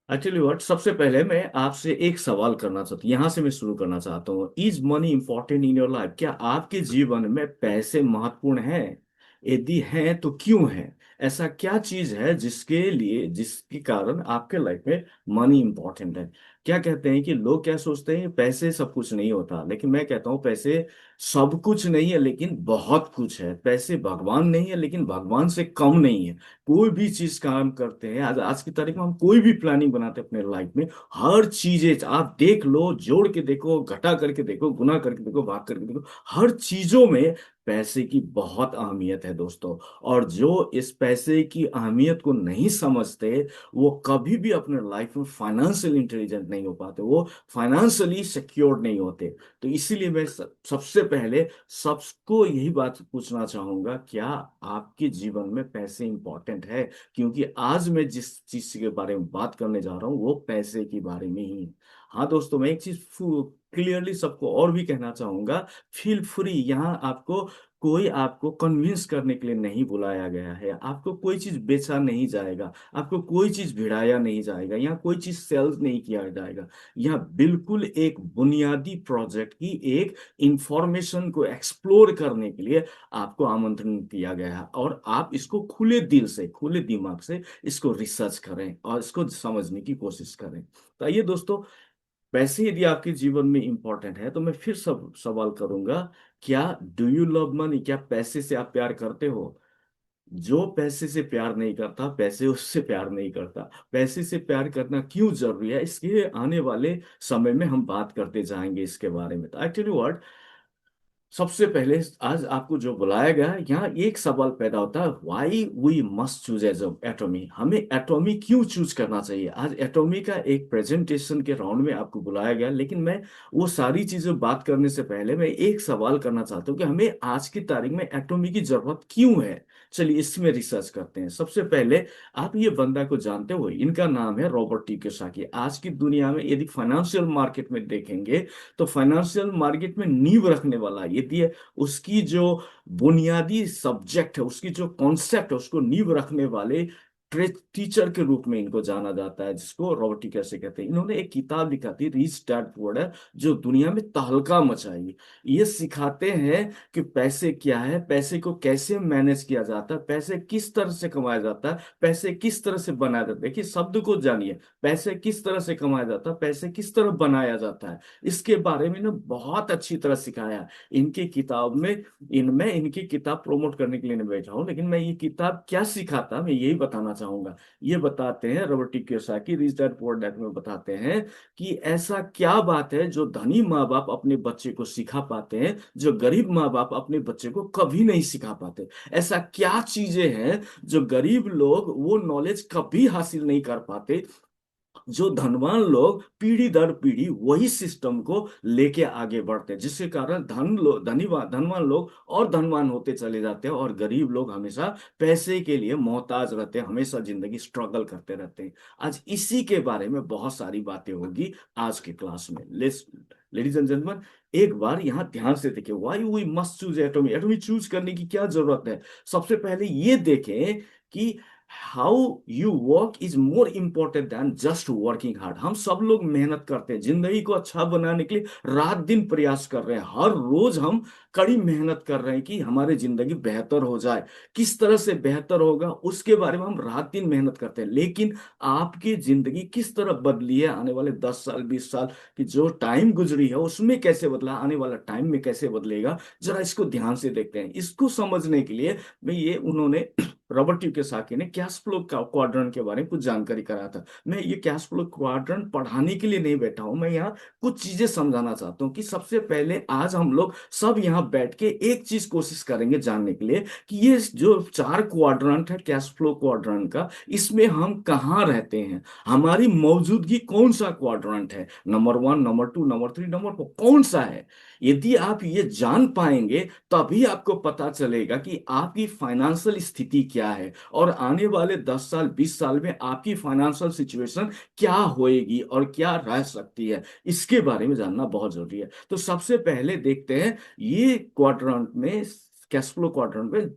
Actually what, सबसे पहले मैं आपसे एक सवाल करना चाहता हूँ, यहाँ से मैं शुरू करना चाहता हूँ। Is money important in your life? क्या आपके जीवन में पैसे महत्वपूर्ण हैं? यदि हैं तो क्यों है? ऐसा क्या चीज है जिसके कारण आपके लाइफ में मनी इंपॉर्टेंट है? क्या कहते हैं कि लोग क्या सोचते हैं, पैसे सब कुछ नहीं होता, लेकिन मैं कहता हूँ पैसे सब कुछ नहीं है लेकिन बहुत कुछ है। पैसे भगवान नहीं है लेकिन भगवान से कम नहीं है। कोई भी चीज काम करते हैं, आज आज की तारीख में हम कोई भी प्लानिंग बनाते हैं अपने लाइफ में, हर चीजें आप देख लो, जोड़ के देखो, घटा करके देखो, गुना करके देखो, भाग करके देखो, हर चीजों में पैसे की बहुत अहमियत है दोस्तों। और जो इस पैसे की अहमियत को नहीं समझते, वो कभी भी अपने लाइफ में फाइनेंशियल इंटेलिजेंट नहीं हो पाते, वो फाइनेंशियली सिक्योर नहीं होते। तो इसीलिए मैं सबसे पहले सबको यही बात पूछना चाहूंगा, क्या आपके जीवन में पैसे इंपॉर्टेंट है? क्योंकि आज मैं जिस चीज के बारे में बात करने जा रहा हूँ वो पैसे के बारे में ही है। हाँ दोस्तों, मैं एक चीज क्लियरली सबको और भी कहना चाहूंगा, फील फ्री। यहाँ आपको कोई आपको कन्विंस करने के लिए नहीं बुलाया गया है, आपको कोई चीज बेचा नहीं जाएगा, आपको कोई चीज भिड़ाया नहीं जाएगा, यहाँ कोई चीज सेल्स नहीं किया जाएगा। यहाँ बिल्कुल एक बुनियादी प्रोजेक्ट की एक इंफॉर्मेशन को एक्सप्लोर करने के लिए आपको आमंत्रण किया गया है, और आप इसको खुले दिल से, खुले दिमाग से इसको रिसर्च करें और इसको समझने की कोशिश करें। तो आइए दोस्तों, पैसे यदि आपके जीवन में इंपॉर्टेंट है तो मैं फिर सब सवाल करूंगा, क्या डू यू लव मनी? क्या पैसे से आप प्यार करते हो? जो पैसे से प्यार नहीं करता, पैसे उससे प्यार नहीं करता। पैसे से प्यार करना क्यों जरूरी है, इसके आने वाले समय में हम बात करते जाएंगे इसके बारे में। तो एक्चुअली व्हाट, सबसे पहले आज आपको जो बुलाया गया है, यहाँ एक सवाल पैदा होता है, why we must choose as Atomy? हमें एटॉमी क्यों चूज करना चाहिए? आज एटॉमी का एक प्रेजेंटेशन के राउंड में आपको बुलाया गया, लेकिन मैं वो सारी चीजें बात करने से पहले मैं एक सवाल करना चाहता हूँ कि हमें आज की तारीख में एटॉमी की जरूरत क्यों है। चलिए इसमें रिसर्च करते हैं। सबसे पहले, आप ये बंदा को जानते हो, इनका नाम है रॉबर्ट टी कियोसाकी। आज की दुनिया में यदि फाइनेंशियल मार्केट में देखेंगे तो फाइनेंशियल मार्केट में नींव रखने वाला, यदि उसकी जो बुनियादी सब्जेक्ट है, उसकी जो कॉन्सेप्ट है, उसको नींव रखने वाले टीचर के रूप में इनको जाना जाता है, जिसको रॉबर्ट टी कैसे कहते हैं। इन्होंने एक किताब लिखा थी, रिच डैड पुअर डैड, जो दुनिया में तहलका मचाई। ये सिखाते हैं कि पैसे क्या है, पैसे को कैसे मैनेज किया जाता है, पैसे किस तरह से कमाया जाता है, पैसे किस तरह से बनाया जाता है। देखिए शब्द को जानिए, पैसे किस तरह से कमाया जाता है, पैसे किस तरह बनाया जाता है, इसके बारे में ना बहुत अच्छी तरह सिखाया है इनकी किताब में। इनमें इनकी किताब प्रमोट करने के लिए नहीं बैठा हूँ, लेकिन मैं ये किताब क्या सिखाता मैं यही बताना चाहूंगा। ये बताते हैं Robert T Kiyosaki rich dad poor dad में, बताते हैं कि ऐसा क्या बात है जो धनी माँ बाप अपने बच्चे को सिखा पाते हैं, जो गरीब माँ बाप अपने बच्चे को कभी नहीं सिखा पाते। ऐसा क्या चीजें हैं जो गरीब लोग वो नॉलेज कभी हासिल नहीं कर पाते, जो धनवान लोग पीढ़ी दर पीढ़ी वही सिस्टम को लेके आगे बढ़ते हैं, जिसके कारण धनवान लोग और धनवान होते चले जाते हैं, और गरीब लोग हमेशा पैसे के लिए मोहताज रहते हैं, हमेशा जिंदगी स्ट्रगल करते रहते हैं। आज इसी के बारे में बहुत सारी बातें होगी आज के क्लास में। लेडीज एंड जेंटलमैन, एक बार यहाँ ध्यान से देखिए, why we must choose Atomy. Atomy choose करने की क्या जरूरत है? सबसे पहले ये देखें कि how you work is more important than just working hard. हम सब लोग मेहनत करते हैं जिंदगी को अच्छा बनाने के लिए, रात दिन प्रयास कर रहे हैं, हर रोज हम कड़ी मेहनत कर रहे हैं कि हमारी जिंदगी बेहतर हो जाए। किस तरह से बेहतर होगा उसके बारे में हम रात दिन मेहनत करते हैं, लेकिन आपकी जिंदगी किस तरह बदली है आने वाले 10 साल 20 साल की जो टाइम गुजरी है उसमें कैसे बदला, आने वाला टाइम में कैसे बदलेगा, जरा इसको ध्यान से देखते हैं। इसको समझने के लिए मैं ये उन्होंने रॉबर्ट कियोसाकी ने कैश फ्लो क्वाड्रेंट के बारे में कुछ जानकारी कराया था। मैं ये कैश फ्लो क्वाड्रेंट पढ़ाने के लिए नहीं बैठा हूं, मैं यहाँ कुछ चीजें समझाना चाहता हूँ कि सबसे पहले आज हम लोग सब यहाँ बैठ के एक चीज कोशिश करेंगे जानने के लिए कि ये जो चार क्वाड्रेंट है कैश फ्लो क्वाड्रेंट का, इसमें हम कहाँ रहते हैं, हमारी मौजूदगी कौन सा क्वाड्रेंट है, नंबर 1, नंबर 2, नंबर 3, नंबर 4 कौन सा है। यदि आप ये जान पाएंगे तभी आपको पता चलेगा कि आपकी फाइनेंशियल स्थिति क्या है, और आने वाले 10 साल 20 साल में आपकी फाइनेंशियल सिचुएशन क्या होएगी और क्या रह सकती है, इसके बारे में जानना बहुत जरूरी है। तो सबसे पहले देखते हैं ये क्वाड्रेंट में, कैश फ्लो क्वाड्रेंट में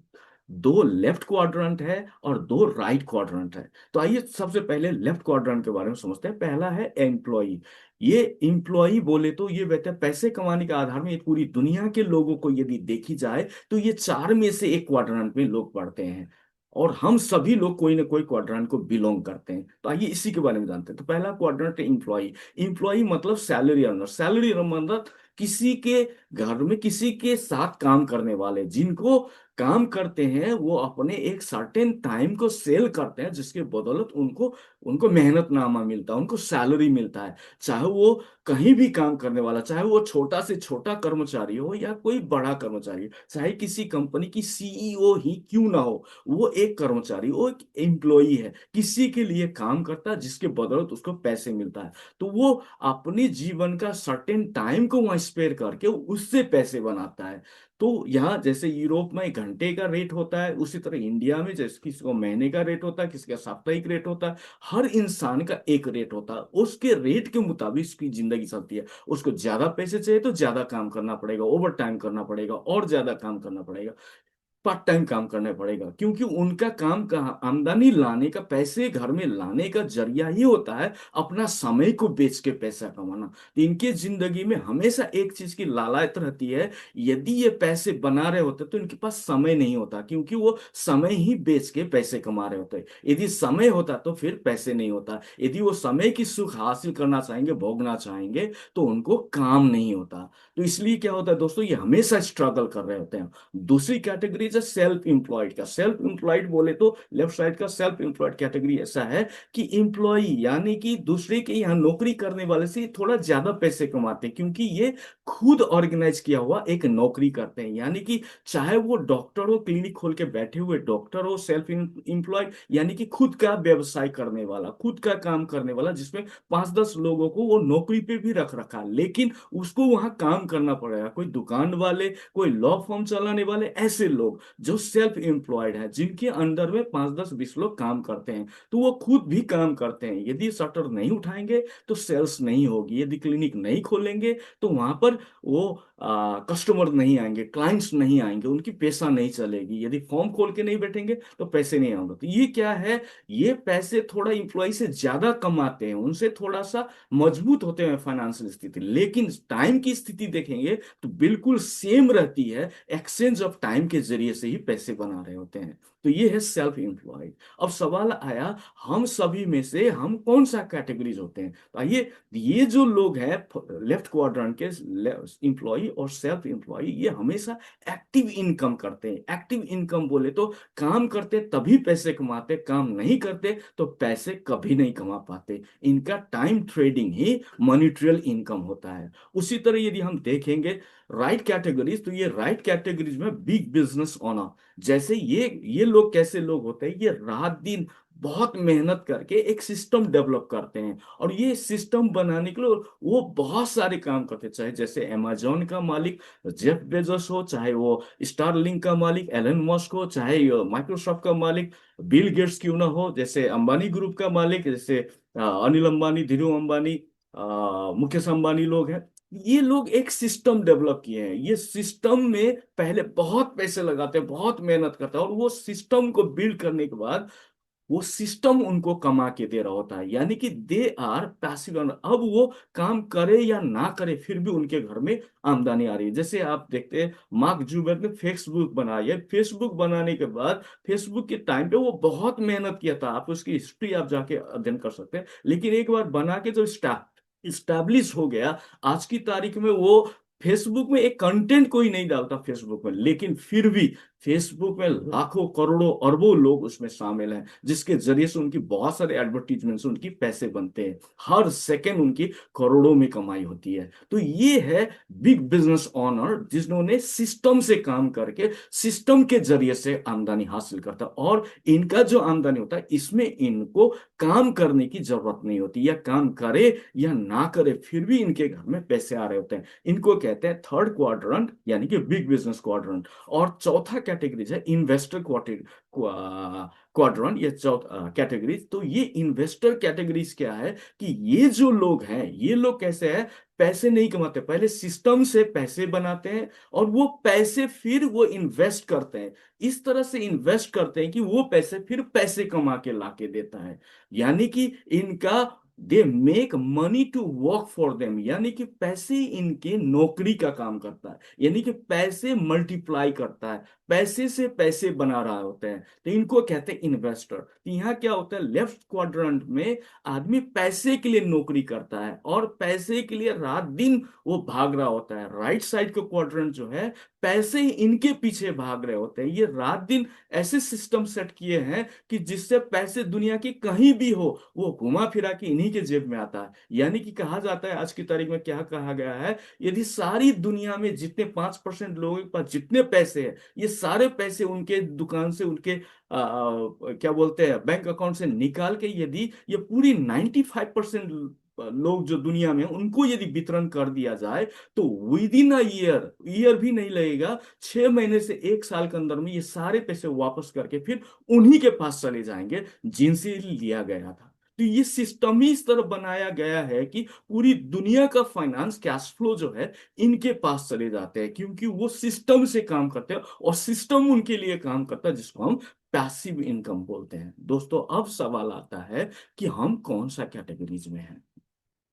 दो लेफ्ट क्वाड्रेंट है और दो राइट क्वाड्रेंट है। तो आइए सबसे पहले लेफ्ट क्वाड्रेंट के बारे में समझते हैं। पहला है एम्प्लॉय। ये एम्प्लॉय बोले तो ये कहते हैं पैसे कमाने के आधार में ये पूरी दुनिया के लोगों को यदि देखी जाए तो ये चार में से एक क्वाड्रेंट में लोग पढ़ते हैं, और हम सभी लोग कोई ना कोई क्वाड्रेंट को बिलोंग करते हैं। तो आइए इसी के बारे में जानते हैं। तो पहला क्वाड्रेंट है एम्प्लॉय। एम्प्लॉय मतलब सैलरी अर्नर। सैलरी अर्नर मतलब किसी के घर में किसी के साथ काम करने वाले, जिनको काम करते हैं वो अपने एक सर्टेन टाइम को सेल करते हैं, जिसके बदौलत उनको उनको मेहनतनामा मिलता है, उनको सैलरी मिलता है। चाहे वो कहीं भी काम करने वाला, चाहे वो छोटा से छोटा कर्मचारी हो या कोई बड़ा कर्मचारी, चाहे किसी कंपनी की सीईओ ही क्यों ना हो, वो एक कर्मचारी, वो एक एम्प्लॉई है, किसी के लिए काम करता है जिसके बदौलत उसको पैसे मिलता है। तो वो अपने जीवन का सर्टेन टाइम को वहां स्पेयर करके उससे पैसे बनाता है। तो यहाँ जैसे यूरोप में घंटे का रेट होता है, उसी तरह इंडिया में जैसे किसी को महीने का रेट होता है, किसी का साप्ताहिक रेट होता है। हर इंसान का एक रेट होता है, उसके रेट के मुताबिक उसकी जिंदगी चलती है। उसको ज्यादा पैसे चाहिए तो ज्यादा काम करना पड़ेगा, ओवर टाइम करना पड़ेगा, और ज्यादा काम करना पड़ेगा, पार्ट टाइम काम करना पड़ेगा, क्योंकि उनका काम का आमदनी लाने का, पैसे घर में लाने का जरिया ही होता है अपना समय को बेच के पैसा कमाना। तो इनके जिंदगी में हमेशा एक चीज की लालच रहती है। यदि ये पैसे बना रहे होते तो इनके पास समय नहीं होता, क्योंकि वो समय ही बेच के पैसे कमा रहे होते। यदि समय होता तो फिर पैसे नहीं होता। यदि वो समय की सुख हासिल करना चाहेंगे, भोगना चाहेंगे, तो उनको काम नहीं होता। तो इसलिए क्या होता है दोस्तों, ये हमेशा स्ट्रगल कर रहे होते हैं। दूसरी कैटेगरी है सेल्फ एम्प्लॉयड का। सेल्फ एम्प्लॉयड बोले तो लेफ्ट साइड का सेल्फ एम्प्लॉयड कैटेगरी ऐसा है कि एम्प्लॉय यानी कि दूसरे के यहाँ नौकरी करने वाले से थोड़ा ज्यादा पैसे कमाते हैं, क्योंकि ये खुद ऑर्गेनाइज किया हुआ एक नौकरी करते हैं। यानी कि चाहे वो डॉक्टर हो, क्लिनिक खोल के बैठे हुए डॉक्टर हो, सेल्फ एम्प्लॉयड यानी कि खुद का व्यवसाय करने वाला, खुद का काम करने वाला, जिसमें 5-10 लोगों को वो नौकरी पे भी रख रखा है, लेकिन उसको वहां काम करना पड़ेगा। कोई दुकान वाले, कोई लॉ फर्म चलाने वाले, ऐसे लोग जो सेल्फ एम्प्लॉयड है, जिनके अंडर में 5-10-20 लोग काम करते हैं, तो वो खुद भी काम करते हैं। यदि शटर नहीं उठाएंगे तो सेल्स नहीं होगी, यदि क्लिनिक नहीं खोलेंगे तो वहां पर वो कस्टमर नहीं आएंगे, क्लाइंट्स नहीं आएंगे, उनकी पैसा नहीं चलेगी। यदि फॉर्म खोल के नहीं बैठेंगे तो पैसे नहीं आएंगे। तो ये क्या है, ये पैसे थोड़ा इंप्लॉय से ज्यादा कमाते हैं, उनसे थोड़ा सा मजबूत होते हैं फाइनेंशियल स्थिति, लेकिन टाइम की स्थिति देखेंगे तो बिल्कुल सेम रहती है। एक्सचेंज ऑफ टाइम के जरिए से ही पैसे बना रहे होते हैं। तो ये है सेल्फ एम्प्लॉयड। अब सवाल आया, हम सभी में से हम कौन सा कैटेगरीज होते हैं। तो आइए, ये जो लोग हैं लेफ्ट क्वाड्रेंट के, इंप्लॉय और सेल्फ एम्प्लॉय, ये हमेशा एक्टिव इनकम करते हैं। एक्टिव इनकम बोले तो काम करते तभी पैसे कमाते, काम नहीं करते तो पैसे कभी नहीं कमा पाते। इनका टाइम ट्रेडिंग ही मॉनिटरियल इनकम होता है। उसी तरह यदि हम देखेंगे राइट कैटेगरीज, तो ये राइट कैटेगरीज में बिग बिजनेस ओनर, जैसे ये लोग कैसे लोग होते हैं, ये रात दिन बहुत मेहनत करके एक सिस्टम डेवलप करते हैं, और ये सिस्टम बनाने के लिए वो बहुत सारे काम करते हैं। चाहे जैसे अमेजोन का मालिक जेफ बेजोस हो, चाहे वो स्टारलिंक का मालिक एलन मस्क हो, चाहे माइक्रोसॉफ्ट का मालिक बिल गेट्स क्यों ना हो, जैसे अंबानी ग्रुप का मालिक जैसे अनिल अंबानी, धीरू अंबानी, मुकेश अंबानी लोग हैं। ये लोग एक सिस्टम डेवलप किए हैं। ये सिस्टम में पहले बहुत पैसे लगाते हैं, बहुत मेहनत करते हैं, और वो सिस्टम को बिल्ड करने के बाद वो सिस्टम उनको कमा के दे रहा होता है। यानी कि दे आर पैसिव। अब वो काम करे या ना करे फिर भी उनके घर में आमदनी आ रही है। जैसे आप देखते हैं मार्क जुबर्ग ने फेसबुक बनाया है। फेसबुक बनाने के बाद फेसबुक के टाइम पे वो बहुत मेहनत किया था, आप उसकी हिस्ट्री आप जाके अध्ययन कर सकते हैं। लेकिन एक बार बना के जो इस्टेब्लिश हो गया, आज की तारीख में वो फेसबुक में एक कंटेंट कोई नहीं डालता फेसबुक में, लेकिन फिर भी फेसबुक में लाखों करोड़ों अरबों लोग उसमें शामिल हैं, जिसके जरिए से उनकी बहुत सारे एडवर्टीजमेंट से उनकी पैसे बनते हैं। हर सेकंड उनकी करोड़ों में कमाई होती है। तो ये है बिग बिजनेस ओनर, जिन्होंने सिस्टम से काम करके सिस्टम के जरिए से आमदनी हासिल करता है। और इनका जो आमदनी होता है, इसमें इनको काम करने की जरूरत नहीं होती, या काम करे या ना करे फिर भी इनके घर में पैसे आ रहे होते हैं। इनको कहते हैं थर्ड क्वाड्रेंट, यानी कि बिग बिजनेस क्वाड्रेंट। और चौथा कैटेगरीज है इन्वेस्टर क्वाड्रंट, ये चौथा कैटेगरीज। तो ये इन्वेस्टर कैटेगरीज क्या है कि ये जो लोग हैं, ये लोग कैसे हैं, पैसे नहीं कमाते, पहले सिस्टम से पैसे बनाते हैं और वो पैसे फिर वो इन्वेस्ट करते हैं। इस तरह से इन्वेस्ट करते हैं कि वो पैसे फिर पैसे कमा के लाके देता है। यानी कि इनका they make money to work for them, यानी कि पैसे इनके नौकरी का काम करता है, यानी कि पैसे मल्टीप्लाई करता है, पैसे से पैसे बना रहा होते हैं। तो इनको कहते हैं इन्वेस्टर। तो यहाँ क्या होता है, लेफ्ट क्वाड्रेंट में आदमी पैसे के लिए नौकरी करता है और पैसे के लिए रात दिन वो भाग रहा होता है। राइट साइड का क्वाड्रेंट जो है, पैसे ही इनके पीछे भाग रहे होते हैं। ये रात दिन ऐसे सिस्टम सेट किए हैं कि जिससे पैसे दुनिया की कहीं भी हो वो घुमा फिरा के इन्हीं के जेब में आता है। यानी कि कहा जाता है, आज की तारीख में क्या कहा गया है, यदि सारी दुनिया में जितने 5% लोगों के पास जितने पैसे हैं, ये सारे पैसे उनके दुकान से, उनके क्या बोलते हैं, बैंक अकाउंट से निकाल के यदि ये पूरी 95% लोग जो दुनिया में उनको यदि वितरण कर दिया जाए, तो with in a year, year भी नहीं लगेगा, 6 महीने से 1 साल के अंदर में ये सारे पैसे वापस करके फिर उन्हीं के पास चले जाएंगे जिनसे लिया गया था। तो ये सिस्टम ही इस तरह बनाया गया है कि पूरी दुनिया का फाइनेंस कैश फ्लो जो है इनके पास चले जाते हैं, क्योंकि वो सिस्टम से काम करते हैं और सिस्टम उनके लिए काम करता है, जिसको हम पैसिव इनकम बोलते हैं। दोस्तों, अब सवाल आता है कि हम कौन सा कैटेगरीज में हैं।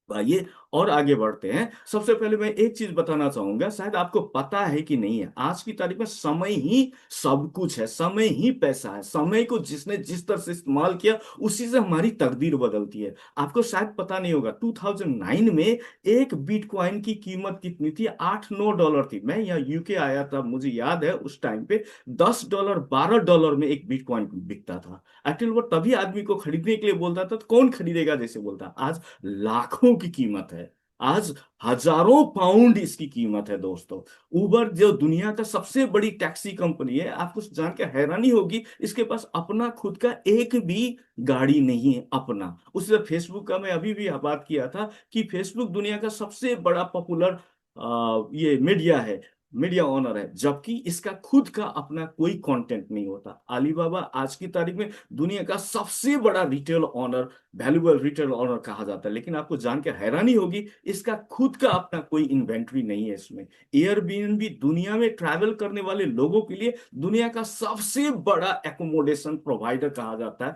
आइए और आगे बढ़ते हैं। सबसे पहले मैं एक चीज बताना चाहूंगा, शायद आपको पता है कि नहीं है, आज की तारीख में समय ही सब कुछ है, समय ही पैसा है। समय को जिसने जिस तरह से इस्तेमाल किया उसी से हमारी तकदीर बदलती है। आपको शायद पता नहीं होगा, 2009 में एक बिटकॉइन की कीमत कितनी थी, 8-9 डॉलर थी। मैं यहाँ यूके आया था, मुझे याद है उस टाइम पे $10 $12 में एक बिटकॉइन बिकता था। एक्चुअली वो तभी आदमी को खरीदने के लिए बोलता था, तो कौन खरीदेगा जैसे बोलता। आज लाखों की कीमत है, आज हजारों पाउंड इसकी कीमत है। दोस्तों, उबर जो दुनिया का सबसे बड़ी टैक्सी कंपनी है, आपको जान के हैरानी होगी, इसके पास अपना खुद का एक भी गाड़ी नहीं है अपना। उससे फेसबुक का मैं अभी भी बात किया था कि फेसबुक दुनिया का सबसे बड़ा पॉपुलर ये मीडिया है, मीडिया ओनर है, जबकि इसका खुद का अपना कोई कंटेंट नहीं होता। अलीबाबा आज की तारीख में दुनिया का सबसे बड़ा retail owner, valuable retail owner कहा जाता है, लेकिन आपको जान के हैरानी होगी, इसका खुद का अपना कोई इन्वेंट्री नहीं है इसमें। एयरबीएनबी दुनिया में ट्रैवल करने वाले लोगों के लिए दुनिया का सबसे बड़ा एकोमोडेशन प्रोवाइडर कहा जाता है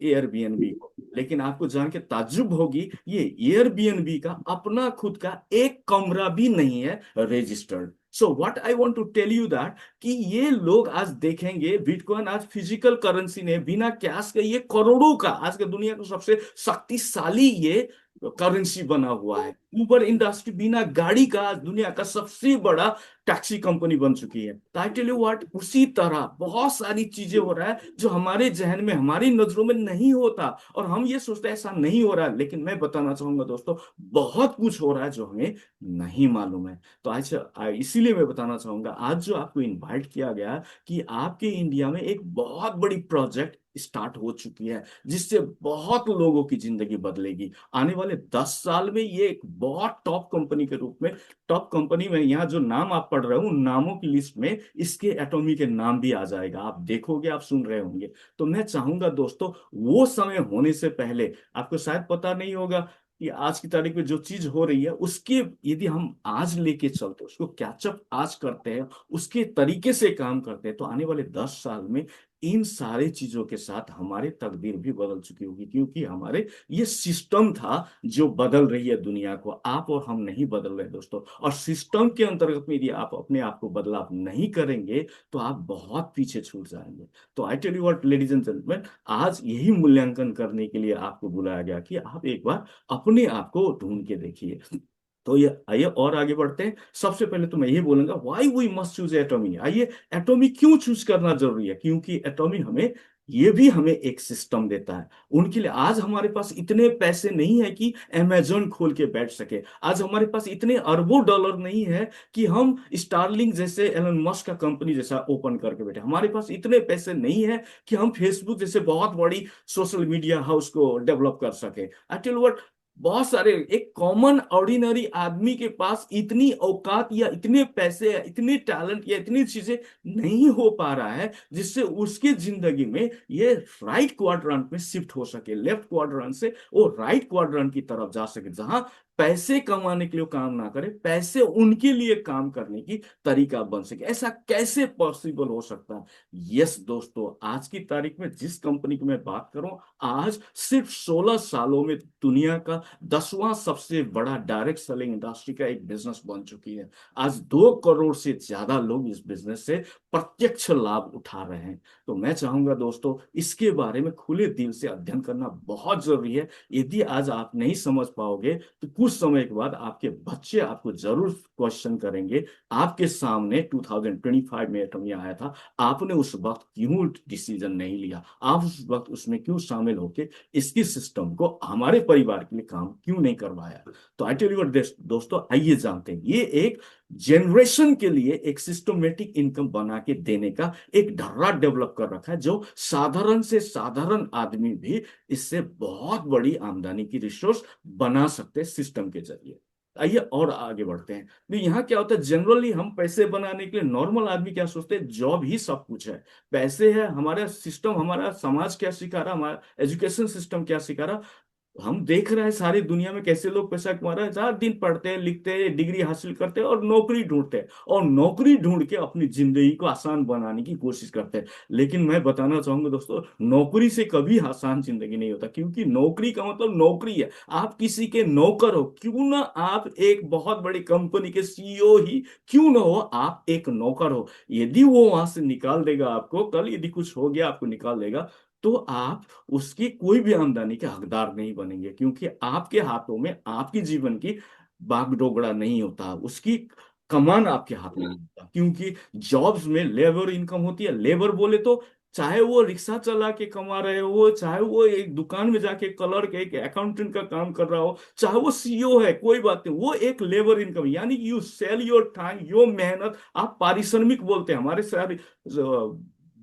एयरबीएनबी को, लेकिन आपको जान के ताज्जुब होगी, ये एयरबीएनबी का अपना खुद का एक कमरा भी नहीं है registered. So what I want to tell you that कि ये लोग आज देखेंगे, बिटकॉइन आज फिजिकल करेंसी ने, बिना कैश के ये करोड़ों का, आज के दुनिया का सबसे शक्तिशाली ये करेंसी बना हुआ है। उबर इंडस्ट्री बिना गाड़ी का आज दुनिया का सबसे बड़ा टैक्सी कंपनी बन चुकी है। तो आई टेल यू व्हाट, उसी तरह बहुत सारी चीजें हो रहा है जो हमारे जहन में, हमारी नजरों में नहीं होता, और हम ये सोचते हैं ऐसा नहीं हो रहा है, लेकिन मैं बताना चाहूंगा दोस्तों, बहुत कुछ हो रहा है जो हमें नहीं मालूम है। तो आज इसीलिए मैं बताना चाहूंगा, आज जो आपको इनवाइट किया गया कि आपके इंडिया में एक बहुत बड़ी प्रोजेक्ट स्टार्ट हो चुकी है, जिससे बहुत लोगों की जिंदगी बदलेगी। आने वाले 10 साल में ये एक बहुत टॉप कंपनी के रूप में, टॉप कंपनी में, यहाँ जो नाम आप पढ़ रहे हो उन नामों की लिस्ट में इसके एटॉमी के नाम भी आ जाएगा। आप देखोगे, आप सुन रहे होंगे। तो मैं चाहूंगा दोस्तों, वो समय होने से पहले, आपको शायद पता नहीं होगा कि आज की तारीख में जो चीज हो रही है उसके, यदि हम आज लेके चलते, उसको कैचअप आज करते हैं, उसके तरीके से काम करते हैं, तो आने वाले 10 साल में इन सारे चीजों के साथ हमारी तकदीर भी बदल चुकी होगी, क्योंकि हमारे ये सिस्टम था जो बदल रही है दुनिया को। आप और हम नहीं बदल रहे दोस्तों, और सिस्टम के अंतर्गत में यदि आप अपने आप को बदलाव नहीं करेंगे तो आप बहुत पीछे छूट जाएंगे। तो I tell you what ladies and gentleman, आज यही मूल्यांकन करने के लिए आपको बुलाया गया कि आप एक बार अपने आप को ढूंढ के देखिए। तो ये आइए और आगे बढ़ते हैं। सबसे पहले तो मैं ये बोलूंगा, why we must choose Atomy. आइए, एटॉमी क्यों चूज करना जरूरी है, क्योंकि एटॉमी हमें, ये भी हमें एक सिस्टम देता है। उनके लिए आज हमारे पास इतने पैसे नहीं है कि अमेजोन खोल के बैठ सके, आज हमारे पास इतने अरबों डॉलर नहीं है कि हम स्टारलिंक जैसे, एलन मस्क का कंपनी जैसा ओपन करके बैठे, हमारे पास इतने पैसे नहीं है कि हम फेसबुक जैसे बहुत बड़ी सोशल मीडिया हाउस को डेवलप कर सके। आई टेल बहुत सारे, एक कॉमन ऑर्डिनरी आदमी के पास इतनी औकात या इतने पैसे या इतने टैलेंट या इतनी चीजें नहीं हो पा रहा है जिससे उसके जिंदगी में ये राइट क्वाड्रेंट में शिफ्ट हो सके, लेफ्ट क्वाड्रेंट से वो राइट क्वाड्रेंट की तरफ जा सके, जहां पैसे कमाने के लिए काम ना करे, पैसे उनके लिए काम करने की तरीका बन सके। ऐसा कैसे पॉसिबल हो सकता है? यस दोस्तों, आज की तारीख में जिस कंपनी की मैं बात करूं, आज सिर्फ 16 सालों में दुनिया का 10वां सबसे बड़ा डायरेक्ट सेलिंग इंडस्ट्री का एक बिजनेस बन चुकी है। आज 2 करोड़ से ज्यादा लोग इस बिजनेस से प्रत्यक्ष लाभ उठा रहे हैं। तो मैं चाहूंगा दोस्तों, इसके बारे में खुले दिल से अध्ययन करना बहुत जरूरी है। यदि आज आप नहीं समझ पाओगे तो कुछ समय के बाद आपके बच्चे आपको जरूर क्वेश्चन करेंगे, आपके सामने 2025 में एटमी आया था, आपने उस वक्त क्यों डिसीजन नहीं लिया, आप उस वक्त उसमें क्यों शामिल होके इसकी सिस्टम को हमारे परिवार के लिए काम क्यों नहीं करवाया। तो आई टेल यू दोस्तों, आइए जानते हैं, ये एक जनरेशन के लिए एक सिस्टमेटिक इनकम बना के देने का एक ढर्रा डेवलप कर रखा है, जो साधारण से साधारण आदमी भी इससे बहुत बड़ी आमदनी की रिसोर्स बना सकते हैं सिस्टम के जरिए। आइए और आगे बढ़ते हैं। तो यहाँ क्या होता है, जनरली हम पैसे बनाने के लिए, नॉर्मल आदमी क्या सोचते हैं, जॉब ही सब कुछ है, पैसे है। हमारा सिस्टम, हमारा समाज क्या सिखा रहा, हमारा एजुकेशन सिस्टम क्या सिखा रहा, हम देख रहे हैं सारी दुनिया में कैसे लोग पैसा कमा रहे हैं। 4 दिन पढ़ते हैं, लिखते हैं, डिग्री हासिल करते हैं और नौकरी ढूंढते हैं, और नौकरी ढूंढ के अपनी जिंदगी को आसान बनाने की कोशिश करते हैं। लेकिन मैं बताना चाहूंगा दोस्तों, नौकरी से कभी आसान जिंदगी नहीं होता, क्योंकि नौकरी का मतलब नौकरी है, आप किसी के नौकर हो। क्यों ना आप एक बहुत बड़ी कंपनी के सीईओ ही क्यों ना हो, आप एक नौकर हो। यदि वो वहां से निकाल देगा आपको, कल यदि कुछ हो गया आपको निकाल देगा, तो आप उसकी कोई भी आमदनी के हकदार नहीं बनेंगे, क्योंकि आपके हाथों में आपकी जीवन की बागडोगरा नहीं होता, उसकी कमान आपके हाथ में नहीं होता। क्योंकि जॉब्स में लेबर इनकम होती है। लेबर बोले तो चाहे वो रिक्शा चला के कमा रहे हो, चाहे वो एक दुकान में जाके क्लर्क, एक अकाउंटेंट का काम कर रहा हो, चाहे वो सीईओ है, कोई बात नहीं, वो एक लेबर इनकम, यानी you sell your time, your मेहनत। आप पारिश्रमिक बोलते हैं, हमारे सारे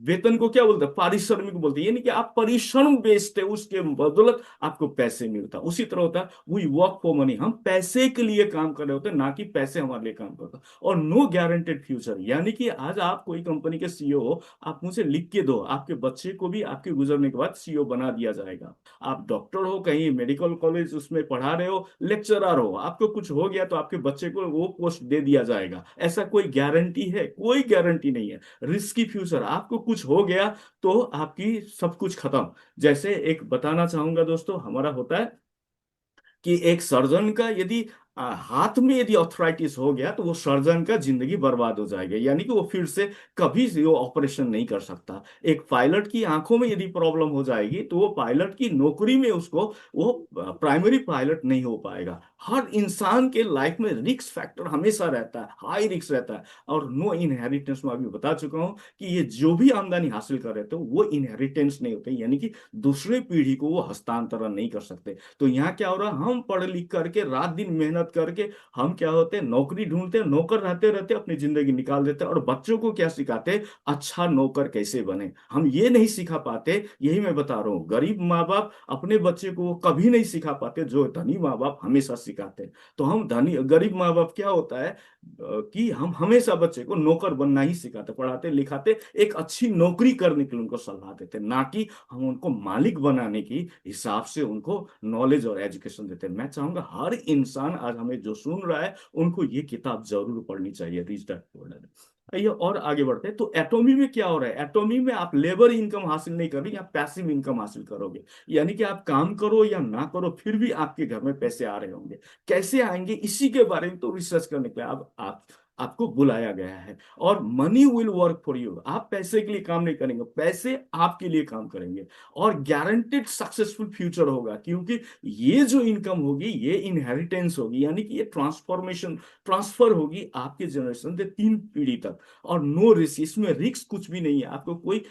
वेतन को क्या बोलते हैं, पारिश्रमिक बोलते हैं, यानी कि आप परिश्रम बेचते हैं, उसके बदौलत आपको पैसे मिलता है। उसी तरह होता है वी वर्क फॉर मनी, हम पैसे के लिए काम कर रहे होते हैं, ना कि पैसे हमारे लिए काम करता है। और नो गारंटेड फ्यूचर, यानी कि आज आप कोई कंपनी के सीईओ हो, आप मुझे लिख के दो, आपके बच्चे को भी आपके गुजरने के बाद सीईओ बना दिया जाएगा। आप डॉक्टर हो, कहीं मेडिकल कॉलेज उसमें पढ़ा रहे हो, लेक्चरर हो, आपको कुछ हो गया तो आपके बच्चे को वो पोस्ट दे दिया जाएगा। ऐसा कोई गारंटी है? कोई गारंटी नहीं है। रिस्की फ्यूचर, आपको कुछ हो गया तो आपकी सब कुछ खत्म। जैसे एक बताना चाहूंगा दोस्तों, हमारा होता है कि एक सर्जन का यदि हाथ में यदि ऑर्थराइटिस हो गया तो वो सर्जन का जिंदगी बर्बाद हो जाएगा, यानी कि वो फिर से कभी से वो ऑपरेशन नहीं कर सकता। एक पायलट की आंखों में यदि प्रॉब्लम हो जाएगी तो वो पायलट की नौकरी में उसको वो प्राइमरी पायलट नहीं हो पाएगा। हर इंसान के लाइफ में रिस्क फैक्टर हमेशा रहता है, हाई रिस्क रहता है। और नो इनहेरिटेंस, मैं अभी बता चुका हूं कि ये जो भी आमदनी हासिल कर रहे थे वो इनहेरिटेंस नहीं होते, यानी कि दूसरे पीढ़ी को वो हस्तांतरण नहीं कर सकते। तो यहाँ क्या हो रहा है, हम पढ़ लिख करके रात दिन मेहनत करके हम क्या होते हैं, नौकरी ढूंढते हैं, नौकर रहते रहते अपनी जिंदगी निकाल देते हैं। और बच्चों को क्या सिखाते हैं, अच्छा नौकर कैसे बने, हम ये नहीं सिखा पाते। यही मैं बता रहा हूँ, गरीब माँ बाप अपने बच्चे को वो कभी नहीं सिखा पाते जो धनी माँ बाप हमेशा सिखाते हैं। तो हम धनी गरीब माँ बाप क्या होता है कि हम हमेशा बच्चे को नौकर बनना ही सिखाते, पढ़ाते लिखाते, एक अच्छी नौकरी करने के लिए उनको सलाह देते, ना कि हम उनको मालिक बनाने की हिसाब से उनको नॉलेज और एजुकेशन देते हैं। मैं चाहूंगा हर इंसान आज हमें जो सुन रहा है उनको ये किताब जरूर पढ़नी चाहिए, रिच डैड पुअर डैड। ये और आगे बढ़ते हैं। तो एटॉमी में क्या हो रहा है, एटॉमी में आप लेबर इनकम हासिल नहीं कर रहे, आप पैसिव इनकम हासिल करोगे। यानी कि आप काम करो या ना करो, फिर भी आपके घर में पैसे आ रहे होंगे। कैसे आएंगे, इसी के बारे में तो रिसर्च करने के लिए अब आप आपको बुलाया गया है। और money will work for you, आप पैसे के लिए काम नहीं करेंगे, पैसे आपके लिए काम करेंगे। और गारंटेड सक्सेसफुल फ्यूचर होगा, क्योंकि ये जो इनकम होगी ये इनहेरिटेंस होगी, यानी कि ये ट्रांसफॉर्मेशन, ट्रांसफर होगी आपके जनरेशन से 3 पीढ़ी तक। और नो रिस्क, इसमें रिस्क कुछ भी नहीं है। आपको कोई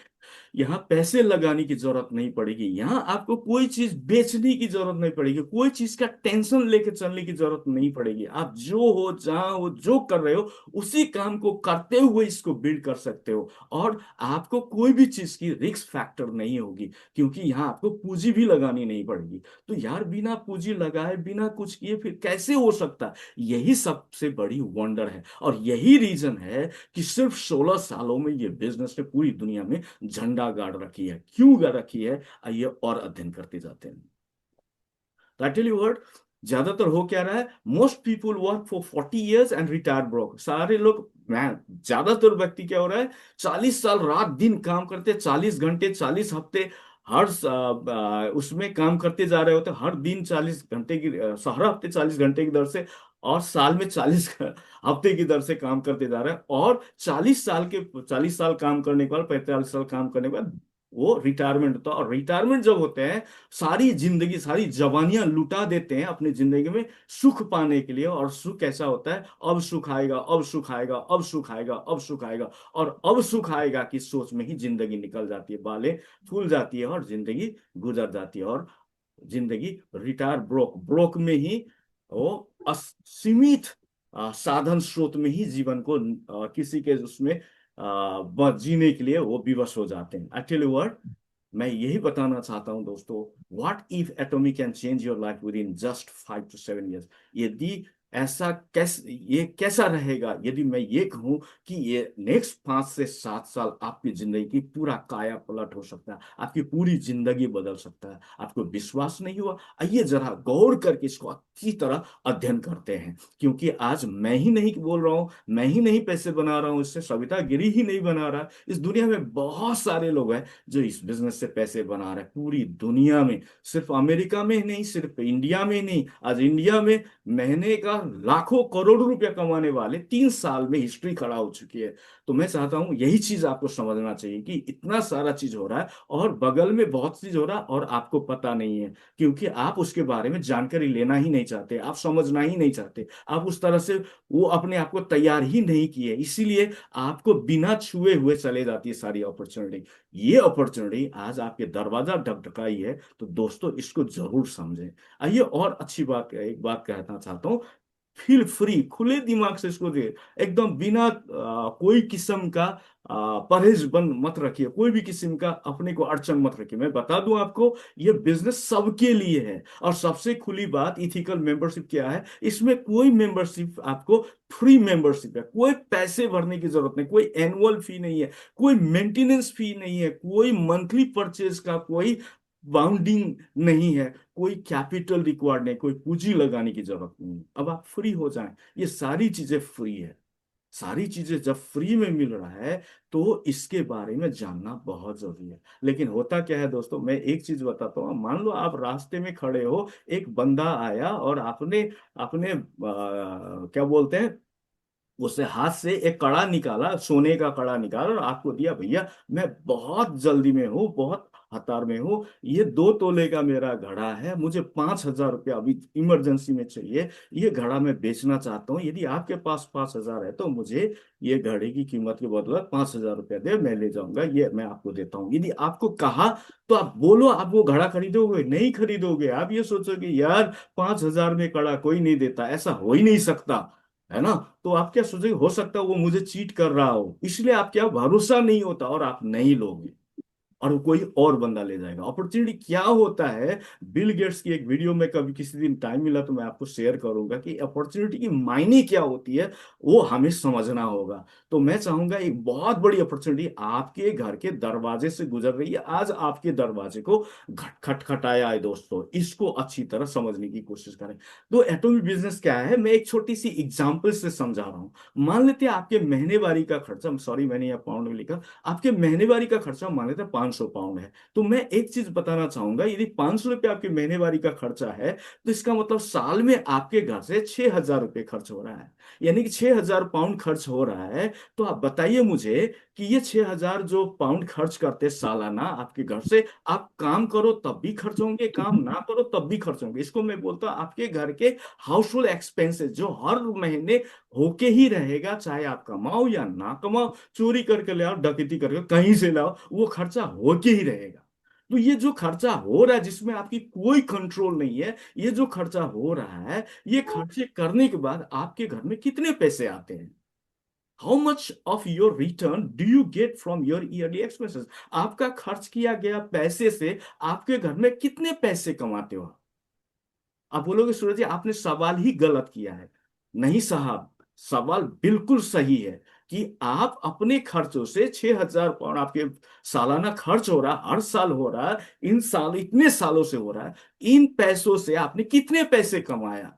यहाँ पैसे लगाने की जरूरत नहीं पड़ेगी, यहाँ आपको कोई चीज बेचने की जरूरत नहीं पड़ेगी, कोई चीज का टेंशन लेके चलने की जरूरत नहीं पड़ेगी। आप जो हो, जहां हो, जो कर रहे हो, उसी काम को करते हुए इसको बिल्ड कर सकते हो। और आपको कोई भी चीज की रिस्क फैक्टर नहीं होगी, क्योंकि यहाँ आपको पूंजी भी लगानी नहीं पड़ेगी। तो यार बिना पूंजी लगाए, बिना कुछ किए फिर कैसे हो सकता है? यही सबसे बड़ी वंडर है, और यही रीजन है कि सिर्फ 16 सालों में ये बिजनेस ने पूरी दुनिया में झंडा गाड़ रखी है। क्यों गाड़ रखी है, आइए और अध्ययन करते जाते हैं। तो आई टेल यू व्हाट, ज्यादातर हो क्या रहा है, most people work for 40 years and retire broke. सारे लोग, मैं, ज्यादातर व्यक्ति क्या हो रहा है, 40 साल रात दिन काम करते, 40 घंटे, 40 हफ्ते, उसमें काम करते जा रहे होते, हर दिन 40 घंटे की, हर हफ्ते 40 घंटे की दर से, और साल में 40 हफ्ते की दर से काम करते जा रहे हैं। और 40 साल काम करने के बाद, 45 साल काम करने के बाद वो रिटायरमेंट होता है। और रिटायरमेंट जब होते हैं, सारी जिंदगी, सारी जवानियां लुटा देते हैं अपनी जिंदगी में सुख पाने के लिए। और सुख कैसा होता है, अब सुख आएगा, अब सुख आएगा, अब सुख आएगा, अब सुख आएगा, और अब सुख आएगा की सोच में ही जिंदगी निकल जाती है, बालें फूल जाती है और जिंदगी गुजर जाती है। और जिंदगी रिटायर ब्रोक, ब्रोक में ही वो असीमित साधन स्रोत में ही जीवन को किसी के उसमें जीने के लिए वो विवश हो जाते हैं। आई टेल यू व्हाट, मैं यही बताना चाहता हूं दोस्तों, what if atomic can change your life with in just 5 to 7 years। यदि ऐसा कैसे, ये कैसा रहेगा यदि मैं ये कहूं कि ये नेक्स्ट 5 से 7 साल आपकी जिंदगी की पूरा काया पलट हो सकता है, आपकी पूरी जिंदगी बदल सकता है। आपको विश्वास नहीं हुआ, आइए जरा गौर करके इसको अच्छी तरह अध्ययन करते हैं। क्योंकि आज मैं ही नहीं बोल रहा हूं, मैं ही नहीं पैसे बना रहा हूं इससे, सविता गिरी ही नहीं बना रहा, इस दुनिया में बहुत सारे लोग हैं जो इस बिजनेस से पैसे बना रहे हैं, पूरी दुनिया में। सिर्फ अमेरिका में नहीं, सिर्फ इंडिया में नहीं, आज इंडिया में महीने का लाखों करोड़ों रुपया कमाने वाले 3 साल में हिस्ट्री खड़ा हो चुकी है। तो मैं चाहता हूं यही चीज आपको समझना चाहिए कि इतना सारा चीज हो रहा है और बगल में बहुत चीज हो रहा है और आपको पता नहीं है, क्योंकि आप उसके बारे में जानकारी लेना ही नहीं चाहते, आप समझना ही नहीं चाहते, आप उस तरह से वो अपने आप को तैयार ही नहीं किए, इसीलिए आपको बिना छुए हुए चले जाती है सारी अपॉर्चुनिटी। ये अपॉर्चुनिटी आज आपके दरवाजा ढकढकाई है, तो दोस्तों इसको जरूर समझें। आइए और अच्छी बात, एक बात कहना चाहता हूँ, फील फ्री, खुले दिमाग से इसको दे, एकदम बिना कोई किस्म का परहेज बन मत रखिए, कोई भी किस्म का अपने को अड़चन मत रखिए। मैं बता दूं आपको, ये बिजनेस सबके लिए है। और सबसे खुली बात, इथिकल मेंबरशिप क्या है, इसमें कोई मेंबरशिप आपको फ्री मेंबरशिप है, कोई पैसे भरने की जरूरत नहीं, कोई एनुअल फी नहीं है, कोई मेंटेनेंस फी नहीं है, कोई मंथली परचेज का कोई बाउंडिंग नहीं है, कोई कैपिटल रिक्वायर्ड नहीं, कोई पूंजी लगाने की जरूरत नहीं। अब आप फ्री हो जाएं, ये सारी चीजें फ्री है। सारी चीजें जब फ्री में मिल रहा है तो इसके बारे में जानना बहुत जरूरी है। लेकिन होता क्या है दोस्तों, मैं एक चीज बताता हूँ, मान लो आप रास्ते में खड़े हो, एक बंदा आया और आपने अपने क्या बोलते हैं, उससे हाथ से एक कड़ा निकाला, सोने का कड़ा निकाला और आपको दिया, भैया मैं बहुत जल्दी में हूँ, बहुत हतार में हूँ, ये 2 तोले का मेरा घड़ा है, मुझे 5,000 रुपया अभी इमरजेंसी में चाहिए, ये घड़ा मैं बेचना चाहता हूँ, यदि आपके पास 5,000 है तो मुझे ये घड़े की कीमत के बदौलत 5,000 रुपया दे, मैं ले जाऊंगा, ये मैं आपको देता हूँ। यदि आपको कहा तो आप बोलो, आप वो घड़ा खरीदोगे? नहीं खरीदोगे, आप ये सोचोगे यार 5,000 में कड़ा कोई नहीं देता, ऐसा हो ही नहीं सकता, है ना। तो आप क्या सोचेंगे, हो सकता है वो मुझे चीट कर रहा हो, इसलिए आप क्या, भरोसा नहीं होता और आप नहीं लोगे, और कोई और बंदा ले जाएगा। अपॉर्चुनिटी क्या होता है, बिल गेट्स की एक वीडियो में कभी किसी दिन टाइम मिला तो मैं आपको शेयर करूंगा कि अपॉर्चुनिटी की मायने क्या होती है, वो हमें समझना होगा। तो मैं चाहूंगा, एक बहुत बड़ी अपॉर्चुनिटी आपके घर के दरवाजे से गुजर रही है, आज आपके दरवाजे को खटखटाया है दोस्तों, इसको अच्छी तरह समझने की कोशिश करें। तो एटॉमिक बिजनेस क्या है, मैं एक छोटी सी एग्जांपल से समझा रहा हूं। मान लेते हैं आपके महीनेवारी का खर्चा, सॉरी मैंने यहाँ पाउंड में लिखा, आपके महीनेवारी का खर्चा मान लेते हैं 500 पाउंड है। तो मैं एक चीज बताना चाहूंगा, यदि 500 रुपये आपकी महीनेवारी का खर्चा है, तो इसका मतलब साल में आपके घर से 6,000 रुपये खर्च हो रहा है, यानी कि 6,000 पाउंड खर्च हो रहा है। तो आप बताइए मुझे कि ये 6,000 जो पाउंड खर्च करते सालाना आपके घर से, आप काम करो तब भी खर्च होंगे, काम ना करो तब भी खर्च होंगे। इसको मैं बोलता हूँ आपके घर के हाउस होल्ड एक्सपेंसेस, जो हर महीने होके ही रहेगा, चाहे आप कमाओ या ना कमाओ, चोरी करके ले आओ, डकैती करके कहीं से लाओ, वो खर्चा होके ही रहेगा। तो ये जो खर्चा हो रहा है जिसमें आपकी कोई कंट्रोल नहीं है, ये जो खर्चा हो रहा है, ये खर्चे करने के बाद आपके घर में कितने पैसे आते हैं? How much of your return do you get from your yearly expenses? आपका खर्च किया गया पैसे से आपके घर में कितने पैसे कमाते हो? आप बोलोगे सूरज जी आपने सवाल ही गलत किया है। नहीं साहब, सवाल बिल्कुल सही है कि आप अपने खर्चों से 6,000 पाउंड आपके सालाना खर्च हो रहा, हर साल हो रहा, इन साल इतने सालों से हो रहा है, इन पैसों से आपने कितने पैसे कमाया?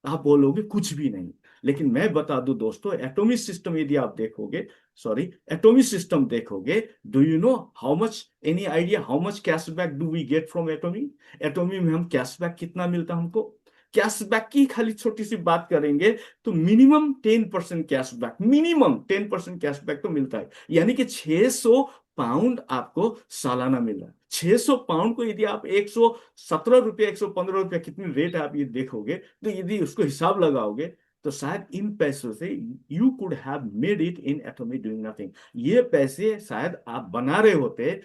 आप बोलोगे कुछ भी नहीं। लेकिन मैं बता दूं दोस्तों, एटॉमिक सिस्टम यदि आप देखोगे, सॉरी, एटॉमिक सिस्टम देखोगे, do you know how much, any idea how much cashback do we get from Atomy? Atomy में हम कैशबैक कितना मिलता है हमको? कैशबैक की खाली छोटी सी बात करेंगे तो मिनिमम 10% कैशबैक, मिनिमम 10% कैशबैक तो मिलता है। यानी कि 600 पाउंड आपको सालाना मिल रहा है। 600 पाउंड को यदि आप 117 रुपये, 115 रुपये, कितनी रेट है आप ये देखोगे, तो यदि उसको हिसाब लगाओगे तो शायद इन पैसों से you could have made it in एटॉमी doing nothing. ये पैसे शायद आप बना रहे होते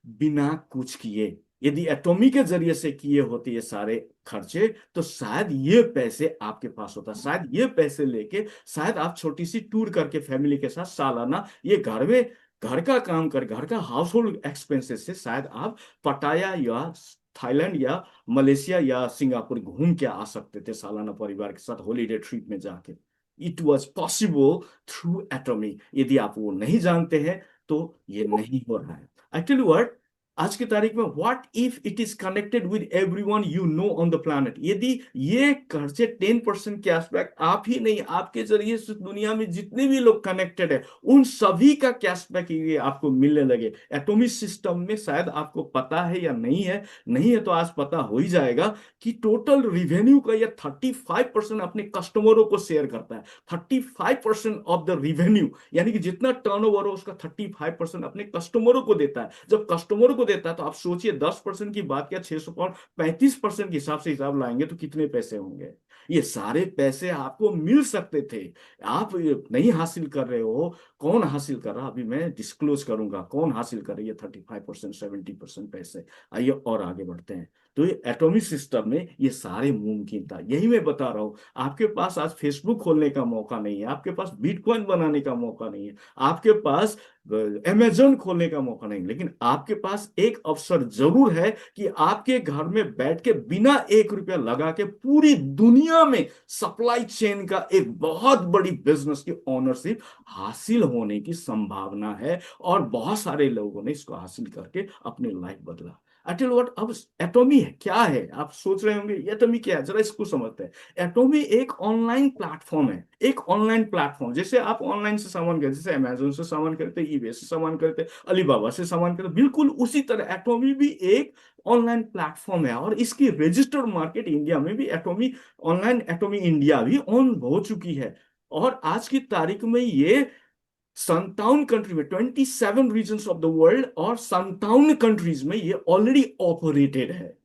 बिना कुछ किए। यदि एटॉमी के जरिए से किए होते ये सारे खर्चे, तो शायद ये पैसे आपके पास होता, शायद ये पैसे लेके शायद आप छोटी सी टूर करके फैमिली के साथ सालाना ये घर में घर का काम कर, घर का हाउस होल्ड एक्सपेंसेस से शायद आप पटाया या थाईलैंड या मलेशिया या सिंगापुर घूम के आ सकते थे सालाना परिवार के साथ हॉलीडे ट्रिप में जाके। It was possible through एटॉमी। यदि आप वो नहीं जानते हैं तो ये नहीं हो रहा है। आई टेल यू व्हाट, आज की तारीख में what if it is connected with everyone you know on the planet? यदि ये खर्चे 10% कैशबैक आप ही नहीं, आपके जरिए से दुनिया में जितने भी लोग कनेक्टेड है उन सभी का कैशबैक ये आपको मिलने लगे एटॉमिक सिस्टम में। शायद आपको पता है या नहीं है, नहीं है तो आज पता हो ही जाएगा कि टोटल रिवेन्यू का ये 35% अपने कस्टमरों को शेयर करता है। 35% ऑफ द रिवेन्यू, यानी कि जितना टर्नओवर हो उसका 35% अपने कस्टमरों को देता है। जब कस्टमरों को देता है तो आप सोचिए 10% की बात क्या, 600 पाउंड 35% के हिसाब से हिसाब लाएंगे तो कितने पैसे होंगे? ये सारे पैसे आपको मिल सकते थे, आप ये नहीं हासिल कर रहे हो। कौन हासिल कर रहा, अभी मैं डिस्क्लोज करूंगा कौन हासिल कर रही है 35% 70% पैसे। आइए और आगे बढ़ते हैं। तो ये एटॉमिक सिस्टम में ये सारे मुमकिन था, यही मैं बता रहा हूं। आपके पास आज फेसबुक खोलने का मौका नहीं है, आपके पास बिटकॉइन बनाने का मौका नहीं है, आपके पास अमेजोन खोलने का मौका नहीं, लेकिन आपके पास एक अवसर जरूर है कि आपके घर में बैठ के बिना 1 रुपया लगा के पूरी दुनिया में सप्लाई चेन का एक बहुत बड़ी बिजनेस की ओनरशिप हासिल होने की संभावना है। और बहुत सारे लोगों ने इसको हासिल करके अपनी लाइफ बदला। आई टेल व्हाट, अब एटॉमी है क्या है? आप सोच रहे होंगे एटॉमी क्या है, जरा इसको समझते हैं। एटॉमी एक ऑनलाइन प्लेटफॉर्म है, एक ऑनलाइन प्लेटफॉर्म। जैसे आप ऑनलाइन से सामान खरीदते, जैसे अमेजोन से सामान खरीदते, ईबे से सामान खरीदते, अलीबाबा से सामान खरीदते, बिल्कुल उसी तरह एटॉमी भी एक ऑनलाइन प्लेटफॉर्म है। और इसकी रजिस्टर्ड मार्केट इंडिया में भी एटॉमी, ऑनलाइन एटॉमी इंडिया भी ऑन हो चुकी है। और आज की तारीख में ये 57 कंट्री में, 27 रीजन्स ऑफ द वर्ल्ड और 57 कंट्रीज में ये ऑलरेडी ऑपरेटेड है।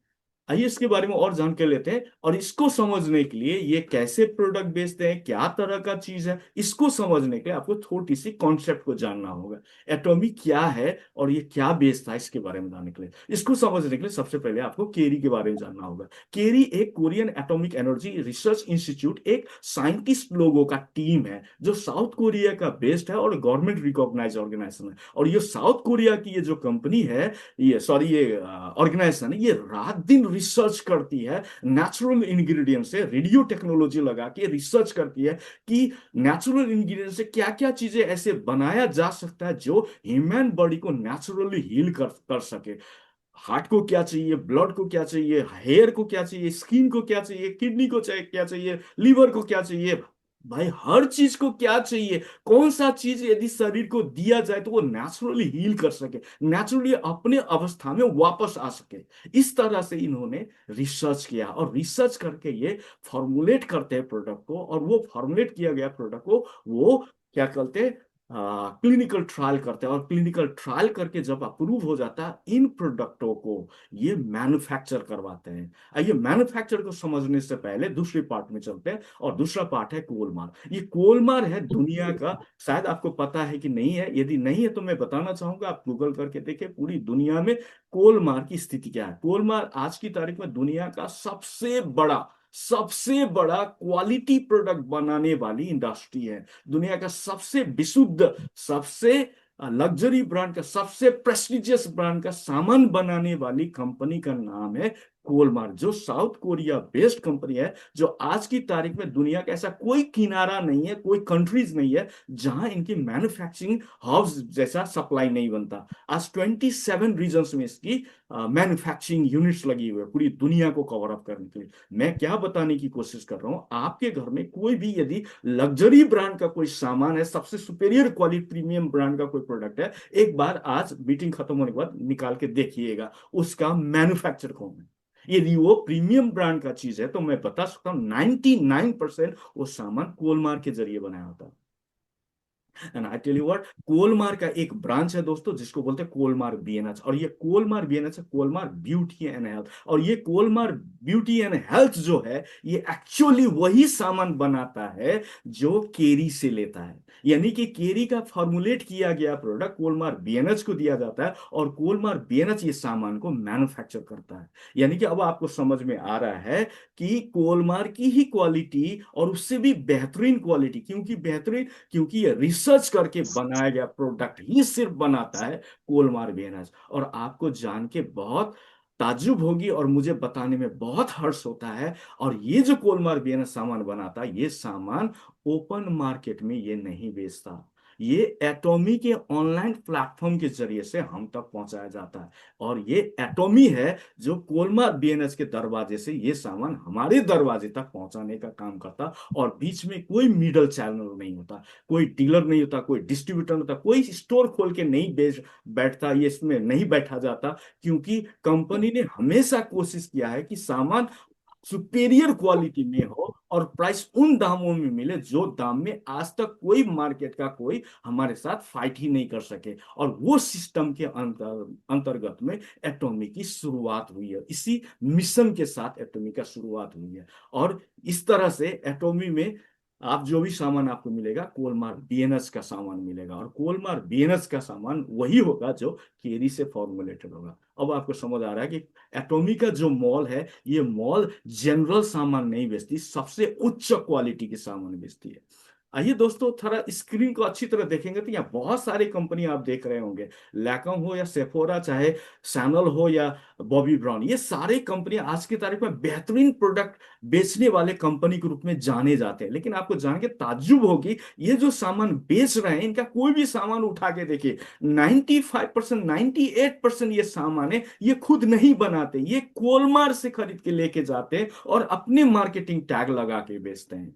आइए इसके बारे में और जान के लेते हैं। और इसको समझने के लिए ये कैसे प्रोडक्ट बेचते हैं, क्या तरह का चीज है, इसको समझने के लिए आपको थोड़ी सी कॉन्सेप्ट को जानना होगा। एटॉमी क्या है और ये क्या बेचता है, इसके बारे में जानने के लिए, इसको समझने के लिए सबसे पहले आपको केरी के बारे में जानना होगा। केरी एक Korean atomic energy research institute, एक साइंटिस्ट लोगों का टीम है जो साउथ कोरिया का बेस्ड है और गवर्नमेंट रिकॉग्नाइज ऑर्गेनाइजेशन है। और ये साउथ कोरिया की ये जो कंपनी है, ये सॉरी ये ऑर्गेनाइजेशन है, ये रात दिन रिसर्च करती है नेचुरल इंग्रेडिएंट से, रेडियो टेक्नोलॉजी लगा के रिसर्च करती है कि नेचुरल इंग्रेडिएंट से क्या क्या चीजें ऐसे बनाया जा सकता है जो ह्यूमन बॉडी को नेचुरली हील कर सके। हार्ट को क्या चाहिए, ब्लड को क्या चाहिए, हेयर को क्या चाहिए, स्किन को क्या चाहिए, किडनी को चाहिए क्या चाहिए, लीवर को क्या चाहिए, भाई हर चीज को क्या चाहिए, कौन सा चीज यदि शरीर को दिया जाए तो वो नेचुरली हील कर सके, नेचुरली अपने अवस्था में वापस आ सके। इस तरह से इन्होंने रिसर्च किया और रिसर्च करके ये फॉर्मुलेट करते हैं प्रोडक्ट को। और वो फॉर्मुलेट किया गया प्रोडक्ट को वो क्या करते हैं, क्लिनिकल ट्रायल करते हैं। और क्लिनिकल ट्रायल करके जब अप्रूव हो जाता है इन प्रोडक्टों को ये मैन्युफैक्चर करवाते हैं। आइए मैन्युफैक्चर को समझने से पहले दूसरे पार्ट में चलते हैं। और दूसरा पार्ट है कोलमार। ये कोलमार है दुनिया का, शायद आपको पता है कि नहीं है, यदि नहीं है तो मैं बताना चाहूंगा, आप गूगल करके देखें पूरी दुनिया में कोलमार की स्थिति क्या है। कोलमार आज की तारीख में दुनिया का सबसे बड़ा सबसे बड़ा क्वालिटी प्रोडक्ट बनाने वाली इंडस्ट्री है। दुनिया का सबसे विशुद्ध, सबसे लग्जरी ब्रांड का, सबसे प्रेस्टिजियस ब्रांड का सामान बनाने वाली कंपनी का नाम है कोलमार्क, जो साउथ कोरिया बेस्ड कंपनी है। जो आज की तारीख में दुनिया का ऐसा कोई किनारा नहीं है, कोई कंट्रीज नहीं है जहां इनकी मैन्युफैक्चरिंग हाउस जैसा सप्लाई नहीं बनता। आज 27 रीजन्स में इसकी मैन्युफैक्चरिंग यूनिट्स लगी हुई है पूरी दुनिया को कवर अप करने के लिए। मैं क्या बताने की कोशिश कर रहा हूं, आपके घर में कोई भी यदि लग्जरी ब्रांड का कोई सामान है, सबसे सुपेरियर क्वालिटी प्रीमियम ब्रांड का कोई प्रोडक्ट है, एक बार आज मीटिंग खत्म होने के बाद निकाल के देखिएगा उसका मैन्युफैक्चर कौन है। यदि वो प्रीमियम ब्रांड का चीज है तो मैं बता सकता हूं 99% वो सामान कोलमार के जरिए बनाया होता है। And I tell you what, कोलमार का एक ब्रांच है दोस्तों जिसको बोलते हैं कोलमार बीएनएच, और ये कोलमार बीएनएच है कोलमार ब्यूटी एंड हेल्थ। और ये कोलमार ब्यूटी एंड हेल्थ जो है ये एक्चुअली वही सामान बनाता है जो केरी से लेता है। यानी कि केरी का फॉर्मुलेट किया गया प्रोडक्ट कोलमार बीएनएच को दिया जाता है और कोलमार बीएनएच ये सामान को मैन्युफैक्चर करता है। यानी कि अब आपको समझ में आ रहा है कि कोलमार की ही क्वालिटी और उससे भी बेहतरीन क्वालिटी, क्योंकि बेहतरीन, क्योंकि ये रिसर्च करके बनाया गया प्रोडक्ट ही सिर्फ बनाता है कोलमार बीएनएच। और आपको जान के बहुत ताज्जुब होगी और मुझे बताने में बहुत हर्ष होता है, और ये जो कोलमार बीएनएच सामान बनाता है ये सामान ओपन मार्केट में ये नहीं बेचता, ये एटॉमी के ऑनलाइन प्लेटफॉर्म के जरिए से हम तक पहुंचाया जाता है। और ये एटॉमी है जो कोलमार बीएनएच के दरवाजे से ये सामान हमारे दरवाजे तक पहुंचाने का काम करता, और बीच में कोई मिडल चैनल नहीं होता, कोई डीलर नहीं होता, कोई डिस्ट्रीब्यूटर नहीं होता, कोई स्टोर खोल के नहीं बेच बैठता, ये इसमें नहीं बैठा जाता। क्योंकि कंपनी ने हमेशा कोशिश किया है कि सामान सुपेरियर क्वालिटी में हो और प्राइस उन दामों में मिले जो दाम में आज तक कोई मार्केट का कोई हमारे साथ फाइट ही नहीं कर सके। और वो सिस्टम के अंतर्गत में एटॉमी की शुरुआत हुई है, इसी मिशन के साथ एटॉमी का शुरुआत हुई है। और इस तरह से एटॉमी में आप जो भी सामान आपको मिलेगा कोलमार बीएनएस का सामान मिलेगा, और कोलमार बीएनएस का सामान वही होगा जो केरी से फॉर्मुलेटेड होगा। अब आपको समझ आ रहा है कि एटॉमी का जो मॉल है ये मॉल जनरल सामान नहीं बेचती, सबसे उच्च क्वालिटी के सामान बेचती है। आइए दोस्तों थोड़ा स्क्रीन को अच्छी तरह देखेंगे तो यहाँ बहुत सारी कंपनी आप देख रहे होंगे, लैकम हो या सेफोरा, चाहे सैनल हो या बॉबी ब्राउन, ये सारे कंपनियां आज की तारीख में बेहतरीन प्रोडक्ट बेचने वाले कंपनी के रूप में जाने जाते हैं। लेकिन आपको जान के ताज्जुब होगी, ये जो सामान बेच रहे हैं इनका कोई भी सामान उठा के देखिए, 95%, 98% ये सामान है ये खुद नहीं बनाते, ये कोलमार से खरीद के लेके जाते हैं और अपने मार्केटिंग टैग लगा के बेचते हैं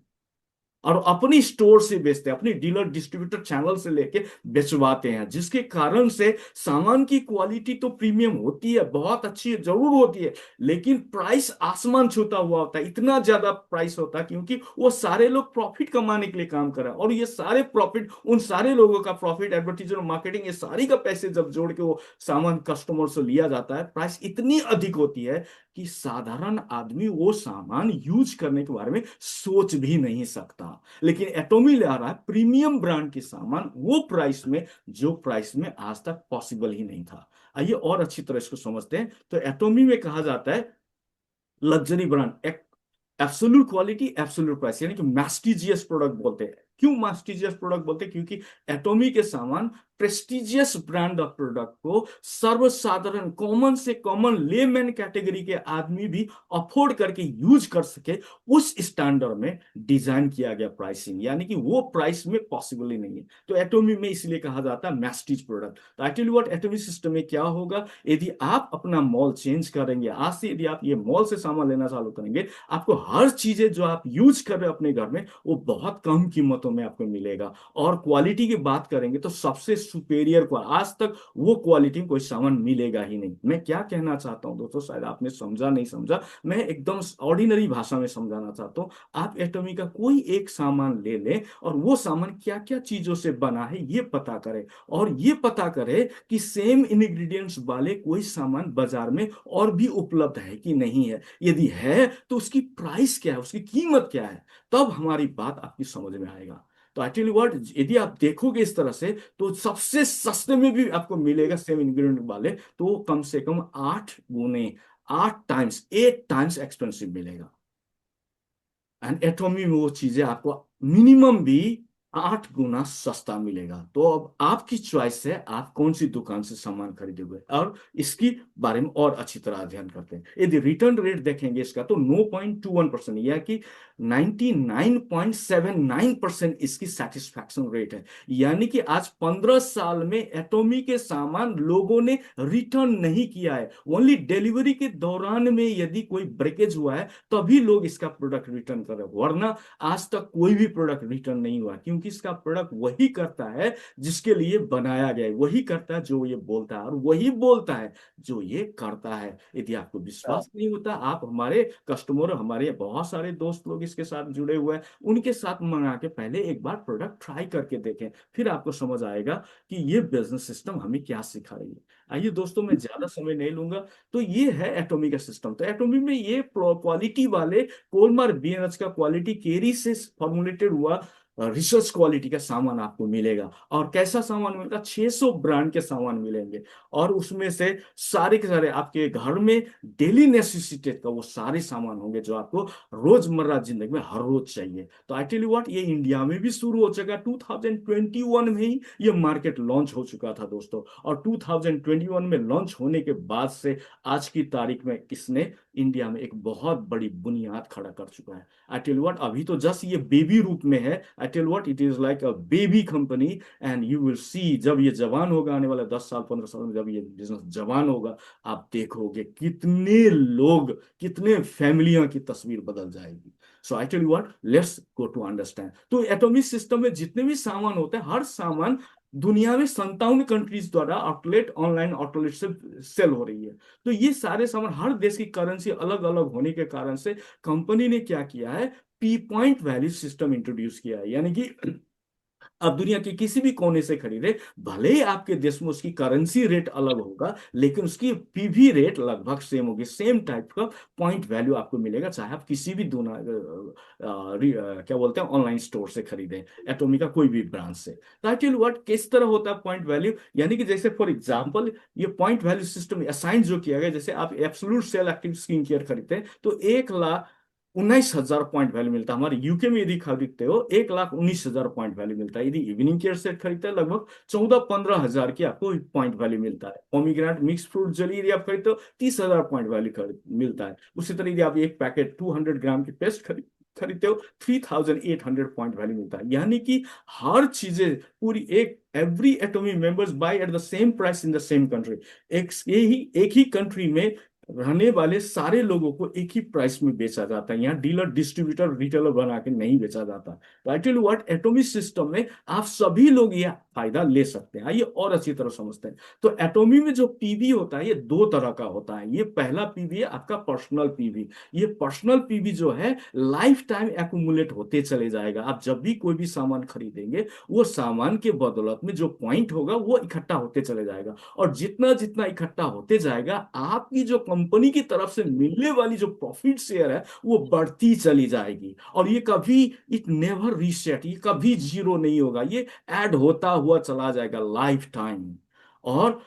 और अपनी स्टोर से बेचते हैं, अपनी डीलर डिस्ट्रीब्यूटर चैनल से लेके बेचवाते हैं। जिसके कारण से सामान की क्वालिटी तो प्रीमियम होती है, बहुत अच्छी जरूर होती है, लेकिन प्राइस आसमान छूता हुआ होता है, इतना ज्यादा प्राइस होता है क्योंकि वो सारे लोग प्रॉफिट कमाने के लिए काम कर रहे हैं। और ये सारे प्रॉफिट, उन सारे लोगों का प्रॉफिट, एडवर्टीजमेंट, मार्केटिंग, ये सारी का पैसे जब जोड़ के वो सामान कस्टमर से लिया जाता है, प्राइस इतनी अधिक होती है कि साधारण आदमी वो सामान यूज करने के बारे में सोच भी नहीं सकता। लेकिन एटॉमी ले आ रहा है प्रीमियम ब्रांड के सामान वो प्राइस में जो प्राइस में आज तक पॉसिबल ही नहीं था। आइए और अच्छी तरह इसको समझते हैं। तो एटॉमी में कहा जाता है luxury brand, absolute quality, absolute price, यानी कि मैस्टिजियस प्रोडक्ट बोलते हैं। क्यों मैस्टिजियस प्रोडक्ट बोलते हैं? क्योंकि एटॉमी के सामान प्रेस्टिजियस ब्रांड ऑफ प्रोडक्ट को सर्वसाधारण, कॉमन से कॉमन लेमैन कैटेगरी के आदमी भी अफोर्ड करके यूज कर सके, उस स्टैंडर्ड में डिजाइन किया गया प्राइसिंग, यानी कि वो प्राइस में पॉसिबल ही नहीं है। तो एटॉमी में इसलिए कहा जाता है मैस्टिज प्रोडक्ट। तो I tell you what, Atomy system में क्या होगा, यदि आप अपना मॉल चेंज करेंगे, आज से यदि आप ये मॉल से सामान लेना चालू करेंगे, आपको हर चीजें जो आप यूज कर रहे हो अपने घर में वो बहुत कम कीमतों में आपको मिलेगा। और क्वालिटी की बात करेंगे तो सबसे सुपेरियर को आज तक वो क्वालिटी में कोई सामान मिलेगा ही नहीं। मैं क्या कहना चाहता हूं दोस्तों, शायद आपने समझा नहीं समझा, मैं एकदम ऑर्डिनरी भाषा में समझाना चाहता हूं। आप एटॉमी का कोई एक सामान ले लें और वो सामान क्या क्या चीजों से बना है ये पता करें, और ये पता करें कि सेम इंग्रेडिएंट्स वाले कोई सामान बाजार में और भी उपलब्ध है कि नहीं है। यदि है तो उसकी प्राइस क्या है, उसकी कीमत क्या है, तब हमारी बात आपकी समझ में आएगा। तो आई टेल यू व्हाट, यदि आप देखोगे इस तरह से तो सबसे सस्ते में भी आपको मिलेगा सेम इंग्रेडिएंट वाले, तो कम से कम 8 गुने, 8 टाइम्स, 8 टाइम्स एक्सपेंसिव मिलेगा। एंड एटॉमी में वो चीजें आपको मिनिमम भी 8 गुना सस्ता मिलेगा। तो अब आपकी चॉइस है, आप कौन सी दुकान से सामान खरीदोगे, और इसकी बारे में और अच्छी तरह अध्ययन करते हैं। यदि रिटर्न रेट देखेंगे इसका, तो 9.21%, यह कि 99.79% इसकी सेटिस्फैक्शन रेट है। यानी कि आज 15 साल में एटॉमी के सामान लोगों ने रिटर्न नहीं किया है। ओनली डिलीवरी के दौरान में यदि कोई ब्रेकेज हुआ है तभी लोग इसका प्रोडक्ट रिटर्न कर रहे हैं, वरना आज तक कोई भी प्रोडक्ट रिटर्न नहीं हुआ, क्योंकि इसका प्रोडक्ट वही करता है जिसके लिए बनाया गया है, वही करता है जो ये बोलता है, और वही बोलता है जो ये करता है। यदि आपको विश्वास नहीं होता, आप हमारे कस्टमर, हमारे बहुत सारे दोस्त लोग इसके साथ जुड़े हुए हैं, उनके साथ मंगा के पहले एक बार प्रोडक्ट ट्राई करके देखें, फिर आपको समझ आएगा कि ये बिजनेस सिस्टम हमें क्या सिखा रही है। आइए दोस्तों, मैं ज्यादा समय नहीं लूंगा। तो ये है एटॉमी का सिस्टम। तो एटॉमी में ये क्वालिटी वाले कोलमार बीएनएच का क्वालिटी केरी से फॉर्मुलेटेड हुआ रिसर्च क्वालिटी का सामान आपको मिलेगा। और कैसा सामान मिलेगा? 600 ब्रांड के सामान मिलेंगे, और उसमें से सारे के सारे आपके घर में डेली नेसेसिटेड का वो सारे सामान होंगे जो आपको रोजमर्रा जिंदगी में हर रोज चाहिए। तो आई टेल यू व्हाट, ये इंडिया में भी शुरू हो चुका। 2021 में ही ये मार्केट लॉन्च हो चुका था दोस्तों, और 2021 में लॉन्च होने के बाद से आज की तारीख में इसने इंडिया में एक बहुत बड़ी बुनियाद खड़ा कर चुका है। आई टेल व्हाट, अभी तो जस्ट ये बेबी रूप में है। I tell what, it is like a baby company, and you will see, जब ये जवान होगा आने वाले 10 साल 15 साल में, जब ये बिजनेस जवान होगा, आप देखोगे कितने लोग, कितने फैमिलियों की तस्वीर बदल जाएगी। So I tell you what, let's go to understand. तो एटॉमिक सिस्टम में जितने भी सामान होते हैं, हर सामान दुनिया में 57 कंट्रीज द्वारा आउटलेट, ऑनलाइन आउटलेट से सेल हो रही है। तो ये सारे सामान, हर देश की करेंसी अलग अलग होने के कारण से कंपनी ने क्या किया है, P point value system introduce किया है। यानी कि आप दुनिया के किसी भी कोने से खरीदे, भले ही आपके देश में उसकी करेंसी रेट अलग होगा, लेकिन उसकी पीवी रेट लगभग सेम होगी, सेम टाइप का पॉइंट वैल्यू आपको मिलेगा, चाहे आप किसी भी क्या बोलते हैं, ऑनलाइन स्टोर से खरीदें, एटॉमी का कोई भी ब्रांड से। तो आई टेल व्हाट, किस तरह होता है पॉइंट वैल्यू, यानी कि जैसे फॉर एग्जांपल ये पॉइंट वैल्यू सिस्टम असाइन जो किया गया, जैसे आप absolute cell active skin care खरीदते हैं तो 1,19,000 पॉइंट वैल्यू मिलता है। हमारे यूके में यदि खरीदते हो 1,19,000 पॉइंट वैल्यू मिलता है। यदि इवनिंग केयर सेट खरीदते हैं लगभग 14-15 हजार की आपको पॉइंट वैल्यू मिलता है। पोमीग्रेनेट मिक्स फ्रूट जली यदि आप खरीदते हो 30,000 पॉइंट वैल्यू मिलता है। उसी तरह यदि आप एक पैकेट 200 ग्राम की पेस्ट खरीदते हो 3,800 पॉइंट वैल्यू मिलता है। यानी कि हर चीजें पूरी एक every एटॉमी members by at the same price in the same country. एक ही कंट्री में रहने वाले सारे लोगों को एक ही प्राइस में बेचा जाता है। यहाँ डीलर, डिस्ट्रीब्यूटर, रिटेलर बना के नहीं बेचा जाता। तो I tell you what, atomic system में आप सभी लोग यह फायदा ले सकते हैं। आइए और अच्छी तरह समझते हैं। तो एटॉमी में जो पीवी होता है ये दो तरह का होता है। ये पहला पीवी है आपका पर्सनल पीवी। ये पर्सनल पीवी जो है लाइफ टाइम एक्यूमुलेट होते चले जाएगा। आप जब भी कोई भी सामान खरीदेंगे, वो सामान के बदौलत में जो पॉइंट होगा वो इकट्ठा होते चले जाएगा, और जितना जितना इकट्ठा होते जाएगा आपकी जो कंपनी की तरफ से मिलने वाली जो प्रॉफिट शेयर है वो बढ़ती चली जाएगी। और ये कभी, इट नेवर रीसेट, ये कभी जीरो नहीं होगा, ये ऐड होता हुआ चला जाएगा लाइफ टाइम। और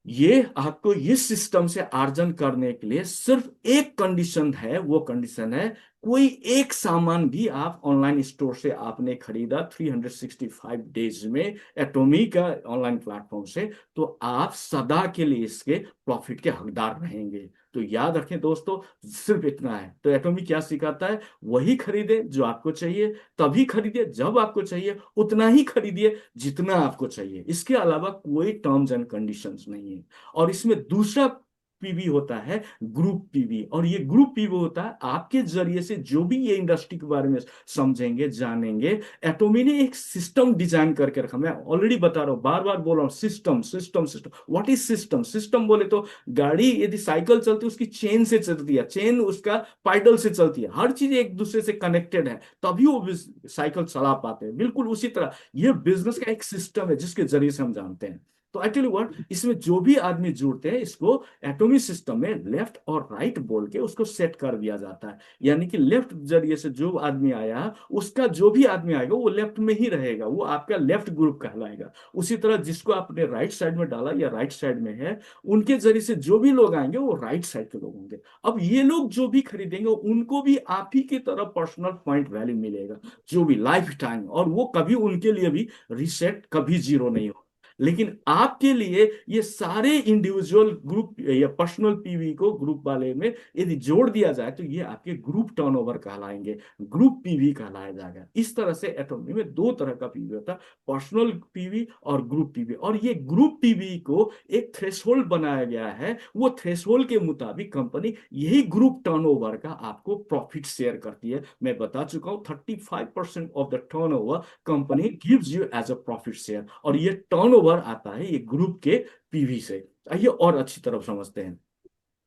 ये आपको इस सिस्टम से अर्जन करने के लिए सिर्फ एक कंडीशन है, वो कंडीशन है कोई एक सामान भी आप ऑनलाइन स्टोर से आपने खरीदा 365 डेज में एटॉमी का ऑनलाइन प्लेटफॉर्म से, तो आप सदा के लिए इसके प्रॉफिट के हकदार रहेंगे। तो याद रखें दोस्तों, सिर्फ इतना है। तो एटॉमी क्या सिखाता है, वही खरीदे जो आपको चाहिए, तभी खरीदिए जब आपको चाहिए, उतना ही खरीदिए जितना आपको चाहिए। इसके अलावा कोई टर्म्स एंड कंडीशंस नहीं है। और इसमें दूसरा पीवी होता है ग्रुप पीवी, और ये ग्रुप पीवी होता है आपके जरिए से जो भी ये इंडस्ट्री के बारे में समझेंगे, जानेंगे। एटॉमी ने एक सिस्टम डिजाइन करके रखा। मैं ऑलरेडी बता रहा हूं, बार बार बोल रहा हूं, system system system. What is system? System बोले तो गाड़ी यदि साइकिल चलती है उसकी चेन से चलती है, चेन उसका पाइडल से चलती है, हर चीज एक दूसरे से कनेक्टेड है, तभी वो साइकिल चला पाते हैं। बिल्कुल उसी तरह ये बिजनेस का एक सिस्टम है जिसके जरिए से हम जानते हैं। तो आई टेल यू व्हाट, इसमें जो भी आदमी जुड़ते हैं इसको एटॉमिक सिस्टम में लेफ्ट और राइट बोल के उसको सेट कर दिया जाता है। यानी कि लेफ्ट जरिए से जो आदमी आया, उसका जो भी आदमी आएगा वो लेफ्ट में ही रहेगा, वो आपका लेफ्ट ग्रुप कहलाएगा। उसी तरह जिसको आपने राइट साइड में डाला या राइट साइड में है, उनके जरिए से जो भी लोग आएंगे वो राइट साइड के लोग होंगे। अब ये लोग जो भी खरीदेंगे उनको भी आप ही की तरह पर्सनल पॉइंट वैल्यू मिलेगा, जो भी लाइफ टाइम, और वो कभी उनके लिए भी रिसेट कभी जीरो नहीं हो। लेकिन आपके लिए ये सारे इंडिविजुअल ग्रुप या पर्सनल पीवी को ग्रुप वाले में यदि जोड़ दिया जाए तो ये आपके ग्रुप टर्नओवर कहलाएंगे, ग्रुप पीवी कहलाया जाएगा। इस तरह से एटॉमी में दो तरह का पीवी होता है, पर्सनल पीवी और ग्रुप पीवी। और ये ग्रुप पीवी को एक थ्रेशोल्ड बनाया गया है, वो थ्रेशोल्ड के मुताबिक कंपनी यही ग्रुप टर्नओवर का आपको प्रॉफिट शेयर करती है। मैं बता चुका हूं 35% of the turnover company gives you as a profit share, और ये टर्नओवर आता है ये ग्रुप के पीवी से। आइए और अच्छी तरफ समझते हैं।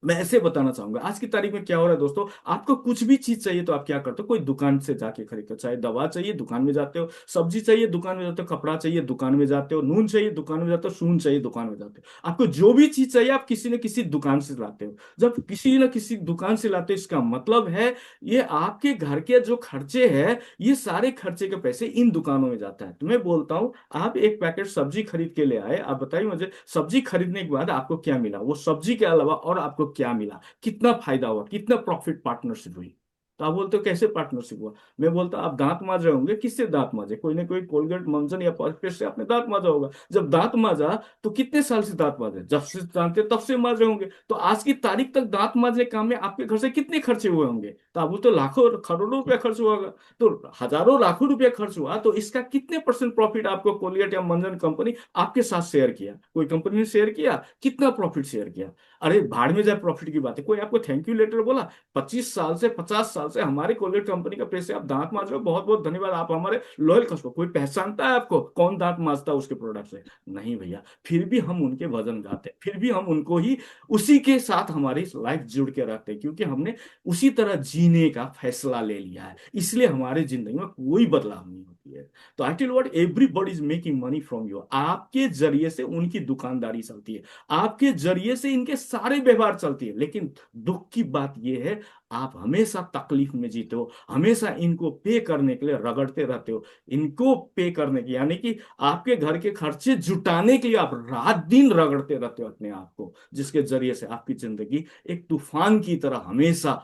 मैं ऐसे बताना चाहूंगा आज की तारीख में क्या हो रहा है दोस्तों, आपको कुछ भी चीज चाहिए तो आप क्या करते हो, कोई दुकान से जाके खरीदते हो। चाहे दवा चाहिए दुकान में जाते हो, सब्जी चाहिए दुकान में जाते हो, कपड़ा चाहिए दुकान में जाते हो, नून चाहिए दुकान में जाते हो, सून चाहिए दुकान में जाते हो। आपको जो भी चीज चाहिए आप किसी न किसी दुकान से लाते हो। जब किसी न किसी दुकान से लाते हो इसका मतलब है ये आपके घर के जो खर्चे हैं, ये सारे खर्चे के पैसे इन दुकानों में जाता है। तो मैं बोलता हूँ आप एक पैकेट सब्जी खरीद के ले आए, आप बताइए मुझे सब्जी खरीदने के बाद आपको क्या मिला, वो सब्जी के अलावा और आपको क्या मिला, कितना फायदा हुआ, कितना प्रॉफिट पार्टनरशिप हुई। तो आप बोलते हो कैसे पार्टनरशिप हुआ। मैं बोलता आप दांत मांज रहे होंगे, किससे दांत मांजे, कोई ना कोई कोलगेट मंजन या पेस्ट से आपने दांत मांजा होगा। जब दांत मांजा तो कितने साल से दांत मांजे, जब से जानते तब से मांज रहे होंगे। तो आज की तारीख तक दांत मांजने काम में आपके घर से कितने खर्चे हुए होंगे, तो आप बोलते हो लाखों करोड़ों रुपया खर्च हुआ होगा। तो हजारों लाखों रुपया खर्च हुआ तो इसका कितने परसेंट प्रॉफिट आपको कोलगेट या मंजन कंपनी आपके साथ शेयर किया, कोई कंपनी ने शेयर किया, कितना प्रॉफिट शेयर किया। अरे भाड़ में जाए प्रॉफिट की बात है, कोई आपको थैंक यू लेटर बोला, 25 साल से 50 साल से हमारे कोलगेट कंपनी का पैसे आप दांत मांज रहे हो, बहुत बहुत धन्यवाद, आप हमारे लॉयल कस्टमर। कोई पहचानता है आपको, कौन दांत मांजता है उसके प्रोडक्ट से, नहीं भैया। फिर भी हम उनके वजन गाते हैं, फिर भी हम उनको ही उसी के साथ हमारी लाइफ जुड़ के रखते हैं, क्योंकि हमने उसी तरह जीने का फैसला ले लिया है, इसलिए हमारी जिंदगी में कोई बदलाव नहीं होती है। तो I tell what, everybody is making money from you, आपके जरिए से उनकी दुकानदारी चलती है, आपके जरिए से इनके सारे व्यवहार चलती है। लेकिन दुख की बात यह है आप हमेशा तकलीफ में जीते हो, हमेशा इनको पे करने के लिए रगड़ते रहते हो, इनको पे करने की यानी कि आपके घर के खर्चे जुटाने के लिए आप रात दिन रगड़ते रहते हो अपने आप को, जिसके जरिए से आपकी जिंदगी एक तूफान की तरह हमेशा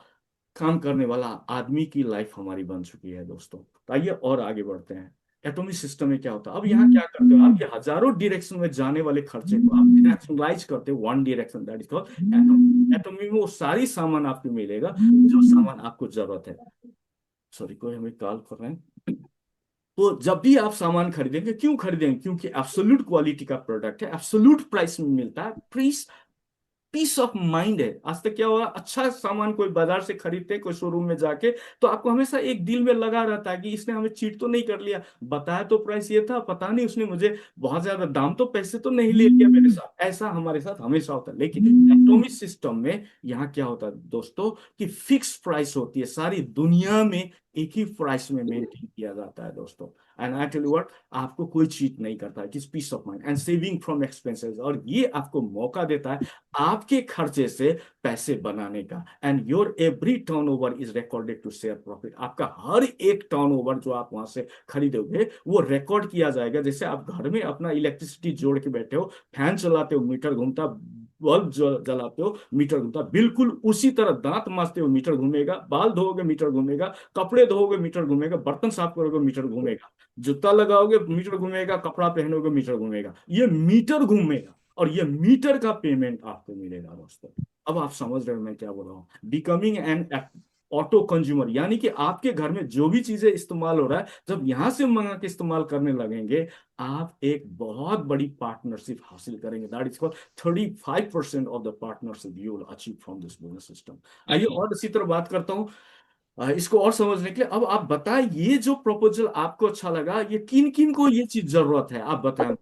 काम करने वाला आदमी की लाइफ हमारी बन चुकी है दोस्तों। तो आइए और आगे बढ़ते हैं। एटॉमिक सिस्टम में क्या होता है, अब यहाँ क्या करते हो आप, ये हजारों डायरेक्शन में जाने वाले खर्चे को आप डायरेक्शनलाइज करते हो, one direction, that is called atom. एटॉमी में वो सारी सामान आपको मिलेगा जो सामान आपको जरूरत है। सॉरी कोई हमें कॉल कर रहे हैं। तो जब भी आप सामान खरीदेंगे, क्यों खरीदेंगे, क्योंकि एब्सोल्यूट क्वालिटी का प्रोडक्ट है, एब्सोल्यूट प्राइस में मिलता है, पीस ऑफ माइंड है। आज तक क्या हुआ, अच्छा सामान कोई बाजार से खरीदते हैं कोई शोरूम में जाके, तो आपको हमेशा एक दिल में लगा रहता है कि इसने हमें चीट तो नहीं कर लिया, बताया तो प्राइस ये था, पता नहीं उसने मुझे बहुत ज्यादा दाम तो पैसे तो नहीं ले लिया मेरे साथ। ऐसा हमारे साथ हमेशा होता है। लेकिन एटॉमिक सिस्टम में यहाँ क्या होता है दोस्तों कि फिक्स प्राइस होती है, सारी दुनिया में एक ही प्राइस में मेंटेन किया जाता है दोस्तों। And I tell you what, आपको कोई चीट नहीं करता है, किस peace of mind and saving from expenses, और ये आपको मौका देता है आपके खर्चे से पैसे बनाने का। And your every turnover is recorded to share profit, आपका हर एक टर्नओवर जो आप वहां से खरीदोगे वो रिकॉर्ड किया जाएगा। जैसे आप घर में अपना इलेक्ट्रिसिटी जोड़ के बैठे हो, फैन चलाते हो मीटर घूमता, बल्ब जलाते हो मीटर घूमता, बिल्कुल उसी तरह दांत मांजते हो मीटर घूमेगा, बाल धोओगे मीटर घूमेगा, कपड़े धोओगे मीटर घूमेगा, बर्तन साफ करोगे मीटर घूमेगा, जूता लगाओगे मीटर घूमेगा, कपड़ा पहनोगे मीटर घूमेगा, ये मीटर घूमेगा, और ये मीटर का पेमेंट आपको मिलेगा दोस्तों। अब आप समझ रहे हो मैं क्या बोल रहा हूँ, बिकमिंग एन ऑटो कंज्यूमर, यानी कि आपके घर में जो भी चीजें इस्तेमाल हो रहा है, जब यहां से मंगा के इस्तेमाल करने लगेंगे, आप एक बहुत बड़ी पार्टनरशिप हासिल करेंगे। That is called 35% of the partnership you will achieve from this business system. आइए और इसी तरह बात करता हूँ इसको और समझने के लिए। अब आप बताएं ये जो प्रपोजल आपको अच्छा लगा, ये किन किन को ये चीज जरूरत है, आप बताएं।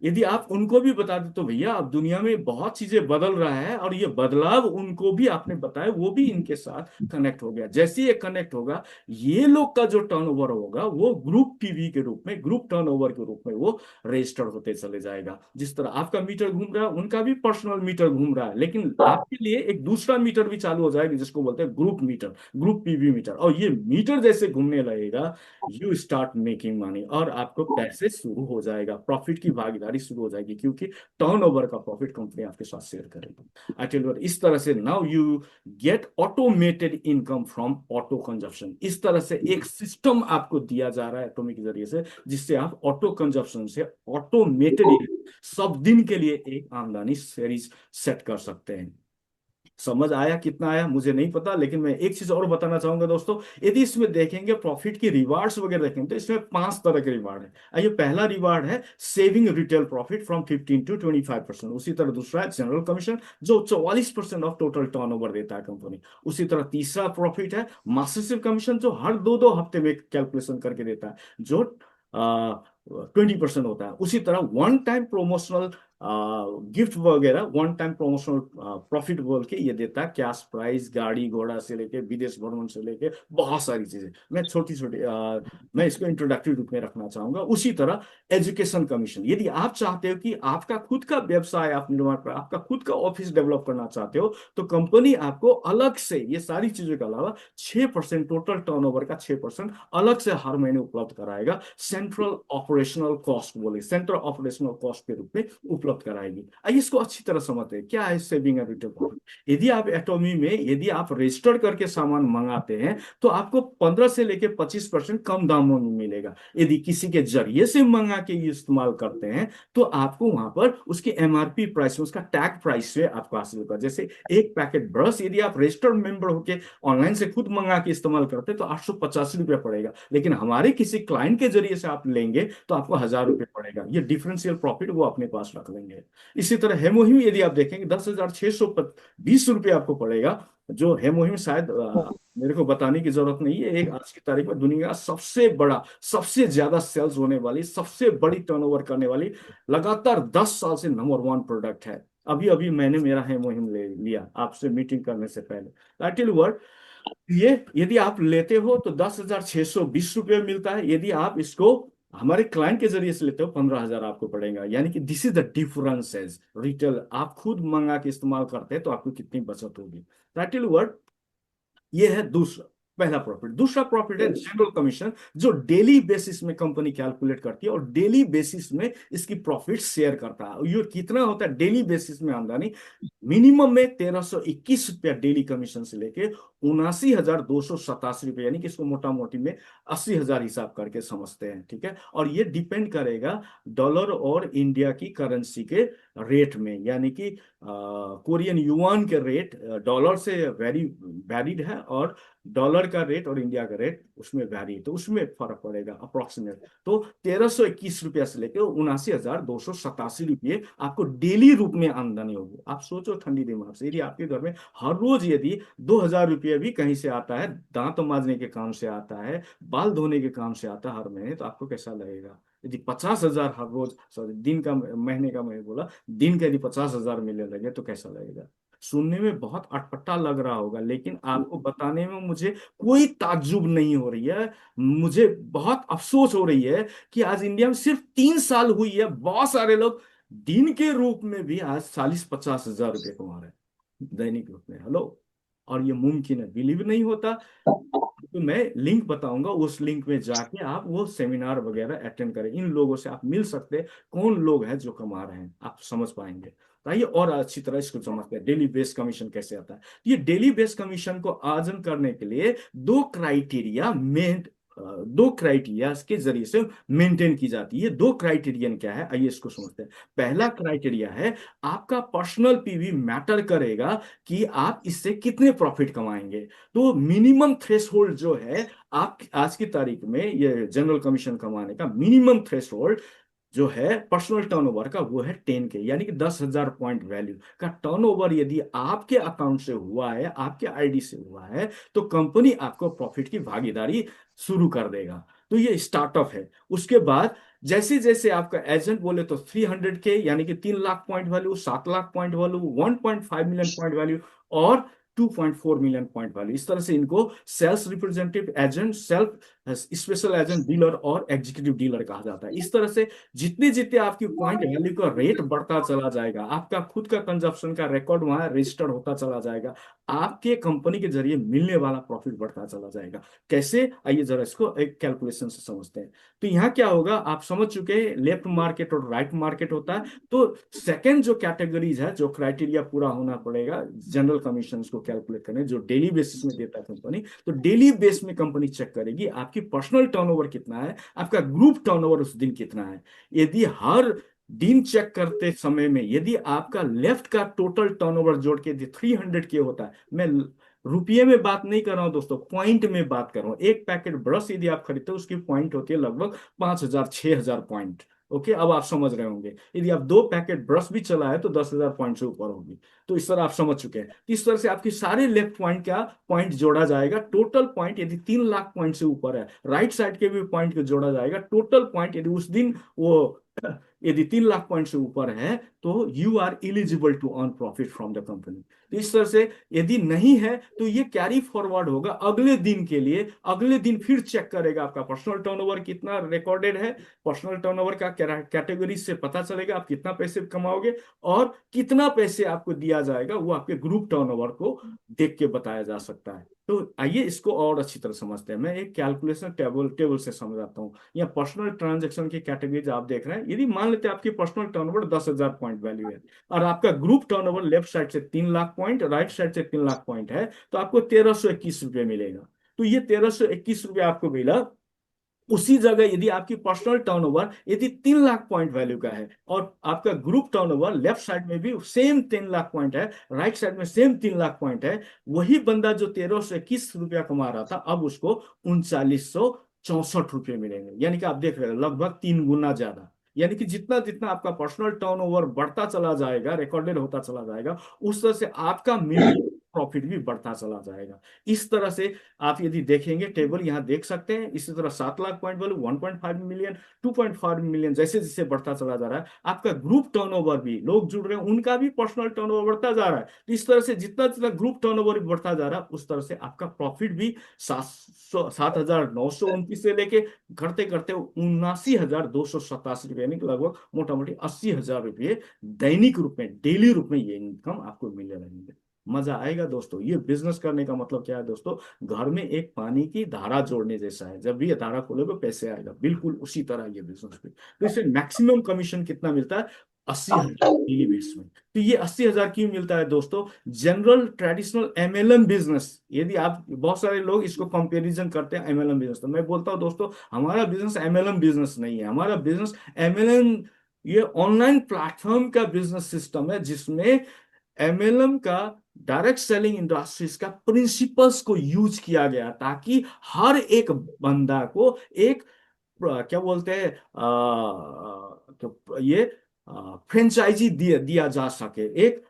यदि आप उनको भी बता दे तो भैया अब दुनिया में बहुत चीजें बदल रहा है, और ये बदलाव उनको भी आपने बताया, वो भी इनके साथ कनेक्ट हो गया। जैसे ही ये कनेक्ट होगा, ये लोग का जो टर्नओवर होगा वो ग्रुप टीवी के रूप में, ग्रुप टर्नओवर के रूप में वो रजिस्टर्ड होते चले जाएगा। जिस तरह आपका मीटर घूम रहा है, उनका भी पर्सनल मीटर घूम रहा है, लेकिन आपके लिए एक दूसरा मीटर भी चालू हो जाएगा जिसको बोलते हैं group meter, group PV meter. और ये मीटर जैसे घूमने लगेगा, यू स्टार्ट मेकिंग मनी, और आपको पैसे शुरू हो जाएगा, प्रॉफिट की भागीदारी शुरू हो जाएगी, क्योंकि टर्नओवर का प्रॉफिट कंपनी आपके साथ शेयर करेगी। आई टेल यू, इस तरह से now you get automated income from auto consumption. इस तरह से एक सिस्टम आपको दिया जा रहा है एटॉमिक के जरिए से, जिससे आप ऑटो कंजप्शन से ऑटोमेटेड सब दिन के लिए एक आमदनी सीरीज सेट कर सकते हैं। समझ आया? कितना आया मुझे नहीं पता, लेकिन मैं एक चीज और बताना चाहूंगा दोस्तों। यदि इसमें देखेंगे प्रॉफिट की रिवार्ड्स वगैरह देखेंगे, तो इसमें 5 तरह के रिवार्ड है। आइए, पहला रिवार्ड है saving retail profit from 15 to 25%। उसी तरह दूसरा है जनरल कमीशन, जो 44% ऑफ टोटल टर्नओवर देता है कंपनी। उसी तरह तीसरा प्रॉफिट है मास्टरशिप कमीशन, जो हर 2-2 हफ्ते में कैलकुलेशन करके देता है, जो 20% होता है। उसी तरह वन टाइम प्रोमोशनल गिफ्ट वगैरह, वन टाइम प्रोमोशनल प्रॉफिट बोल के ये देता है, कैश प्राइस, गाड़ी घोड़ा से लेके विदेश भ्रमण से लेके बहुत सारी चीजें। मैं छोटी छोटी मैं इसको इंट्रोडक्टरी रूप में रखना चाहूंगा। उसी तरह एजुकेशन कमीशन, यदि आप चाहते हो कि आपका खुद का व्यवसाय आप निर्माण कर, आपका खुद का ऑफिस डेवलप करना चाहते हो, तो कंपनी आपको अलग से ये सारी चीजों के अलावा 6%, टोटल टर्नओवर का 6% अलग से हर महीने उपलब्ध कराएगा। सेंट्रल ऑपरेशनल कॉस्ट बोले, सेंट्रल ऑपरेशनल कॉस्ट के रूप में उपलब्ध कराएगी। आइए इसको अच्छी तरह समझते हैं, क्या है सेविंग एंड रिटेल प्रॉफिट। यदि आप एटॉमी में, यदि आप रजिस्टर करके सामान मंगाते हैं, तो आपको 15 से लेकर 25% कम दामों में मिलेगा। यदि किसी के जरिए से मंगा के ये इस्तेमाल करते हैं, तो आपको वहां पर उसके एमआरपी प्राइस में, उसका टैग प्राइस से आपको हासिल होगा। जैसे एक पैकेट ब्रश यदि आप रजिस्टर्ड मेंबर होकर ऑनलाइन से खुद मंगा के इस्तेमाल करते हैं, तो 885 रुपया पड़ेगा, लेकिन हमारे किसी क्लाइंट के जरिए से आप लेंगे तो आपको 1000 रुपये पड़ेगा। ये डिफरेंशियल प्रॉफिट वो अपने पास रख लेंगे। इसी तरह हेमोहिम यदि आप देखेंगे, 10,620 रुपये आपको पड़ेगा। जो हेमोहिम शायद मेरे को बताने की जरूरत नहीं है, एक आज की तारीख में दुनिया का सबसे बड़ा, सबसे ज्यादा सेल्स होने वाली, सबसे बड़ी टर्नओवर करने वाली, लगातार 10 साल से नंबर 1 प्रोडक्ट है। अभी अभी मैंने मेरा हेमोहिम ले लिया आपसे मीटिंग करने से पहले। आई टेल यू, ये यदि आप लेते हो तो 10,620 रुपये मिलता है। यदि आप इसको हमारे क्लाइंट के जरिए से लेते हो, 15,000 आपको पड़ेगा। यानी कि this is the difference as retail, आप खुद मंगा के इस्तेमाल करते हैं तो आपको कितनी बचत होगी। टाइटल वर्ड, ये है दूसरा, पहला प्रॉफिट। दूसरा प्रॉफिट है जनरल कमीशन, जो डेली बेसिस में कंपनी कैलकुलेट करती है और डेली बेसिस में इसकी प्रॉफिट शेयर करता है। ये कितना होता है डेली बेसिस में आमदनी? मिनिमम में 1,321 रुपया डेली कमीशन से लेके 79,287 रुपये, यानी कि इसको मोटा मोटी में 80,000 हिसाब करके समझते हैं, ठीक है। और ये डिपेंड करेगा डॉलर और इंडिया की करेंसी के रेट में, यानी कि कोरियन युआन के रेट डॉलर से वैरिड है, और डॉलर का रेट और इंडिया का रेट उसमें वैरी, तो उसमें फर्क पड़ेगा अप्रोक्सीमेट। तो 1,321 रुपया से लेकर 79,287 रुपये आपको डेली रूप में आमदनी होगी। आप सोचो ठंडी दिमाग से, यदि आपके घर में हर रोज यदि 2,000 रुपये भी कहीं से आता है, दांत मांजने के काम से आता है, बाल धोने के काम से आता है हर महीने, तो आपको कैसा लगेगा? यदि 50,000 हर रोज, सॉरी दिन का, महीने का मैं बोला, दिन का यदि 50,000 मिलने लगे तो कैसा लगेगा? सुनने में बहुत अटपटा लग रहा होगा, लेकिन आपको बताने में मुझे कोई ताज्जुब नहीं हो रही है। मुझे बहुत अफसोस हो रही है कि आज इंडिया में सिर्फ 3 साल हुई है, बहुत सारे लोग दिन के रूप में भी आज 40-50 हजार रुपये कमा रहे हैं, दैनिक रूप में। हेलो, और ये मुमकिन है, बिलीव नहीं होता तो मैं लिंक बताऊंगा, उस लिंक में जाके आप वो सेमिनार वगैरह अटेंड करें, इन लोगों से आप मिल सकते हैं, कौन लोग हैं जो कमा रहे हैं, आप समझ पाएंगे। तो आइए और अच्छी तरह इसको समझते हैं, डेली बेस कमीशन कैसे आता है। ये डेली बेस कमीशन को अर्जन करने के लिए दो क्राइटेरिया के जरिए से मेंटेन की जाती है। दो क्राइटेरियन क्या है, आइए इसको समझते हैं। पहला क्राइटेरिया है, आपका पर्सनल पीवी मैटर करेगा कि आप इससे कितने प्रॉफिट कमाएंगे। तो मिनिमम थ्रेशोल्ड जो है, आप आज की तारीख में ये जनरल कमीशन कमाने का मिनिमम थ्रेशोल्ड जो है पर्सनल टर्नओवर का, वो है 10K, यानी कि 10,000 पॉइंट वैल्यू का टर्नओवर यदि आपके अकाउंट से हुआ है, आपके आईडी से हुआ है, तो कंपनी आपको प्रॉफिट की भागीदारी शुरू कर देगा। तो ये स्टार्टअप है। उसके बाद जैसे जैसे आपका एजेंट बोले तो 300K यानी कि 3 lakh point value, 7 lakh point value, 1.5 million point value और 2.4 मिलियन पॉइंट वैल्यू, इस तरह से इनको sales representative agent, self special agent dealer और एग्जीक्यूटिव डीलर कहा जाता है। इस तरह से जितने जितने आपकी पॉइंट वैल्यू का रेट बढ़ता चला जाएगा, आपका खुद का कंजप्शन का रिकॉर्ड वहां रजिस्टर्ड होता चला जाएगा, आपके कंपनी के जरिए मिलने वाला प्रॉफिट बढ़ता चला जाएगा। कैसे, आइए जरा इसको एक कैलकुलेशन से समझते हैं। तो यहाँ क्या होगा, आप समझ चुके हैं लेफ्ट मार्केट और राइट मार्केट होता है। तो सेकंड जो कैटेगरीज है, जो क्राइटेरिया पूरा होना पड़ेगा जनरल कमीशन को कैलकुलेट करने, जो डेली बेसिस में देता है कंपनी, तो डेली बेस में कंपनी चेक करेगी आपकी पर्सनल टर्नओवर कितना है, आपका ग्रुप टर्नओवर उस दिन कितना है। यदि हर दिन चेक करते समय में यदि आपका लेफ्ट का टोटल टर्नओवर जोड़ के यदि 300K होता है, मैं रुपये में बात नहीं कर रहा हूं दोस्तों, पॉइंट में बात कर रहा हूं। एक पैकेट ब्रश यदि आप खरीदते हो उसकी पॉइंट होती है लगभग 5,000 6,000 पॉइंट। ओके, अब आप समझ रहे होंगे, यदि आप 2 पैकेट ब्रश भी चलाए तो 10,000 पॉइंट से ऊपर होगी। तो इस तरह आप समझ चुके हैं। इस तरह से आपकी सारे लेफ्ट पॉइंट का पॉइंट जोड़ा जाएगा, टोटल पॉइंट यदि 3 लाख पॉइंट से ऊपर है, राइट साइड के भी पॉइंट को जोड़ा जाएगा, टोटल पॉइंट यदि उस दिन वो यदि 3 लाख पॉइंट से ऊपर है तो you are eligible to earn profit from the company. तो इस तरह से यदि नहीं है तो ये कैरी फॉरवर्ड होगा अगले दिन के लिए। अगले दिन फिर चेक करेगा आपका पर्सनल टर्नओवर कितना रिकॉर्डेड है, पर्सनल टर्नओवर का कैटेगरी से पता चलेगा आप कितना पैसे कमाओगे और कितना पैसे आपको दिया जाएगा, वो आपके ग्रुप टर्नओवर को देख के बताया जा सकता है। तो आइए इसको और अच्छी तरह समझते हैं। मैं एक कैलकुलेशन टेबल टेबल से समझाता हूँ। या पर्सनल ट्रांजेक्शन की कैटेगरीज आप देख रहे हैं। यदि मान लेते हैं आपकी पर्सनल टर्नओवर 10,000 पॉइंट वैल्यू है और आपका ग्रुप टर्नओवर लेफ्ट साइड से 3 लाख पॉइंट, राइट साइड से 3 लाख पॉइंट है, तो आपको 1,321 रुपये मिलेगा। तो ये 1,321 रुपये आपको मिला। उसी जगह यदि आपकी पर्सनल टर्नओवर यदि 3 लाख पॉइंट वैल्यू का है और आपका ग्रुप टर्नओवर लेफ्ट साइड में भी सेम 3 लाख पॉइंट है, राइट साइड में सेम 3 लाख पॉइंट है, वही बंदा जो 1,321 रुपया कमा रहा था अब उसको 3,964 रुपये मिलेंगे। यानी कि आप देख रहे हैं लगभग 3 गुना ज्यादा। यानी कि जितना जितना आपका पर्सनल टर्नओवर बढ़ता चला जाएगा, रिकॉर्डेड होता चला जाएगा, उस तरह से आपका मिलने प्रॉफिट भी बढ़ता चला जाएगा। इस तरह से आप यदि देखेंगे टेबल यहाँ देख सकते हैं। इसी तरह 7 lakh point value, 1.5 million, 2.5 million, जैसे जैसे बढ़ता चला जा रहा है आपका ग्रुप टर्नओवर भी, लोग जुड़ रहे हैं उनका भी पर्सनल टर्नओवर बढ़ता जा रहा है। तो इस तरह से जितना जितना ग्रुप टर्नओवर बढ़ता जा रहा है उस तरह से आपका प्रॉफिट भी 7,929 से लेके करते करते 79,287 रुपये, यानी कि लगभग मोटा मोटी 80,000 रुपये दैनिक रूप में, डेली रूप में ये इनकम आपको मिलने लगेंगे। मजा आएगा दोस्तों। ये बिजनेस करने का मतलब क्या है दोस्तों, घर में एक पानी की धारा जोड़ने जैसा है। जब भी ये धारा खोलोगे पैसे आएगा, बिल्कुल उसी तरह ये बिजनेस भी। तो इससे मैक्सिमम कमीशन कितना मिलता है, 80,000 डेली बेस में। तो ये 80,000 क्यों मिलता है दोस्तों, जनरल ट्रेडिशनल एमएलएम बिजनेस। यदि आप, बहुत सारे लोग इसको कंपैरिजन करते हैं एमएलएम बिजनेस, तो मैं बोलता हूं दोस्तों हमारा बिजनेस एमएलएम बिजनेस नहीं है। हमारा बिजनेस एमएलएम, ये ऑनलाइन प्लेटफॉर्म का बिजनेस सिस्टम है जिसमें एमएलएम का, डायरेक्ट सेलिंग इंडस्ट्रीज का प्रिंसिपल्स को यूज किया गया ताकि हर एक बंदा को एक, क्या बोलते हैं, ये फ्रेंचाइजी दिया जा सके। एक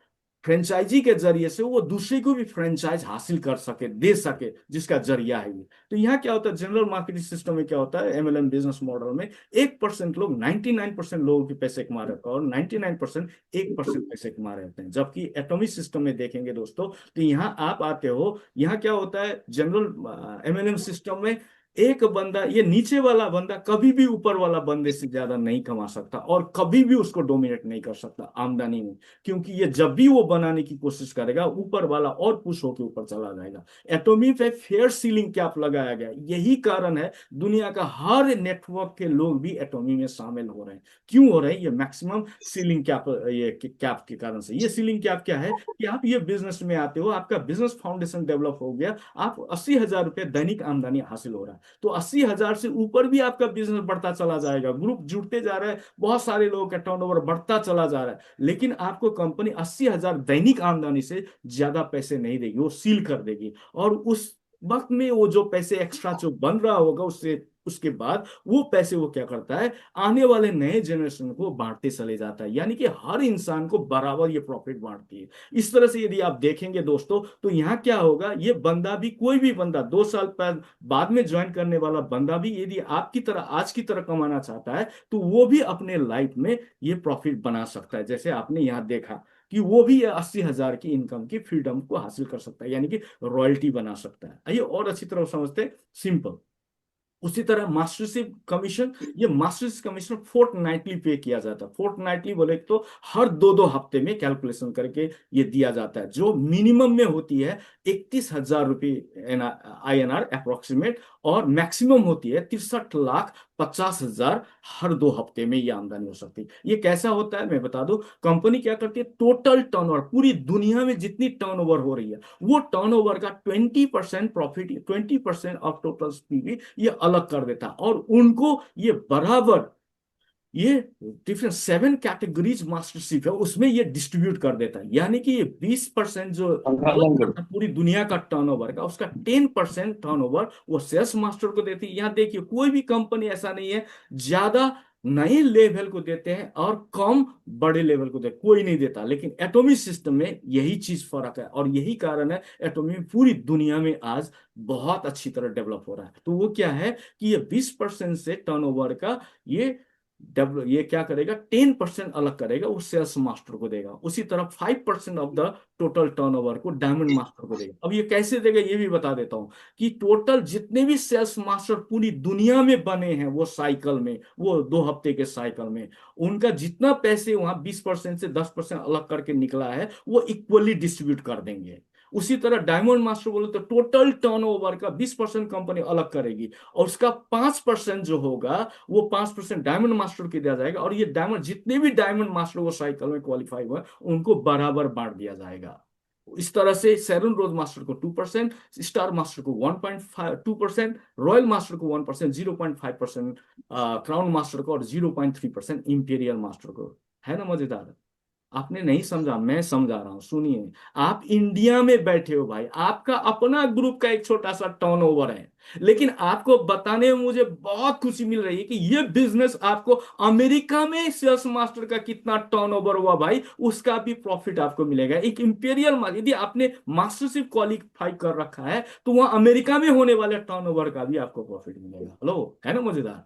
फ्रेंचाइजी के जरिए से वो दूसरे को भी फ्रेंचाइज हासिल कर सके, दे सके, जिसका जरिया है ये। तो यहाँ क्या होता है, जनरल मार्केटिंग सिस्टम में क्या होता है, एमएलएम बिजनेस मॉडल में 1% लोग 99% लोगों के पैसे कमा रहे हैं और 99% 1% पैसे कमा रहे हैं। जबकि एटॉमिक सिस्टम में देखेंगे दोस्तों, तो यहाँ आप आते हो, यहाँ क्या होता है जनरल एमएलएम सिस्टम में, एक बंदा, ये नीचे वाला बंदा कभी भी ऊपर वाला बंदे से ज्यादा नहीं कमा सकता और कभी भी उसको डोमिनेट नहीं कर सकता आमदनी में, क्योंकि ये जब भी वो बनाने की कोशिश करेगा ऊपर वाला और पुश होकर ऊपर चला जाएगा। एटॉमी पे फेयर सीलिंग कैप लगाया गया, यही कारण है दुनिया का हर नेटवर्क के लोग भी एटॉमी में शामिल हो रहे हैं। क्यों हो रहे हैं, ये मैक्सिमम सीलिंग कैप, ये कैप के कारण से। ये सीलिंग कैप क्या है कि आप ये बिजनेस में आते हो, आपका बिजनेस फाउंडेशन डेवलप हो गया, आप 80,000 रुपये दैनिक आमदनी हासिल हो रहा है, तो 80,000 से ऊपर भी आपका बिजनेस बढ़ता चला जाएगा, ग्रुप जुड़ते जा रहे हैं, बहुत सारे लोगों का टर्नओवर बढ़ता चला जा रहा है, लेकिन आपको कंपनी 80,000 दैनिक आमदनी से ज्यादा पैसे नहीं देगी, वो सील कर देगी। और उस वक्त में वो जो पैसे एक्स्ट्रा जो बन रहा होगा उससे उसके बाद वो पैसे वो क्या करता है, आने वाले नए जनरेशन को बांटते चले जाता है, यानी कि हर इंसान को बराबर ये प्रॉफिट बांटती है। इस तरह से यदि आप देखेंगे दोस्तों, तो यहाँ क्या होगा, ये बंदा भी, कोई भी बंदा 2 साल बाद में ज्वाइन करने वाला बंदा भी यदि आपकी तरह आज की तरह कमाना चाहता है, तो वो भी अपने लाइफ में ये प्रॉफिट बना सकता है। जैसे आपने यहाँ देखा कि वो भी 80,000 की इनकम की फ्रीडम को हासिल कर सकता है, यानी कि रॉयल्टी बना सकता है। आइए और अच्छी तरह समझते हैं, सिंपल। उसी तरह मास्टरशिप कमीशन, ये मास्टरशिप कमीशन फोर्टनाइटली पे किया जाता है। फोर्टनाइटली बोले तो हर 2-2 हफ्ते में कैलकुलेशन करके ये दिया जाता है, जो मिनिमम में होती है 31,000 रुपये INR अप्रोक्सीमेट, और मैक्सिमम होती है 63,50,000। हर 2 हफ्ते में ये आमदनी हो सकती है। ये कैसा होता है मैं बता दूं, कंपनी क्या करती है, टोटल टर्नओवर, पूरी दुनिया में जितनी टर्नओवर हो रही है, वो टर्नओवर का 20% प्रॉफिट, 20% ऑफ टोटल पीवी ये अलग कर देता है, और उनको ये बराबर, ये डिफरेंट 7 कैटेगरीज मास्टरशिप है, उसमें ये डिस्ट्रीब्यूट कर देता है। यानी कि ये 20% जो अलग करता है पूरी दुनिया का टर्नओवर का, उसका 10% टर्नओवर वो सेल्स मास्टर को देती है। यहाँ देखिए, कोई भी कंपनी ऐसा नहीं है ज्यादा नए लेवल को देते हैं और कम बड़े लेवल को देते, कोई नहीं देता। लेकिन एटॉमिक सिस्टम में यही चीज फर्क है, और यही कारण है एटॉमिक पूरी दुनिया में आज बहुत अच्छी तरह डेवलप हो रहा है। तो वो क्या है कि ये 20% से टर्नओवर का ये डेवलप, ये क्या करेगा, 10% अलग करेगा, वो सेल्स मास्टर को देगा। उसी तरह 5% ऑफ द टोटल टर्नओवर को डायमंड मास्टर को देगा। अब ये कैसे देगा ये भी बता देता हूं, कि टोटल जितने भी सेल्स मास्टर पूरी दुनिया में बने हैं, वो साइकिल में, वो 2 हफ्ते के साइकिल में, उनका जितना पैसे वहां 20% से 10% अलग करके निकला है, वो इक्वली डिस्ट्रीब्यूट कर देंगे। उसी तरह डायमंड मास्टर बोले तो टोटल टर्नओवर का 20% कंपनी अलग करेगी, और उसका 5% जो होगा, वो 5% डायमंड मास्टर को दिया जाएगा, और ये डायमंड, जितने भी डायमंड मास्टर वो साइकिल में क्वालिफाई हुआ, उनको बराबर बांट दिया जाएगा। इस तरह से सेरन रोज मास्टर को 2%, स्टार मास्टर को 1.2%, रॉयल मास्टर को 1%, 0.5% क्राउन मास्टर को, और 0.3% इंपीरियल मास्टर को। है ना मजेदार? आपने नहीं समझा, मैं समझा रहा हूं, सुनिए। आप इंडिया में बैठे हो भाई, आपका अपना ग्रुप का एक छोटा सा टर्नओवर है, लेकिन आपको बताने में मुझे बहुत खुशी मिल रही है कि ये बिजनेस आपको अमेरिका में सेल्स मास्टर का कितना टर्नओवर हुआ भाई, उसका भी प्रॉफिट आपको मिलेगा। एक इंपीरियल मास्टर, यदि आपने मास्टरशिप क्वालिफाई कर रखा है, तो वहां अमेरिका में होने वाले टर्नओवर का भी आपको प्रॉफिट मिलेगा। हेलो, है ना मजेदार?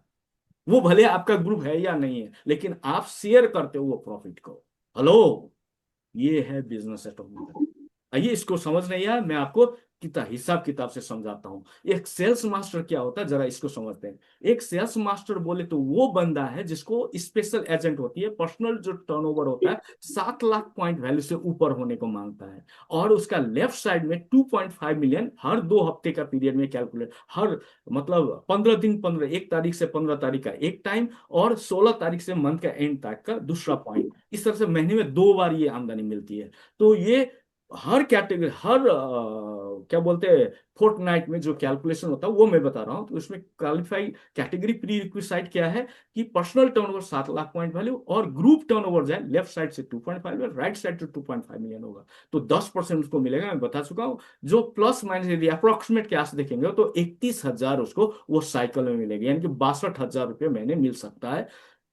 वो भले आपका ग्रुप है या नहीं है, लेकिन आप शेयर करते हो वो प्रॉफिट को। हेलो, ये है बिजनेस एटॉमिक। आइए, इसको समझ नहीं आया, मैं आपको कितना हिसाब किताब से समझाता हूं। एक सेल्स मास्टर क्या होता है, जरा इसको समझते हैं। एक सेल्स मास्टर बोले तो वो बंदा है जिसको स्पेशल एजेंट होती है, पर्सनल जो टर्नओवर होता है 7 लाख पॉइंट वैल्यू से ऊपर होने को मांगता है, और उसका लेफ्ट साइड में 2.5 मिलियन हर 2 हफ्ते का पीरियड में कैलकुलेट, हर मतलब 15 दिन, 1 तारीख से 15 तारीख का एक टाइम, और 16 तारीख से मंथ का एंड तक का दूसरा पॉइंट। इस तरह से महीने में 2 बार ये आमदनी मिलती है। तो ये हर कैटेगरी, हर क्या बोलते हैं, फोर्टनाइट में जो कैलकुलेशन होता है वो मैं बता रहा हूं। तो इसमें क्वालिफाई कैटेगरी प्री रिक्विसाइट क्या है, कि personal turnover 7 lakh point value, और ग्रुप टर्नओवर जाए लेफ्ट साइड से 2.5, राइट साइड से 2.5 मिलियन होगा, तो 10% उसको मिलेगा। मैं बता चुका हूं, जो प्लस माइनस यदि अप्रोक्सीमेट क्या से देखेंगे, तो 31,000 उसको वो साइकिल में मिलेगी, यानी कि 62,000 रुपये महीने मिल सकता है,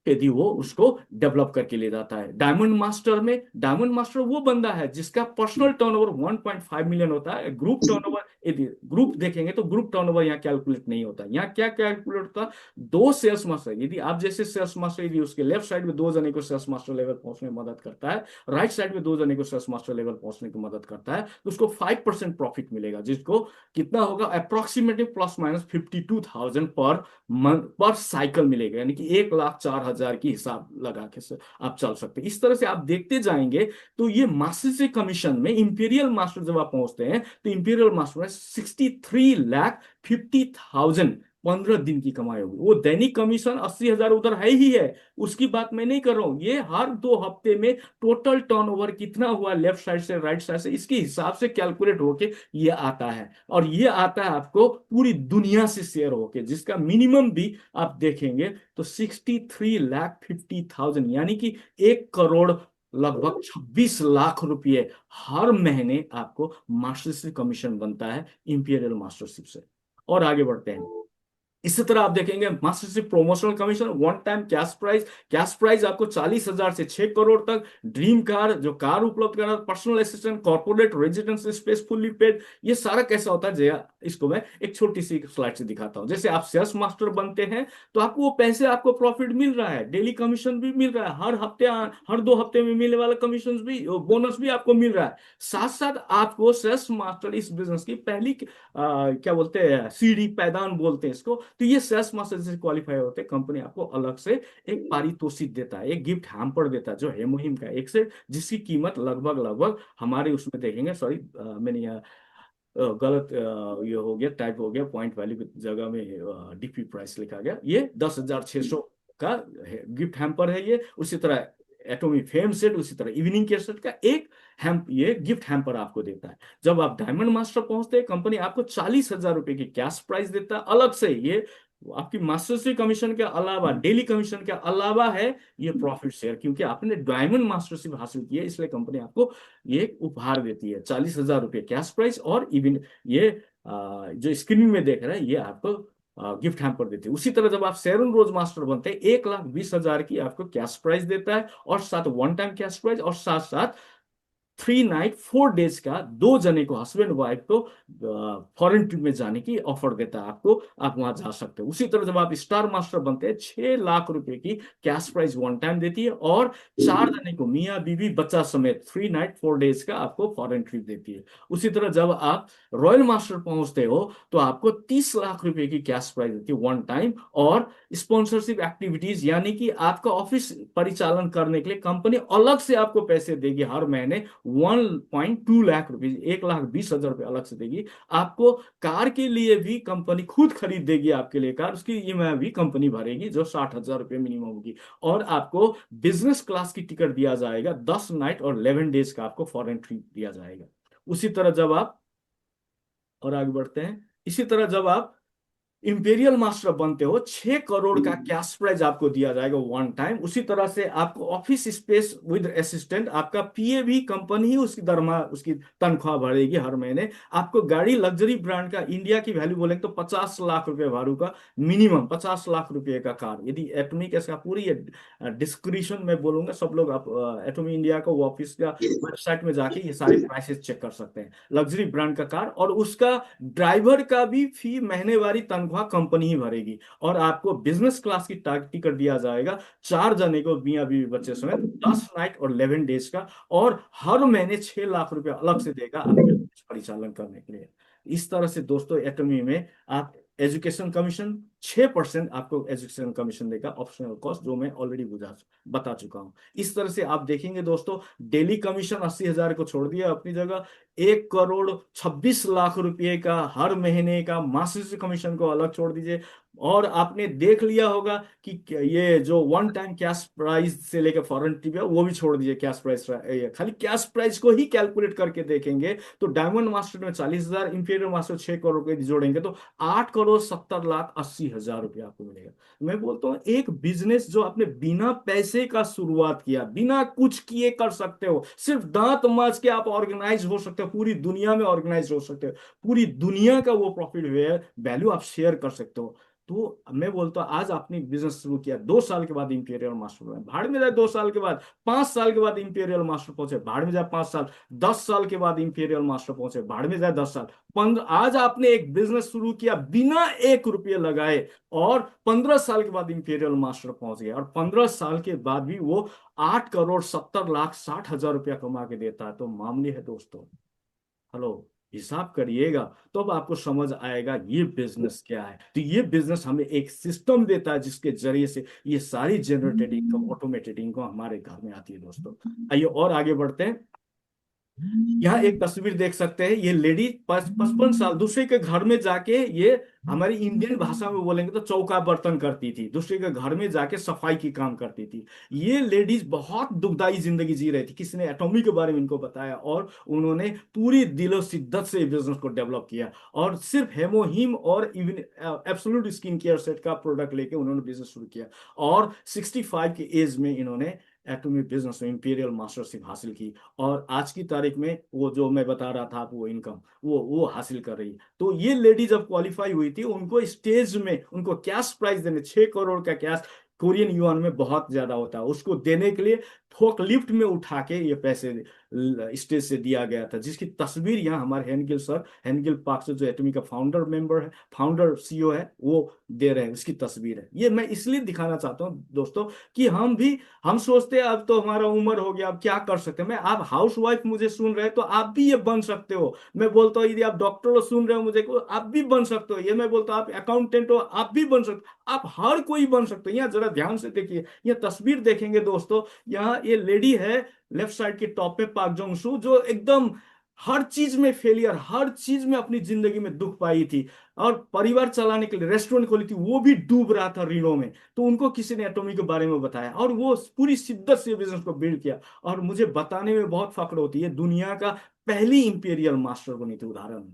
यदि वो उसको डेवलप करके ले जाता है। डायमंड मास्टर में, डायमंड मास्टर वो बंदा है जिसका पर्सनल टर्नओवर 1.5 मिलियन होता है। ग्रुप टर्नओवर, यदि ग्रुप देखेंगे तो ग्रुप टर्नओवर यहाँ कैलकुलेट नहीं होता। यहाँ क्या कैलकुलेट होता है, दो सेल्स मास्टर, यदि आप जैसे सेल्स मास्टर, यदि उसके लेफ्ट साइड में 2 जने को सेल्स मास्टर लेवल पहुंचने में मदद करता है, राइट साइड में 2 जने को सेल्स मास्टर लेवल पहुंचने की मदद करता है, तो उसको 5% प्रॉफिट मिलेगा, जिसको कितना होगा, approximately plus minus 52,000 per month पर साइकिल मिलेगा, यानी कि 1,04,000 की हिसाब लगा के से आप चल सकते हैं। इस तरह से आप देखते जाएंगे, तो ये मास्टर से कमीशन में इंपीरियल मास्टर जब आप पहुंचते हैं, तो इंपीरियल मास्टर में 63,50,000 15 दिन की कमाई होगी। वो दैनिक कमीशन 80,000 उधर है ही है, उसकी बात मैं नहीं कर रहा हूं। ये हर 2 हफ्ते में टोटल टर्नओवर कितना हुआ लेफ्ट साइड से राइट साइड से, इसके हिसाब से कैलकुलेट होके ये आता है, और ये आता है आपको पूरी दुनिया से शेयर होके, जिसका मिनिमम भी आप देखेंगे तो 63,50,000, यानी कि 1 करोड़ लगभग 26 लाख रुपये हर महीने आपको मास्टरशिप कमीशन बनता है इंपीरियल मास्टरशिप से। और आगे बढ़ते हैं, इसी तरह आप देखेंगे mastership promotional commission, one time cash price आपको 40,000 से 6 करोड़ तक, ड्रीम कार जो कार उपलब्ध करा, personal assistant, corporate residence space fully paid. ये सारा कैसा होता है इसको मैं एक छोटी सी स्लाइड से दिखाता हूँ। जैसे आप सेल्स मास्टर बनते हैं तो आपको वो पैसे, आपको प्रॉफिट मिल रहा है, डेली कमीशन भी मिल रहा है, हर हफ्ते हर 2 हफ्ते में मिलने वाला कमीशन भी, बोनस भी आपको मिल रहा है। साथ साथ आपको सेल्स मास्टर इस बिजनेस की पहली क्या बोलते हैं, सीढ़ी पैदान बोलते हैं इसको। तो ये सेल्स मास्टर से क्वालिफाई होते हैं, कंपनी आपको अलग से एक पारितोषिक देता है, एक गिफ्ट हैम्पर देता है जो हेमोहिम का एक से, जिसकी कीमत लगभग लगभग हमारे उसमें देखेंगे, सॉरी मैंने यहाँ गलत ये हो गया, टाइप हो गया, पॉइंट वैल्यू की जगह में डीपी प्राइस लिखा गया। ये 10,600 का गिफ्ट हैम्पर है ये। उसी तरह एटॉमिक फेम सेट, उसी तरह इवनिंग केयर सेट का एक ये गिफ्ट हैम्पर आपको देता है। जब आप डायमंड मास्टर पहुंचते हैं, कंपनी आपको 40,000 रुपए की कैश प्राइस देता है अलग से। ये आपकी मास्टरसी कमीशन के अलावा, डेली कमीशन के अलावा है ये प्रॉफिट शेयर, क्योंकि आपने डायमंड मास्टरशिप हासिल की है, इसलिए कंपनी आपको ये उपहार देती है, 40,000 रुपये कैश प्राइस। और इवन ये जो स्क्रीन में देख रहे हैं, ये आपको गिफ्ट हैम्पर देते हैं। उसी तरह जब आप शेरन रोज मास्टर बनते हैं, 1,20,000 की आपको कैश प्राइस देता है, और साथ वन टाइम कैश प्राइस, और साथ साथ 3 नाइट 4 डेज का 2 जने को, हस्बैंड वाइफ को फॉरेन ट्रिप में जाने की ऑफर देता है आपको, आप वहां जा सकते हो। उसी तरह जब आप स्टार मास्टर बनते हैं, 6 लाख रुपए की कैश प्राइस वन टाइम देती है, और 4 जने को, मियाँ बीवी बच्चा समेत, 3 नाइट 4 डेज का आपको फॉरेन ट्रिप देती है। उसी तरह जब आप रॉयल मास्टर पहुंचते हो तो आपको 30 लाख रुपए की कैश प्राइस देती है वन टाइम, और स्पॉन्सरशिप एक्टिविटीज, यानी कि आपका ऑफिस परिचालन करने के लिए कंपनी अलग से आपको पैसे देगी हर महीने, 1.2 लाख रुपीज, 1,20,000 रुपये अलग से देगी आपको। कार के लिए भी कंपनी खुद खरीद देगी आपके लिए कार, उसकी ईएमआई भी कंपनी भरेगी जो 60,000 रुपये मिनिमम होगी। और आपको बिजनेस क्लास की टिकट दिया जाएगा, 10 नाइट और 11 डेज का आपको फॉरेन ट्रिप दिया जाएगा। उसी तरह जब आप और आगे बढ़ते हैं, इसी तरह जब आप इंपेरियल मास्टर बनते हो, 6 करोड़ का कैश प्राइज आपको दिया जाएगा वन टाइम। उसी तरह से आपको ऑफिस स्पेस विद असिस्टेंट, आपका पीए भी कंपनी ही उसकी दरमा, उसकी तनख्वाह भरेगी हर महीने। आपको गाड़ी लग्जरी ब्रांड का, इंडिया की वैल्यू बोलेंगे तो 50 लाख रुपए भाड़ू का, मिनिमम 50 लाख रुपए का कार। यदि एटॉमिक इसका पूरी डिस्क्रिप्शन में बोलूंगा, सब लोग आप एटॉमी इंडिया का ऑफिस का वेबसाइट में जाके ये सारे प्राइसेस चेक कर सकते हैं। लग्जरी ब्रांड का कार, और उसका ड्राइवर का भी फी महीनेवारी तनख्वाह कंपनी ही भरेगी। और आपको बिजनेस क्लास की टिकट दिया जाएगा 4 जने को, मियाँ बीवी बच्चे समेत, 10 नाइट और 11 डेज का, और हर महीने 6 लाख रुपए अलग से देगा आपके परिचालन करने के लिए। इस तरह से दोस्तों एटॉमी में आप एजुकेशन कमीशन 6% आपको एजुकेशन कमीशन देगा, ऑप्शनल कॉस्ट, जो मैं ऑलरेडी बता चुका हूं। इस तरह से आप देखेंगे दोस्तों, डेली कमीशन 80,000 को छोड़ दिया अपनी जगह, 1,26,00,000 रुपये का हर महीने का मासिक कमीशन को अलग छोड़ दीजिए। और आपने देख लिया होगा कि ये जो वन टाइम कैश प्राइस से लेकर फॉरेन ट्रिप है वो भी छोड़ दीजिए, कैश प्राइस, खाली कैश प्राइस को ही कैलकुलेट करके देखेंगे तो डायमंड मास्टर में 40,000, इंफीरियर मास्टर 6 करोड़ रुपए जोड़ेंगे तो 8,70,80,000 रुपये आपको मिलेगा। मैं बोलता हूँ एक बिजनेस जो आपने बिना पैसे का शुरुआत किया, बिना कुछ किए कर सकते हो, सिर्फ दांत मांज के आप ऑर्गेनाइज हो सकते हो, पूरी दुनिया में ऑर्गेनाइज हो सकते हो, पूरी दुनिया का वो प्रॉफिट वैल्यू आप शेयर कर सकते हो। तो मैं बोलता हूँ आज आपने बिजनेस शुरू किया, 2 साल के बाद इंपीरियल मास्टर बने, भाड़ में जाए 2 साल के बाद, 5 साल के बाद इंपीरियल मास्टर पहुंचे, भाड़ में जाए 5 साल, 10 साल के बाद इंपीरियल मास्टर पहुंचे, भाड़ में जाए 10 साल, 15, आज आपने एक बिजनेस शुरू किया बिना 1 रुपये लगाए, और 15 साल के बाद इंपीरियल मास्टर पहुंच गया, और 15 साल के बाद भी वो 8,70,60,000 रुपया कमा के देता है। तो मामले है दोस्तों, हेलो, हिसाब करिएगा तो अब आपको समझ आएगा ये बिजनेस क्या है। तो ये बिजनेस हमें एक सिस्टम देता है जिसके जरिए से ये सारी जनरेटेड इनकम, ऑटोमेटेड इनकम हमारे घर में आती है दोस्तों। आइए और आगे बढ़ते हैं। यहाँ एक तस्वीर देख सकते हैं, ये लेडी 55 साल दूसरे के घर में जाके, ये हमारी इंडियन भाषा में बोलेंगे तो चौका बर्तन करती थी, दूसरे के घर में जाके सफाई की काम करती थी। ये लेडीज बहुत दुखदाई जिंदगी जी रही थी, किसी ने एटॉमी के बारे में इनको बताया, और उन्होंने पूरी दिलो शिद्दत से बिजनेस को डेवलप किया, और सिर्फ हेमोहिम और even absolute skin care set का प्रोडक्ट लेके उन्होंने बिजनेस शुरू किया। और 65 की एज में इन्होंने एटॉमिक बिजनेस में इंपीरियल मास्टरशिप हासिल की, और आज की तारीख में वो जो मैं बता रहा था आपको, वो इनकम वो हासिल कर रही है। तो ये लेडी जब क्वालिफाई हुई थी, उनको स्टेज में उनको कैश प्राइज देने, 6 करोड़ का कैश, कोरियन युआन में बहुत ज्यादा होता है, उसको देने के लिए फोक लिफ्ट में उठा के ये पैसे स्टेज से दिया गया था, जिसकी तस्वीर यहाँ हमारे हेनगिल सर, हेनगिल पार्क से जो एटमी का फाउंडर मेंबर है, फाउंडर सीईओ है, वो दे रहे हैं, उसकी तस्वीर है। ये मैं इसलिए दिखाना चाहता हूँ दोस्तों कि हम सोचते हैं अब तो हमारा उम्र हो गया, अब क्या कर सकते हैं। मैं, आप हाउस वाइफ मुझे सुन रहे हैं तो आप भी ये बन सकते हो। मैं बोलता हूँ यदि आप डॉक्टर सुन रहे हो मुझे को, आप भी बन सकते हो। ये मैं बोलता हूँ आप अकाउंटेंट हो, आप भी बन सकते हो, आप हर कोई बन सकते हो। यहाँ जरा ध्यान से देखिए, ये तस्वीर देखेंगे दोस्तों, यहाँ ये लेडी है लेफ्ट साइड के टॉप पे, पाक जोंग सू, जो एकदम हर चीज में फेलियर, हर चीज में अपनी जिंदगी में दुख पाई थी, और परिवार चलाने के लिए रेस्टोरेंट खोली थी, वो भी डूब रहा था ऋणों में। तो उनको किसी ने एटॉमी के बारे में बताया, और वो पूरी शिद्दत से बिजनेस को बिल्ड किया, और मुझे बताने में बहुत फख्र होती है, दुनिया का पहली इंपीरियल मास्टर बनी थी उदाहरण।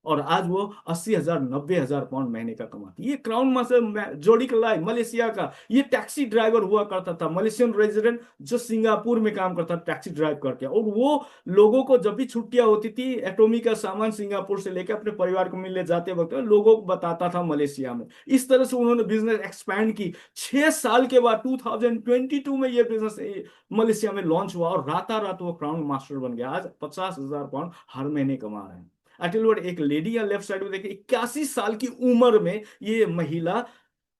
और आज वो 80,000 90,000 पाउंड महीने का कमाती। ये क्राउन मास्टर जोड़ी कलाई मलेशिया का, ये टैक्सी ड्राइवर हुआ करता था, मलेशियन रेजिडेंट, जो सिंगापुर में काम करता था टैक्सी ड्राइव करके, और वो लोगों को जब भी छुट्टियां होती थी, एटॉमी का सामान सिंगापुर से लेकर अपने परिवार को मिलने जाते वक्त लोगों को बताता था मलेशिया में। इस तरह से उन्होंने बिजनेस एक्सपैंड की। 6 साल के बाद 2022 में ये बिजनेस मलेशिया में लॉन्च हुआ, और रात वो क्राउन मास्टर बन गया। आज 50,000 पाउंड हर महीने कमा रहे हैं। अटिलवर्ड एक लेडी, या लेफ्ट साइड में देखिए 81 साल की उम्र में ये महिला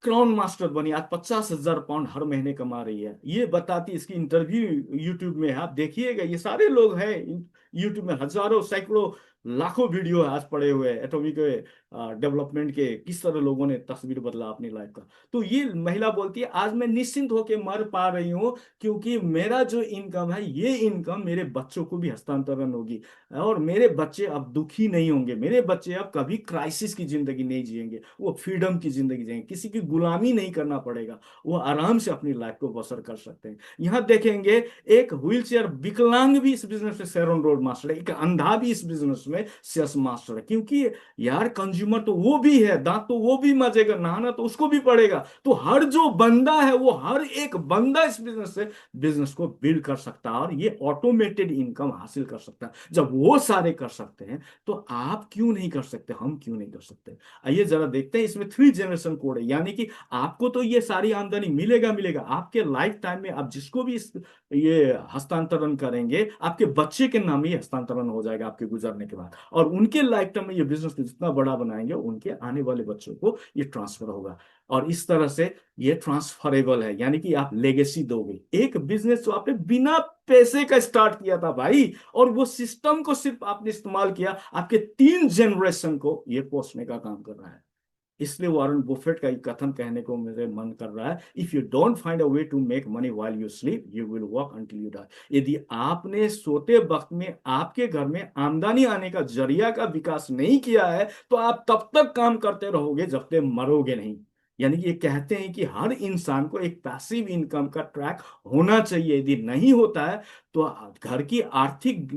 क्राउन मास्टर बनी, आज 50,000 पाउंड हर महीने कमा रही है। ये बताती, इसकी इंटरव्यू यूट्यूब में है, आप देखिएगा, ये सारे लोग हैं यूट्यूब में, हजारों सैकड़ों लाखों वीडियो है आज पड़े हुए एटॉमिक के डेवलपमेंट के, किस तरह लोगों ने तस्वीर बदला अपनी लाइफ का। तो ये महिला बोलती है आज मैं निश्चिंत होकर मर पा रही हूँ, क्योंकि मेरा जो इनकम है, ये इनकम मेरे बच्चों को भी हस्तांतरण होगी, और मेरे बच्चे अब दुखी नहीं होंगे, मेरे बच्चे अब कभी क्राइसिस की जिंदगी नहीं जिएंगे, वो फ्रीडम की जिंदगी जिएंगे, किसी की गुलामी नहीं करना पड़ेगा, वो आराम से अपनी लाइफ को बसर कर सकते हैं। यहाँ देखेंगे एक व्हील चेयर विकलांग भी इस बिजनेस में शेरन रोड मास्टर है, एक अंधा भी इस बिजनेस में सेल्स मास्टर है, क्योंकि यार कंज्यूमर तो वो भी है, दांत तो वो भी मजेगा, नहाना तो उसको भी पड़ेगा। तो हर जो बंदा है, वो हर एक बंदा इस बिजनेस से बिजनेस को बिल्ड कर सकता है, और ये ऑटोमेटेड इनकम हासिल कर सकता है। जब वो सारे कर सकते हैं, तो आप क्यों नहीं कर सकते, हम क्यों नहीं कर सकते। आइए जरा देखते हैं, इसमें 3 जनरेशन कोड है, यानी कि आपको तो ये सारी आमदनी मिलेगा मिलेगा आपके लाइफ टाइम में। आप जिसको भी ये हस्तांतरण करेंगे, आपके बच्चे के नाम ये हस्तांतरण हो जाएगा आपके गुजरने के बाद, और उनके लाइफ टाइम में ये बिजनेस को जितना बड़ा बनाएंगे, उनके आने वाले बच्चों को ये ट्रांसफर होगा। और इस तरह से ये ट्रांसफरेबल है, यानी कि आप लेगेसी दोगे। एक बिजनेस जो आपने बिना पैसे का स्टार्ट किया था भाई, और वो सिस्टम को सिर्फ आपने इस्तेमाल किया, आपके 3 जनरेशन को ये पोसने का काम कर रहा है। इसलिए वॉरेन बुफेट का एक कथन कहने को मेरे मन कर रहा है, if you don't find a way to make money while you sleep, you will work until you die. यदि आपने सोते वक्त में आपके घर में आमदनी आने का जरिया का विकास नहीं किया है, तो आप तब तक काम करते रहोगे जब तक मरोगे नहीं। यानी कि ये कहते हैं कि हर इंसान को एक पैसिव इनकम का ट्रैक होना चाहिए, यदि नहीं होता है तो घर की आर्थिक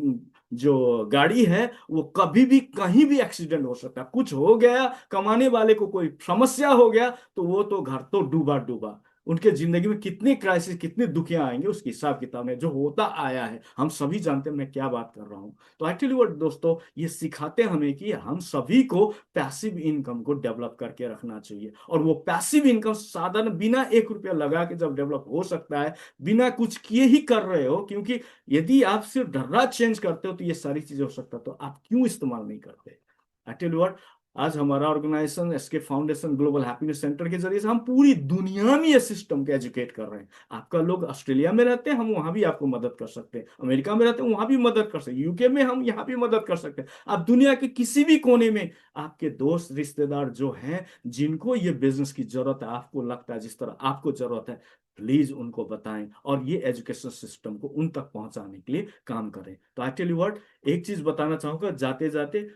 जो गाड़ी है, वो कभी भी कहीं भी एक्सीडेंट हो सकता है। कुछ हो गया, कमाने वाले को कोई समस्या हो गया, तो वो तो घर तो डूबा डूबा। उनके जिंदगी में कितने क्राइसिस, कितने दुखियां आएंगे, उसकी हिसाब किताब में जो होता आया है, हम सभी जानते हैं मैं क्या बात कर रहा हूं। तो एक्चुअली वो दोस्तों, ये सिखाते हमें कि हम सभी को पैसिव इनकम को डेवलप करके रखना चाहिए। और वो पैसिव इनकम साधारण बिना 1 रुपया लगा के जब डेवलप हो सकता है, बिना कुछ किए ही कर रहे हो, क्योंकि यदि आप सिर्फ ढर्रा चेंज करते हो तो ये सारी चीजें हो सकता है, तो आप क्यों इस्तेमाल नहीं करते। आई टेल यू व्हाट, आज हमारा organisation SK foundation global happiness centre के जरिए से हम पूरी दुनिया में ये सिस्टम को एजुकेट कर रहे हैं। आपका लोग ऑस्ट्रेलिया में रहते हैं, हम वहां भी आपको मदद कर सकते हैं, अमेरिका में रहते हैं वहां भी मदद कर सकते हैं, यूके में हम यहाँ भी मदद कर सकते हैं। आप दुनिया के किसी भी कोने में आपके दोस्त रिश्तेदार जो हैं, जिनको ये बिजनेस की जरूरत है, आपको लगता है जिस तरह आपको जरूरत है, प्लीज उनको बताएं, और ये एजुकेशन सिस्टम को उन तक पहुंचाने के लिए काम करें। तो आई टेल यू व्हाट, एक चीज बताना चाहूंगा जाते जाते,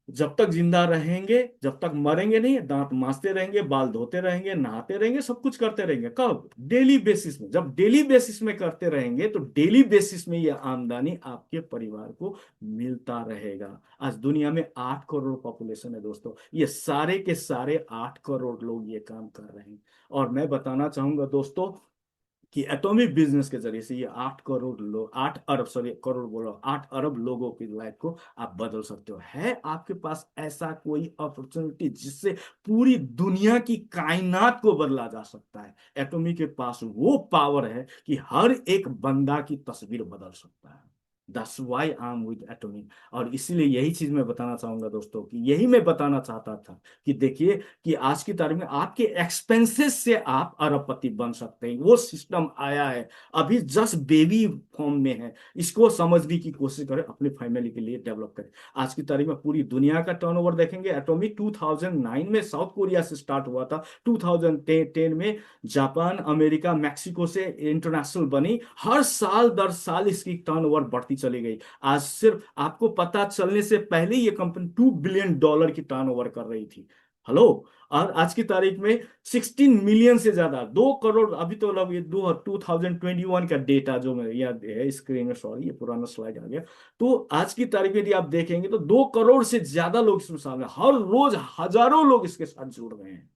जब तक जिंदा रहेंगे, जब तक मरेंगे नहीं, दांत मांजते रहेंगे, बाल धोते रहेंगे, नहाते रहेंगे, सब कुछ करते रहेंगे। कब? डेली बेसिस में। जब डेली बेसिस में करते रहेंगे, तो डेली बेसिस में ये आमदनी आपके परिवार को मिलता रहेगा। आज दुनिया में 8 करोड़ पॉपुलेशन है दोस्तों, ये सारे के सारे 8 करोड़ लोग ये काम कर रहे हैं। और मैं बताना चाहूंगा दोस्तों, कि एटॉमिक बिजनेस के जरिए से ये 8 करोड़ लोग, 8 अरब, सॉरी करोड़ बोलो, 8 अरब लोगों की लाइफ को आप बदल सकते हो। है आपके पास ऐसा कोई अपॉर्चुनिटी जिससे पूरी दुनिया की कायनात को बदला जा सकता है? एटॉमिक के पास वो पावर है कि हर एक बंदा की तस्वीर बदल सकता है। That's why I am with atomic. और इसीलिए यही चीज मैं बताना चाहूंगा दोस्तों, कि यही मैं बताना चाहता था कि देखिए कि आज की तारीख में आपके एक्सपेंसेस से आप अरबपति बन सकते हैं। वो सिस्टम आया है, अभी जस्ट बेबी फॉर्म में है। इसको समझने की कोशिश करें, अपनी फैमिली के लिए डेवलप करें। आज की तारीख में पूरी दुनिया का टर्नओवर देखेंगे, एटॉमिक 2009 में साउथ कोरिया से स्टार्ट हुआ था, 2010 में जापान, अमेरिका, मैक्सिको से इंटरनेशनल बनी। हर साल दर साल इसकी टर्नओवर बढ़ती चली गई। आज सिर्फ आपको पता चलने से पहले ये कंपनी $2 बिलियन की टर्नओवर कर रही थी। हेलो। और आज की तारीख में 16 मिलियन से ज्यादा, 2 करोड़, अभी तो लोग ये 2021 का डेटा जो मैं याद है स्क्रीन में, सॉरी ये पुराना स्लाइड आ गया। तो आज की तारीख में यदि आप देखेंगे तो 2 करोड़ से ज्यादा लोग इसमें शामिल हैं। हर रोज हजारों लोग इसके साथ जुड़ रहे हैं।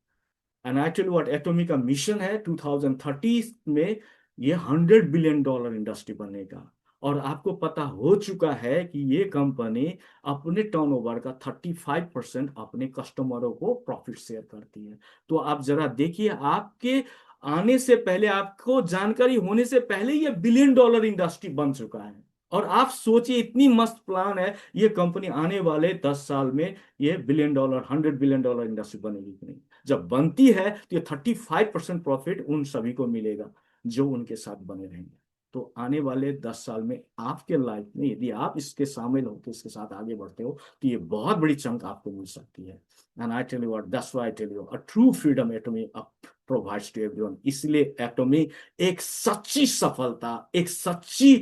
एंड एक्चुअली व्हाट एटॉमिक का मिशन है 2030 में ये $100 बिलियन इंडस्ट्री बनने का। और आपको पता हो चुका है कि ये कंपनी अपने टर्नओवर का 35% अपने कस्टमरों को प्रॉफिट शेयर करती है। तो आप जरा देखिए, आपके आने से पहले, आपको जानकारी होने से पहले ये $1 बिलियन इंडस्ट्री बन चुका है। और आप सोचिए, इतनी मस्त प्लान है, ये कंपनी आने वाले 10 साल में ये $1 बिलियन, $100 बिलियन इंडस्ट्री बनेगी कि नहीं। जब बनती है तो ये 35% प्रॉफिट उन सभी को मिलेगा जो उनके साथ बने रहेंगे। तो आने वाले 10 साल में आपके लाइफ में यदि आप इसके शामिल होकर इसके साथ आगे बढ़ते हो तो ये बहुत बड़ी चंक आपको मिल सकती है। And I tell you what, that's why I tell you, a true freedom Atomy provides to everyone. इसलिए एटॉमी एक सच्ची सफलता, एक सच्ची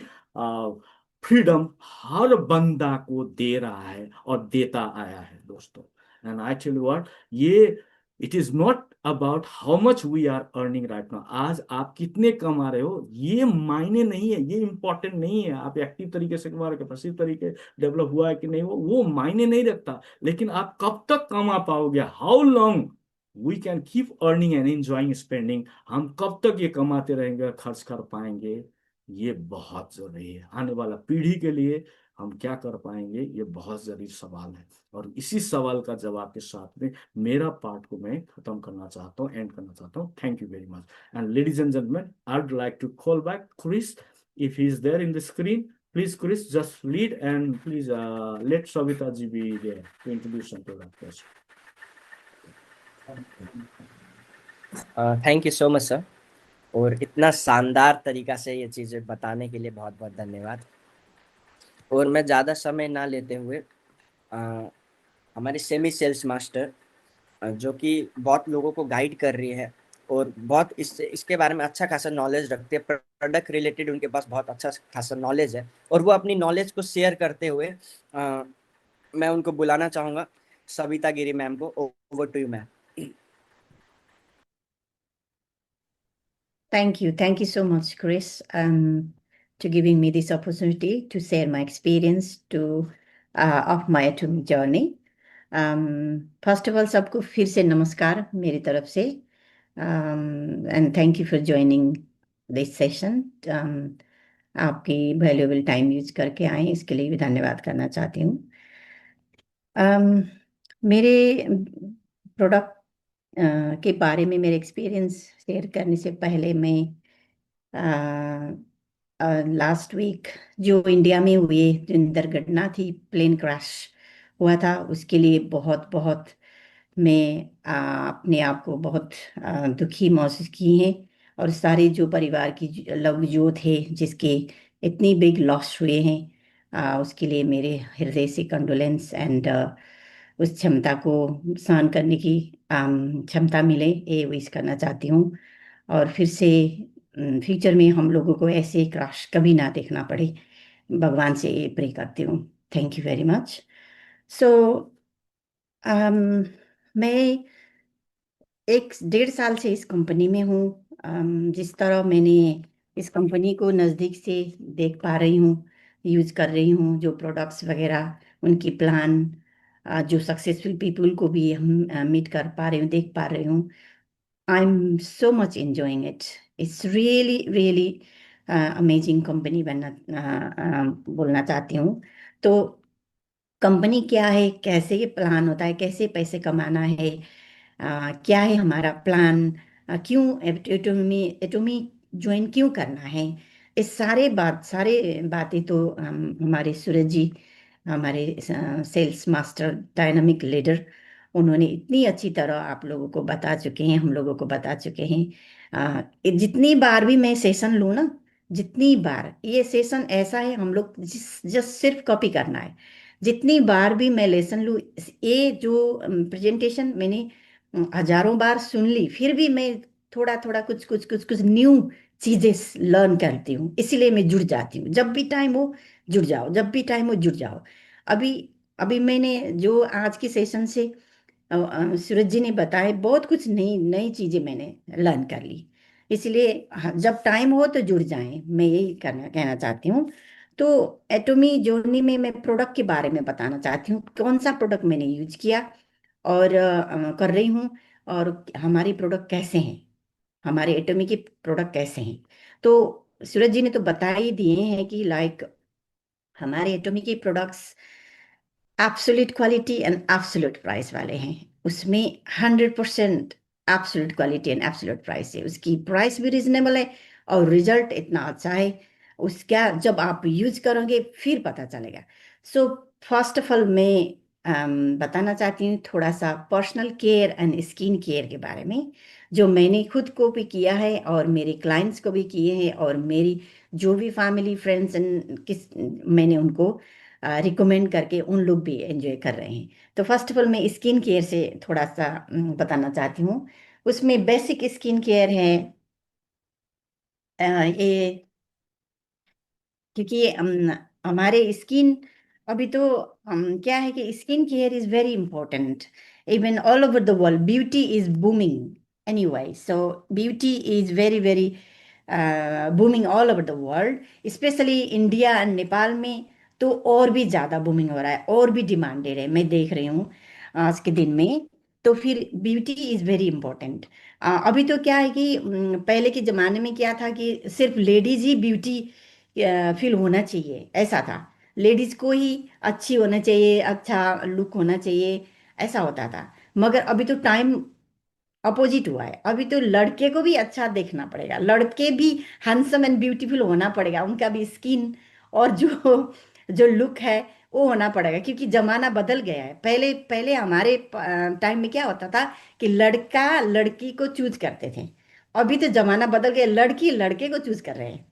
फ्रीडम हर बंदा को दे रहा है और देता आया है दोस्तों। And I tell you what, ये it is not about how much we are earning right now. आज आप कितने कमा रहे हो ये मायने नहीं है, ये इंपॉर्टेंट नहीं है। आप एक्टिव तरीके से कमा रहे, कैपेसिटी तरीके डेवलप हुआ है कि नहीं, वो मायने नहीं रखता। लेकिन आप कब तक कमा पाओगे, how long we can keep earning and enjoying spending, हम कब तक ये कमाते रहेंगे, खर्च कर पाएंगे, ये बहुत जरूरी है। आने वाला पीढ़ी के लिए हम क्या कर पाएंगे, ये बहुत जरूरी सवाल है। और इसी सवाल का जवाब के साथ में मेरा पार्ट को मैं खत्म करना चाहता हूँ, एंड करना चाहता हूँ। Thank you very much. And ladies and gentleman, I would like to call back Chris, if he is there in the screen. Please Chris, just lead, and please let Savita ji be there to introduce and to that person. Thank you so much sir. और इतना शानदार तरीका से ये चीज़ें बताने के लिए बहुत बहुत धन्यवाद। और मैं ज़्यादा समय ना लेते हुए अ, हमारे सेमी सेल्स मास्टर जो कि बहुत लोगों को गाइड कर रही है और बहुत इसके बारे में अच्छा खासा नॉलेज रखते हैं, प्रोडक्ट रिलेटेड उनके पास बहुत अच्छा खासा नॉलेज है, और वो अपनी नॉलेज को शेयर करते हुए मैं उनको बुलाना चाहूँगा, सविता गिरी मैम को। Over to you ma'am. Thank you so much, Chris, to giving me this opportunity to share my experience of my atomic journey. First of all, सबको फिर से नमस्कार मेरी तरफ से, and thank you for joining this session. आपकी valuable time use करके आए, इसके लिए भी धन्यवाद करना चाहती हूँ। मेरे प्रोडक्ट के बारे में मेरे एक्सपीरियंस शेयर करने से पहले मैं लास्ट वीक जो इंडिया में हुए जो दुर्घटना थी, प्लेन क्रैश हुआ था, उसके लिए बहुत बहुत मैं अपने आप को बहुत दुखी महसूस की है। और सारे जो परिवार की लोग जो थे जिसके इतनी बिग लॉस हुए हैं, उसके लिए मेरे हृदय से कंडोलेंस, एंड उस क्षमता को सहन करने की क्षमता मिले, ये विश करना चाहती हूँ। और फिर से फ्यूचर में हम लोगों को ऐसे क्रैश कभी ना देखना पड़े, भगवान से प्रे करती हूँ। Thank you very much. So मैं 1-1.5 साल से इस कंपनी में हूँ। जिस तरह मैंने इस कंपनी को नज़दीक से देख पा रही हूँ, यूज कर रही हूँ, जो प्रोडक्ट्स वगैरह उनकी प्लान, जो सक्सेसफुल पीपल को भी हम मीट कर पा रही हूँ, देख पा रही हूँ, I am so much enjoying it. It's really really amazing company बनना बोलना चाहती हूँ। तो कंपनी क्या है, कैसे ये प्लान होता है, कैसे पैसे कमाना है, क्या है हमारा प्लान, क्यों एटोमी एटोमी ज्वाइन क्यों करना है, इस सारे बातें तो हमारे सूरज जी, हमारे सेल्स मास्टर, डायनामिक लीडर, उन्होंने इतनी अच्छी तरह आप लोगों को बता चुके हैं, हम लोगों को बता चुके हैं। जितनी बार भी मैं सेशन लूँ ना, जितनी बार ये सेशन ऐसा है, हम लोग जस्ट सिर्फ कॉपी करना है। जितनी बार भी मैं लेसन लूँ, ये जो प्रेजेंटेशन मैंने हजारों बार सुन ली, फिर भी मैं थोड़ा थोड़ा कुछ न्यू चीजें लर्न करती हूँ, इसीलिए मैं जुड़ जाती हूँ। जब भी टाइम हो जुड़ जाओ, जब भी टाइम हो जुड़ जाओ। अभी अभी मैंने जो आज की सेशन से सूरज जी ने बताया, बहुत कुछ नई नई चीजें मैंने लर्न कर ली। इसलिए जब टाइम हो तो जुड़ जाएं, मैं यही कहना चाहती हूँ। तो एटोमी जर्नी में मैं प्रोडक्ट के बारे में बताना चाहती हूँ, कौन सा प्रोडक्ट मैंने यूज किया और कर रही हूँ, और हमारी प्रोडक्ट कैसे हैं, हमारे एटोमी के प्रोडक्ट कैसे हैं। तो सूरज जी ने तो बता ही दिए हैं कि लाइक हमारे एटोमी के products absolute quality and absolute price वाले हैं। उसमें 100% absolute quality and absolute price है, उसकी प्राइस भी रिजनेबल है और रिजल्ट इतना अच्छा है। उसका जब आप यूज करोगे फिर पता चलेगा। सो फर्स्ट ऑफ ऑल मैं बताना चाहती हूँ थोड़ा सा personal care and skin care के बारे में, जो मैंने खुद को भी किया है और मेरे क्लाइंट्स को भी किए हैं, और मेरी जो भी फैमिली फ्रेंड्स एंड किस मैंने उनको रिकमेंड करके उन लोग भी एंजॉय कर रहे हैं। तो फर्स्ट ऑफ ऑल मैं स्किन केयर से थोड़ा सा बताना चाहती हूँ। उसमें बेसिक स्किन केयर है, ये क्योंकि हमारे स्किन अभी तो क्या है कि skin care is very important even all over the world. Beauty is booming anyway, so beauty is very very booming all over the world, specially India and Nepal में तो और भी ज़्यादा बूमिंग हो रहा है, और भी डिमांडेड है, मैं देख रही हूँ आज के दिन में। तो फिर ब्यूटी इज़ वेरी इंपॉर्टेंट। अभी तो क्या है कि पहले के ज़माने में क्या था कि सिर्फ लेडीज ही ब्यूटी फील होना चाहिए, ऐसा था। लेडीज को ही अच्छी होना चाहिए, अच्छा लुक होना चाहिए, ऐसा होता था। मगर अभी तो टाइम अपोजिट हुआ है, अभी तो लड़के को भी अच्छा देखना पड़ेगा, लड़के भी हैंडसम एंड ब्यूटीफुल होना पड़ेगा, उनका भी स्किन और जो जो लुक है वो होना पड़ेगा, क्योंकि जमाना बदल गया है। पहले पहले हमारे टाइम में क्या होता था कि लड़का लड़की को चूज करते थे, अभी तो जमाना बदल गया, लड़की लड़के को चूज कर रहे हैं।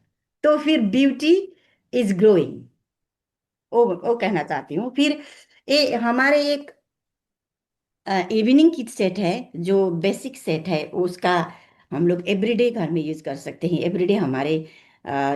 तो फिर ब्यूटी इज ग्रोइंग, वो कहना चाहती हूँ। फिर ये हमारे एक इवनिंग किट सेट है, जो बेसिक सेट है उसका हम लोग एवरीडे घर में यूज कर सकते हैं। एवरीडे हमारे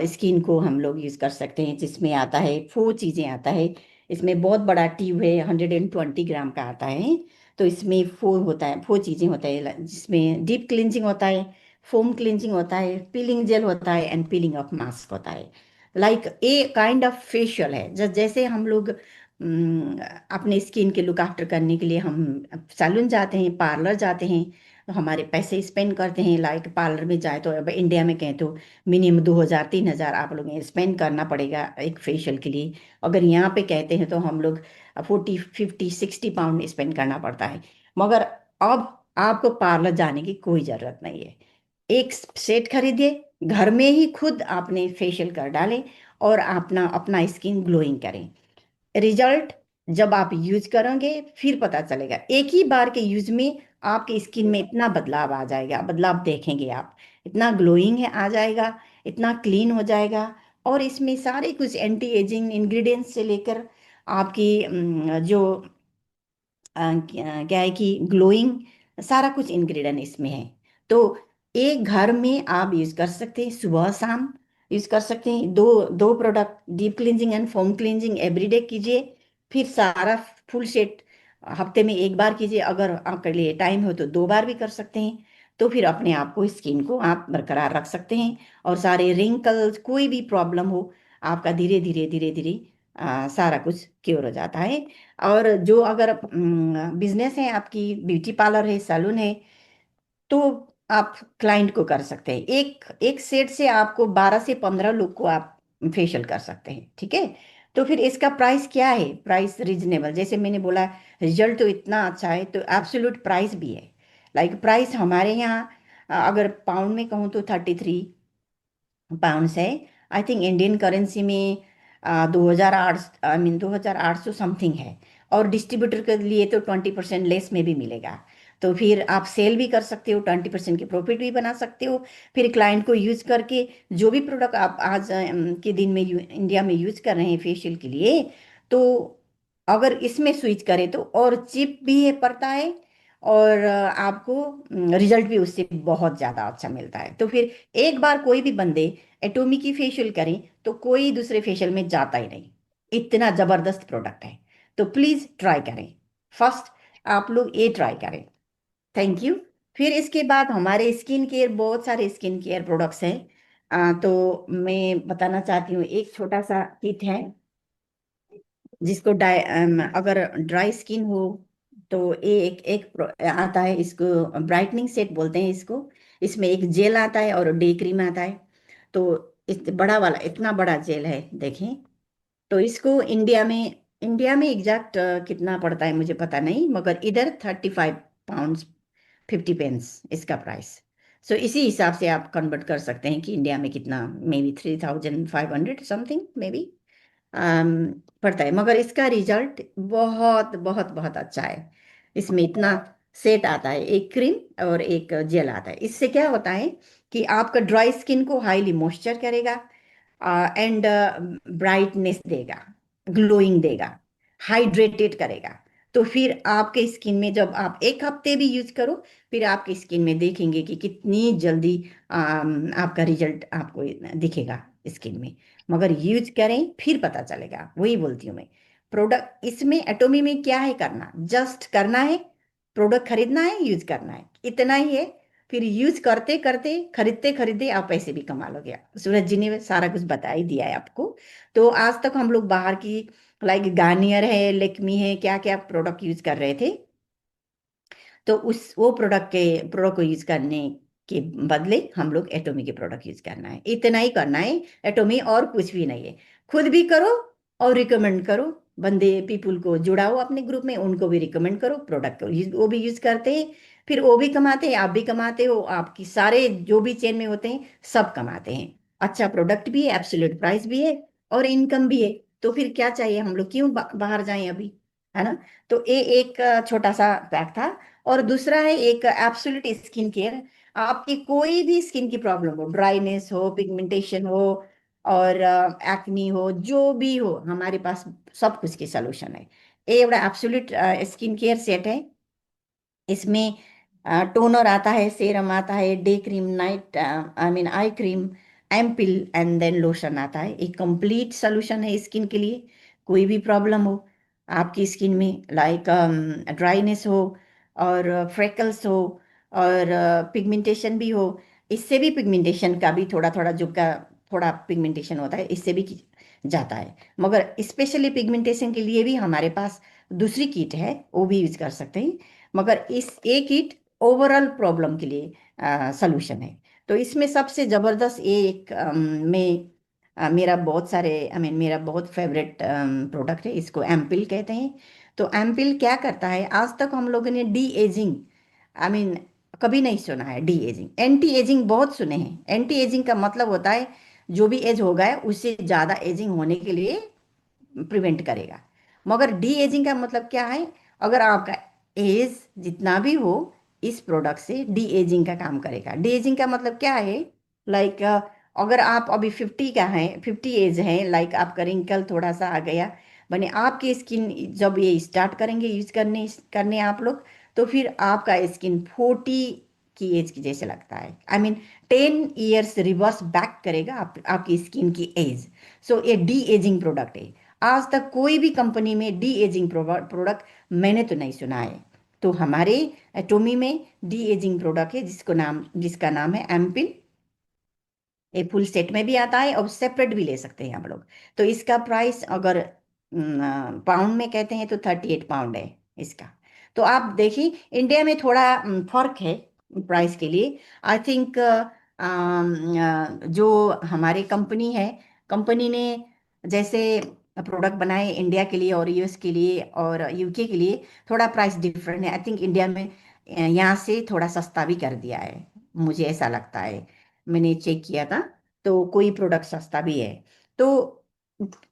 स्किन को हम लोग यूज कर सकते हैं, जिसमें आता है 4 चीजें आता है। इसमें बहुत बड़ा ट्यूब है, 120 ग्राम का आता है। तो इसमें 4 चीजें होता है, जिसमें डीप क्लिनजिंग होता है, फोम क्लिनजिंग होता है, पीलिंग जेल होता है एंड पीलिंग ऑफ मास्क होता है। Like a kind of facial है, जैसे हम लोग अपने स्किन के लुक आफ्टर करने के लिए हम सैलून जाते हैं, पार्लर जाते हैं, तो हमारे पैसे स्पेंड करते हैं। लाइक पार्लर में जाए तो अब इंडिया में कहें तो मिनिमम 2,000 3,000 आप लोग स्पेंड करना पड़ेगा एक फेशियल के लिए। अगर यहाँ पे कहते हैं तो हम लोग 40 50 60 पाउंड स्पेंड करना पड़ता है। मगर अब आपको पार्लर जाने की कोई ज़रूरत नहीं है। एक सेट खरीदिए, घर में ही खुद आपने फेशियल कर डालें और अपना अपना स्किन ग्लोइंग करें। रिजल्ट जब आप यूज करोगे फिर पता चलेगा, एक ही बार के यूज में आपके स्किन में इतना बदलाव आ जाएगा, बदलाव देखेंगे आप, इतना ग्लोइंग है आ जाएगा, इतना क्लीन हो जाएगा। और इसमें सारे कुछ एंटी एजिंग इंग्रेडिएंट्स से लेकर आपकी जो क्या है कि ग्लोइंग सारा कुछ इंग्रेडिएंट इसमें है। तो एक घर में आप यूज कर सकते हैं, सुबह शाम यूज कर सकते हैं। दो दो product, deep cleansing and foam cleansing everyday कीजिए, फिर सारा फुल सेट हफ्ते में एक बार कीजिए। अगर आपके लिए टाइम हो तो 2 बार भी कर सकते हैं। तो फिर अपने आप को, स्किन को आप बरकरार रख सकते हैं, और सारे रिंकल्स कोई भी प्रॉब्लम हो आपका धीरे धीरे धीरे धीरे सारा कुछ क्योर हो जाता है। और जो अगर बिजनेस है आपकी, ब्यूटी पार्लर है, सैलून है, तो आप क्लाइंट को कर सकते हैं। एक एक सेट से आपको 12 से 15 लोग को आप फेशियल कर सकते हैं, ठीक है। तो फिर इसका प्राइस क्या है? प्राइस रिजनेबल, जैसे मैंने बोला, रिजल्ट तो इतना अच्छा है तो एब्सोल्यूट प्राइस भी है। लाइक प्राइस हमारे यहाँ अगर पाउंड में कहूँ तो 33 पाउंड्स है। आई थिंक इंडियन करेंसी में 2,800, आई मीन 2,800 समथिंग है। और डिस्ट्रीब्यूटर के लिए तो 20% लेस में भी मिलेगा। तो फिर आप सेल भी कर सकते हो, 20% की प्रॉफिट भी बना सकते हो। फिर क्लाइंट को यूज करके जो भी प्रोडक्ट आप आज के दिन में इंडिया में यूज कर रहे हैं फेशियल के लिए, तो अगर इसमें स्विच करें तो और चिप भी है पड़ता है, और आपको रिजल्ट भी उससे बहुत ज़्यादा अच्छा मिलता है। तो फिर एक बार कोई भी बंदे एटोमी की फेशियल करें तो कोई दूसरे फेशियल में जाता ही नहीं। इतना जबरदस्त प्रोडक्ट है। तो प्लीज ट्राई करें। फर्स्ट आप लोग ये ट्राई करें। Thank you. फिर इसके बाद हमारे स्किन केयर, बहुत सारे स्किन केयर प्रोडक्ट्स हैं। तो मैं बताना चाहती हूँ, एक छोटा सा किट है जिसको अगर ड्राई स्किन हो तो ये एक एक आता है, इसको ब्राइटनिंग सेट बोलते हैं इसको। इसमें एक जेल आता है और डे क्रीम आता है। तो इस बड़ा वाला, इतना बड़ा जेल है देखें। तो इसको इंडिया में एग्जैक्ट कितना पड़ता है मुझे पता नहीं, मगर इधर 35 पाउंड्स 50 पेंस इसका प्राइस। सो इसी हिसाब से आप कन्वर्ट कर सकते हैं कि इंडिया में कितना, may be 3,500 something may be पड़ता है। मगर इसका रिजल्ट बहुत बहुत बहुत अच्छा है। इसमें इतना सेट आता है, एक क्रीम और एक जेल आता है। इससे क्या होता है कि आपका ड्राई स्किन को हाईली मॉइस्चर करेगा एंड ब्राइटनेस देगा, ग्लोइंग देगा, हाइड्रेटेड करेगा। तो फिर आपके स्किन में जब आप एक हफ्ते भी यूज करो, फिर आपकी स्किन में देखेंगे कि कितनी जल्दी आपका रिजल्ट आपको दिखेगा स्किन में। मगर यूज करें फिर पता चलेगा, वही बोलती हूँ मैं। प्रोडक्ट इसमें एटोमी में क्या है, करना जस्ट करना है, प्रोडक्ट खरीदना है, यूज करना है, इतना ही है। फिर यूज करते करते, खरीदते खरीदते आप पैसे भी कमा लोगे। सूरज जी ने सारा कुछ बता ही दिया है आपको। तो आज तक हम लोग बाहर की, लाइक गार्नियर है, लेक्मी है, क्या क्या प्रोडक्ट यूज कर रहे थे। तो उस वो प्रोडक्ट को यूज करने के बदले हम लोग एटोमी के प्रोडक्ट यूज करना है, इतना ही करना है। एटोमी और कुछ भी नहीं है। खुद भी करो और रिकमेंड करो, बंदे पीपुल को जुड़ाओ अपने ग्रुप में, उनको भी रिकमेंड करो प्रोडक्ट को, वो भी यूज करते हैं। फिर वो भी कमाते हैं, आप भी कमाते हो, आपकी सारे जो भी चेन में होते हैं सब कमाते हैं। अच्छा प्रोडक्ट भी है, एब्सोल्यूट प्राइस भी है, और इनकम भी है। तो फिर क्या चाहिए, हम लोग क्यों बाहर जाएं अभी, है ना। तो ये एक छोटा सा पैक था। और दूसरा है एक एब्सोल्यूट स्किन केयर। आपकी कोई भी स्किन की प्रॉब्लम हो, ड्राइनेस हो, पिगमेंटेशन हो, और एक्नी हो, जो भी हो, हमारे पास सब कुछ की सोल्यूशन है। ये बड़ा एब्सोल्यूट स्किन केयर सेट है। इसमें टोनर आता है, सेरम आता है, day cream, night I mean eye cream, ampoule, and then lotion आता है। एक कंप्लीट सोल्यूशन है स्किन के लिए। कोई भी प्रॉब्लम हो आपकी स्किन में, लाइक ड्राइनेस हो, और फ्रेकल्स हो, और पिगमेंटेशन भी हो। इससे भी पिगमेंटेशन का भी थोड़ा थोड़ा जो का थोड़ा पिगमेंटेशन होता है, इससे भी जाता है। मगर स्पेशली पिगमेंटेशन के लिए भी हमारे पास दूसरी किट है, वो भी यूज कर सकते हैं। मगर इस एक किट ओवरऑल प्रॉब्लम के लिए सॉल्यूशन है। तो इसमें सबसे जबरदस्त ये एक मेरा बहुत सारे, आई मीन मेरा बहुत फेवरेट प्रोडक्ट है, इसको एम्पिल कहते हैं। तो एम्पिल क्या करता है, आज तक हम लोगों ने डी एजिंग, आई मीन कभी नहीं सुना है डी एजिंग। एंटी एजिंग बहुत सुने हैं। एंटी एजिंग का मतलब होता है जो भी एज हो गया है उससे ज़्यादा एजिंग होने के लिए प्रिवेंट करेगा। मगर डी एजिंग का मतलब क्या है, अगर आपका एज जितना भी हो, इस प्रोडक्ट से डी एजिंग का काम करेगा। डी एजिंग का मतलब क्या है, लाइक अगर आप अभी 50 का है, 50 एज है, लाइक आपका रिंकल थोड़ा सा आ गया, बने आपकी स्किन जब ये स्टार्ट करेंगे यूज करने करने आप लोग, तो फिर आपका स्किन 40 की एज की जैसे लगता है। I mean 10 years reverse back करेगा आपकी स्किन की एज। सो ये डी एजिंग प्रोडक्ट है। आज तक कोई भी कंपनी में डी एजिंग प्रोडक्ट मैंने तो नहीं सुना है। तो हमारे एटोमी में डी एजिंग प्रोडक्ट है जिसका नाम है एम्पिल। ये फुल सेट में भी आता है और सेपरेट भी ले सकते हैं हम लोग। तो इसका प्राइस अगर पाउंड में कहते हैं तो 38 पाउंड है इसका। तो आप देखिए इंडिया में थोड़ा फर्क है। प्राइस के लिए आई थिंक जो हमारे कंपनी है, कंपनी ने जैसे प्रोडक्ट बनाए इंडिया के लिए और यूएस के लिए और यूके के लिए, थोड़ा प्राइस डिफरेंट है। आई थिंक इंडिया में यहाँ से थोड़ा सस्ता भी कर दिया है, मुझे ऐसा लगता है। मैंने चेक किया था तो कोई प्रोडक्ट सस्ता भी है। तो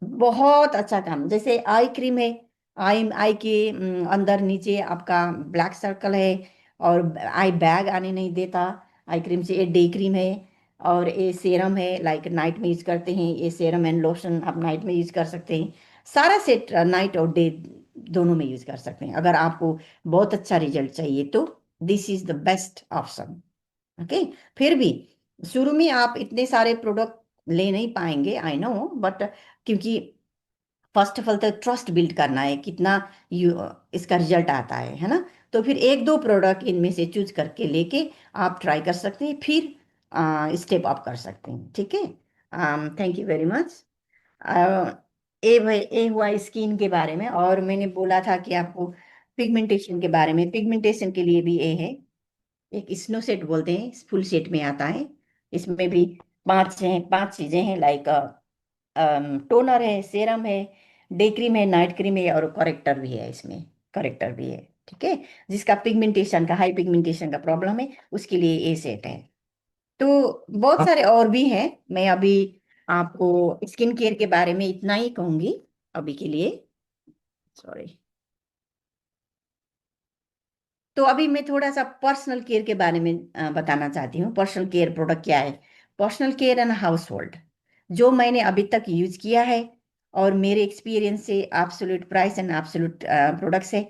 बहुत अच्छा काम, जैसे आई क्रीम है, आई आई के अंदर नीचे आपका ब्लैक सर्कल है और आई बैग आने नहीं देता आई क्रीम से। ये डे क्रीम है और ये सेरम है, लाइक नाइट में यूज करते हैं, ये सेरम एंड लोशन आप नाइट में यूज कर सकते हैं। सारा सेट नाइट और डे दोनों में यूज कर सकते हैं। अगर आपको बहुत अच्छा रिजल्ट चाहिए तो this is the best option. Okay, फिर भी शुरू में आप इतने सारे प्रोडक्ट ले नहीं पाएंगे, आई नो, बट क्योंकि फर्स्ट ऑफ ऑल तो ट्रस्ट बिल्ड करना है, कितना इसका रिजल्ट आता है ना। तो फिर एक दो प्रोडक्ट इनमें से चूज करके लेके आप ट्राई कर सकते हैं, फिर स्टेप अप कर सकते हैं। ठीक है, थैंक यू वेरी मच। ये हुआ स्किन के बारे में, और मैंने बोला था कि आपको पिगमेंटेशन के बारे में, पिगमेंटेशन के लिए भी ये है, एक स्नो सेट बोलते हैं, फुल सेट में आता है। इसमें भी पांच चीजें हैं, लाइक टोनर है, सेरम है, डे क्रीम है, नाइट क्रीम है, और करेक्टर भी है इसमें, करेक्टर भी है। ठीक है, जिसका पिगमेंटेशन का, हाई पिगमेंटेशन का प्रॉब्लम है उसके लिए ये सेट है। तो बहुत सारे और भी हैं, मैं अभी आपको स्किन केयर के बारे में इतना ही कहूंगी अभी के लिए, सॉरी। तो अभी मैं थोड़ा सा पर्सनल केयर के बारे में बताना चाहती हूँ। पर्सनल केयर प्रोडक्ट क्या है? Personal care and house hold, जो मैंने अभी तक यूज किया है और मेरे एक्सपीरियंस से absolute price and absolute products है,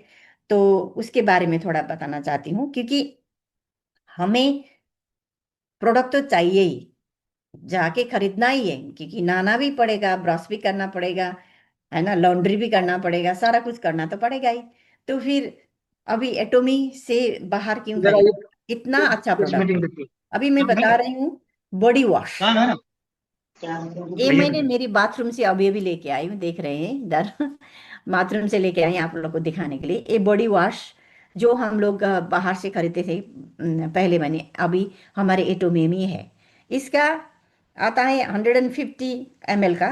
तो उसके बारे में थोड़ा बताना चाहती हूँ। क्योंकि हमें प्रोडक्ट तो चाहिए ही, जाके खरीदना ही है, क्योंकि नहाना भी पड़ेगा, ब्रश भी करना पड़ेगा, है ना, लॉन्ड्री भी करना पड़ेगा, सारा कुछ करना तो पड़ेगा ही। तो फिर अभी एटोमी से बाहर क्यों इधर आइए, खरीद, इतना अच्छा कुछ प्रोडक्ट मीटिंग है। देखिए। अभी मैं काम बता है, रही हूँ, बॉडी वॉश। काम है ना। ये भैया मैंने मेरी बाथरूम से अभी अभी लेके आई हूँ, देख रहे हैं इधर बाथरूम से लेके आई आप लोग को दिखाने के लिए। ये बॉडी वॉश जो हम लोग बाहर से खरीदते थे पहले, मैंने अभी हमारे एटोमी में ही है। इसका आता है 150 ml का,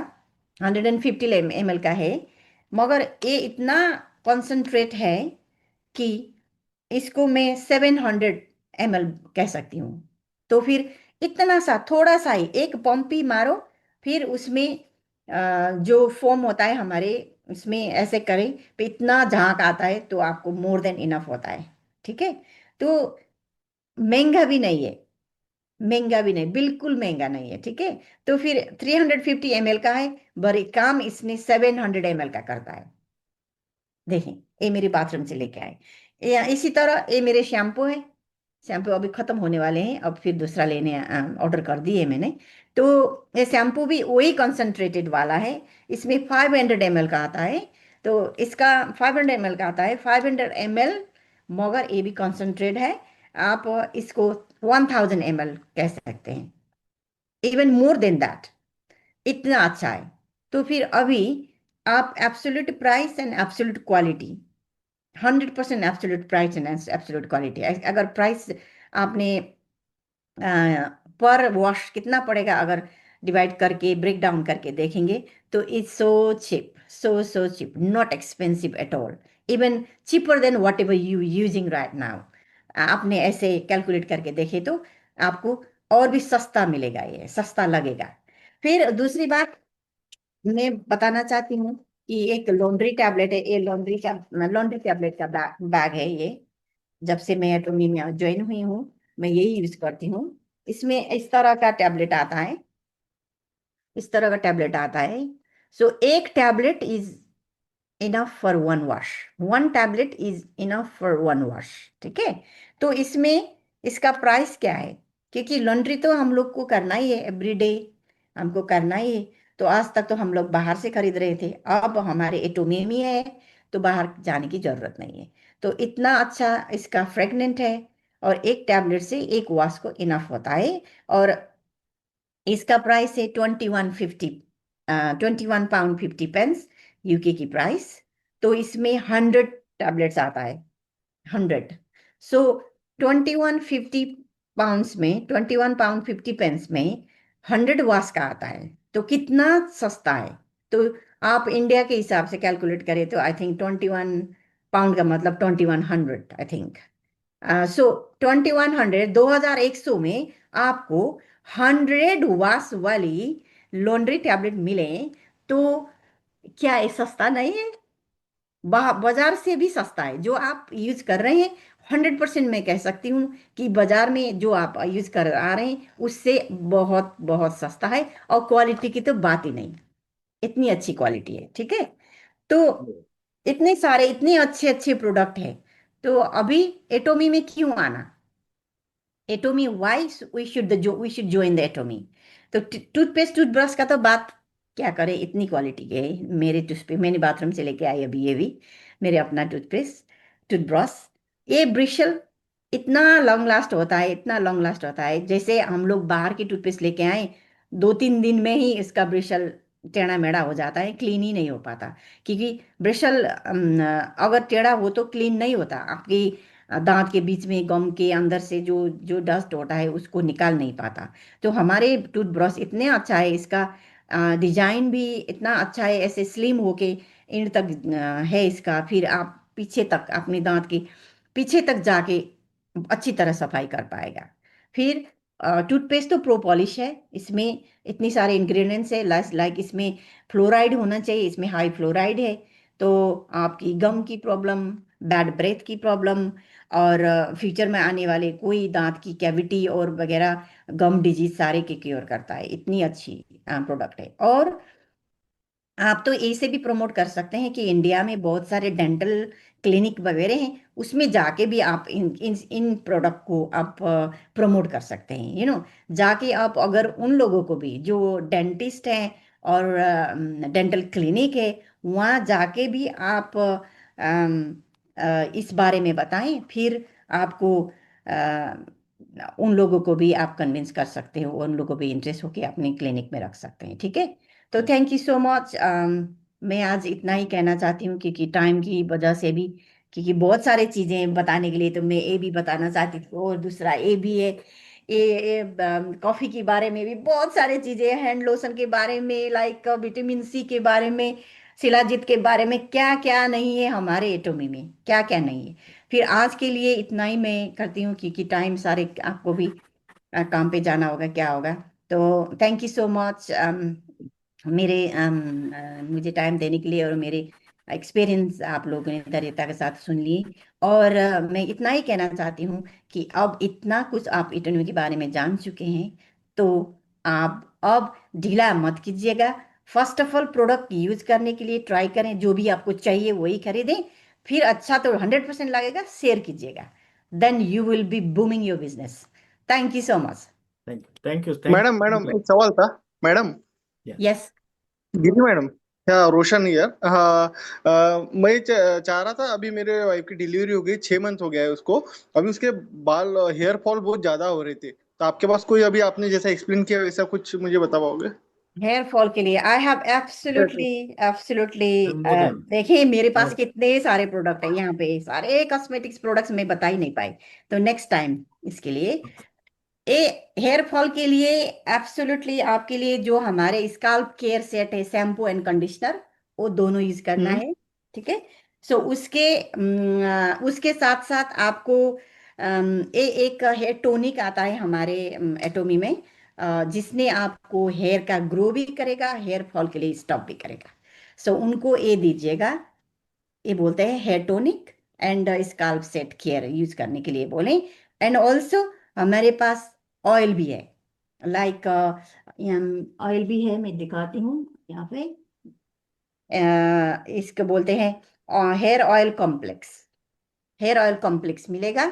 150 ml का है, मगर ये इतना कॉन्सेंट्रेट है कि इसको मैं 700 ml कह सकती हूँ। तो फिर इतना सा, थोड़ा सा ही एक पंप ही मारो, फिर उसमें जो फोम होता है हमारे, उसमें ऐसे करें तो इतना झाग आता है, तो आपको मोर देन इनफ होता है। ठीक है, तो महंगा भी नहीं है, महंगा भी नहीं, बिल्कुल महंगा नहीं है। ठीक है, तो फिर 350 ml का है, बड़े काम इसने 700 ml का करता है। देखें, ये मेरे बाथरूम से लेके आए। इसी तरह ये मेरे शैम्पू है, शैम्पू अभी खत्म होने वाले हैं, अब फिर दूसरा लेने ऑर्डर कर दिए मैंने। तो ये शैम्पू भी वही कंसंट्रेटेड वाला है, इसमें 500 ml का आता है। तो इसका 500 ml का आता है, 500 ml, मगर ये भी कंसंट्रेट है। आप इसको 1000 ml कह सकते हैं, इवन मोर देन दैट, इतना अच्छा है। तो फिर अभी आप absolute price and absolute quality, 100% absolute price and absolute quality, अगर प्राइस आपने पर वॉश कितना पड़ेगा अगर डिवाइड करके ब्रेक डाउन करके देखेंगे, तो it's so chip, so chip, not expensive at all, even cheaper than what ever you using right now. आपने ऐसे कैलकुलेट करके देखे तो आपको और भी सस्ता मिलेगा, ये सस्ता लगेगा। फिर दूसरी बात मैं बताना चाहती हूँ कि एक लॉन्ड्री टैबलेट है, ये लॉन्ड्री टैबलेट का बैग है ये। जब से मैं एटोमी में ज्वाइन हुई हूँ, मैं यही यूज करती हूँ। इसमें इस तरह का टैबलेट आता है, इस तरह का टैबलेट आता है। सो एक tablet is enough for one wash, one tablet is enough for one wash. ठीक है, तो इसमें इसका प्राइस क्या है? क्योंकि लॉन्ड्री तो हम लोग को करना ही है, एवरीडे हमको करना ही है। तो आज तक तो हम लोग बाहर से खरीद रहे थे, अब हमारे एटोमी में है, तो बाहर जाने की जरूरत नहीं है। तो इतना अच्छा इसका फ्रेगनेंट है, और एक टैबलेट से एक वॉश को इनफ होता है। और इसका प्राइस है 2150, 21 pound 50 pence, यूके की प्राइस। तो इसमें 100 टैबलेट्स आता है, 100। सो £21.50 में, 21 पाउंड 50 पेंस में 100 वॉट्स का आता है, तो कितना सस्ता है। तो आप इंडिया के हिसाब से कैलकुलेट करें तो आई थिंक 21 पाउंड का मतलब 2100 आई थिंक। सो 2100, 2100 में आपको 100 वॉट्स वाली लॉन्ड्री टैबलेट मिले, तो क्या ये सस्ता नहीं है? बाजार से भी सस्ता है जो आप यूज कर रहे हैं। 100% मैं कह सकती हूँ कि बाजार में जो आप यूज कर आ रहे हैं उससे बहुत बहुत सस्ता है, और क्वालिटी की तो बात ही नहीं, इतनी अच्छी क्वालिटी है। ठीक है, तो इतने सारे इतने अच्छे अच्छे प्रोडक्ट है, तो अभी एटोमी में क्यों आना? Atomy, why we should join the Atomy. तो टूथपेस्ट टूथब्रश का तो बात क्या करें, इतनी क्वालिटी के है। मेरे टूथपेस्ट मैंने बाथरूम से लेके आई अभी, ये भी मेरे अपना टूथपेस्ट टूथब्रश, ये ब्रिशल इतना लॉन्ग लास्ट होता है, इतना लॉन्ग लास्ट होता है। जैसे हम लोग बाहर की टूथपेस्ट लेके आए, 2-3 दिन में ही इसका ब्रिशल टेढ़ा मेढ़ा हो जाता है, क्लीन ही नहीं हो पाता। क्योंकि ब्रिशल अगर टेढ़ा हो तो क्लीन नहीं होता, आपकी दांत के बीच में गम के अंदर से जो जो डस्ट होता है उसको निकाल नहीं पाता। तो हमारे टूथब्रश इतने अच्छा है, इसका डिजाइन भी इतना अच्छा है, ऐसे स्लिम होके एंड तक है इसका। फिर आप पीछे तक अपने दांत के पीछे तक जाके अच्छी तरह सफाई कर पाएगा। फिर टूथपेस्ट तो प्रो पॉलिश है, इसमें इतनी सारे इंग्रेडिएंट्स है, लाइक इसमें फ्लोराइड होना चाहिए, इसमें हाई फ्लोराइड है। तो आपकी गम की प्रॉब्लम, बैड ब्रेथ की प्रॉब्लम, और फ्यूचर में आने वाले कोई दांत की कैविटी और वगैरह गम डिजीज सारे के क्योर करता है। इतनी अच्छी प्रोडक्ट है। और आप तो ऐसे भी प्रमोट कर सकते हैं कि इंडिया में बहुत सारे डेंटल क्लिनिक वगैरह हैं, उसमें जाके भी आप इन इन इन प्रोडक्ट को आप प्रमोट कर सकते हैं। जाके आप अगर उन लोगों को भी जो डेंटिस्ट हैं और डेंटल क्लिनिक है, वहाँ जाके भी आप इस बारे में बताएं, फिर आपको उन लोगों को भी आप कन्विंस कर सकते हो, उन लोगों को भी इंटरेस्ट होके अपने क्लिनिक में रख सकते हैं। ठीक है, तो थैंक यू सो मच। मैं आज इतना ही कहना चाहती हूँ, क्योंकि टाइम की वजह से भी, क्योंकि बहुत सारी चीज़ें बताने के लिए, तो मैं ये भी बताना चाहती थी, और दूसरा ये भी है, ये कॉफ़ी के बारे में भी बहुत सारी चीज़ें, हैंड लोशन के बारे में, लाइक विटामिन सी के बारे में, शिलाजीत के बारे में, क्या क्या नहीं है हमारे एटोमी में, क्या क्या नहीं है। फिर आज के लिए इतना ही मैं करती हूँ, क्योंकि टाइम सारे आपको भी काम पे जाना होगा, क्या होगा। तो थैंक यू सो मच मेरे मुझे टाइम देने के लिए, और मेरे एक्सपीरियंस आप लोगों ने धैर्यता के साथ सुन लिए। और मैं इतना ही कहना चाहती हूँ कि अब इतना कुछ आप इटनू के बारे में जान चुके हैं, तो आप अब ढीला मत कीजिएगा। First of all product use करने के लिए ट्राई करें, जो भी आपको चाहिए वही खरीदें। फिर अच्छा तो 100% लगेगा, शेयर कीजिएगा, then you will be booming your business. Thank you so much. Thank you, thank you, thank madam madam एक सवाल था madam. You. Yes. Giri madam, क्या रोशन यार? हाँ, मैं चाह रहा था, अभी मेरे वाइफ की डिलीवरी हो गई, 6 मंथ हो गया है उसको। अभी उसके बाल हेयर फॉल बहुत ज्यादा हो रहे थे, तो आपके पास कोई, अभी आपने जैसा एक्सप्लेन किया वैसा कुछ मुझे बता पाओगे? हेयर फॉल के लिए आई हैव एब्सोल्युटली एब्सोल्युटली, मोदन, देखिए मेरे पास और कितने सारे प्रोडक्ट हैं यहाँ पे, सारे कॉस्मेटिक्स प्रोडक्ट्स मैं बता ही नहीं पाई। तो नेक्स्ट टाइम इसके लिए, ए हेयर फॉल के लिए एब्सोल्युटली आपके लिए जो हमारे स्काल्प केयर सेट है, शैम्पू एंड कंडीशनर, वो दोनों यूज करना हम्म। है। ठीक है, सो उसके साथ साथ आपको एक हेयर टोनिक आता है हमारे एटोमी में, जिसने आपको हेयर का ग्रो भी करेगा, हेयर फॉल के लिए स्टॉप भी करेगा। सो उनको ये दीजिएगा, ये बोलते हैं hair tonic and scalp set care use करने के लिए बोले। एंड ऑल्सो हमारे पास ऑयल भी है, लाइक ऑयल भी है, मैं दिखाती हूँ यहाँ पे। इसको बोलते हैं hair oil complex. Hair oil complex मिलेगा,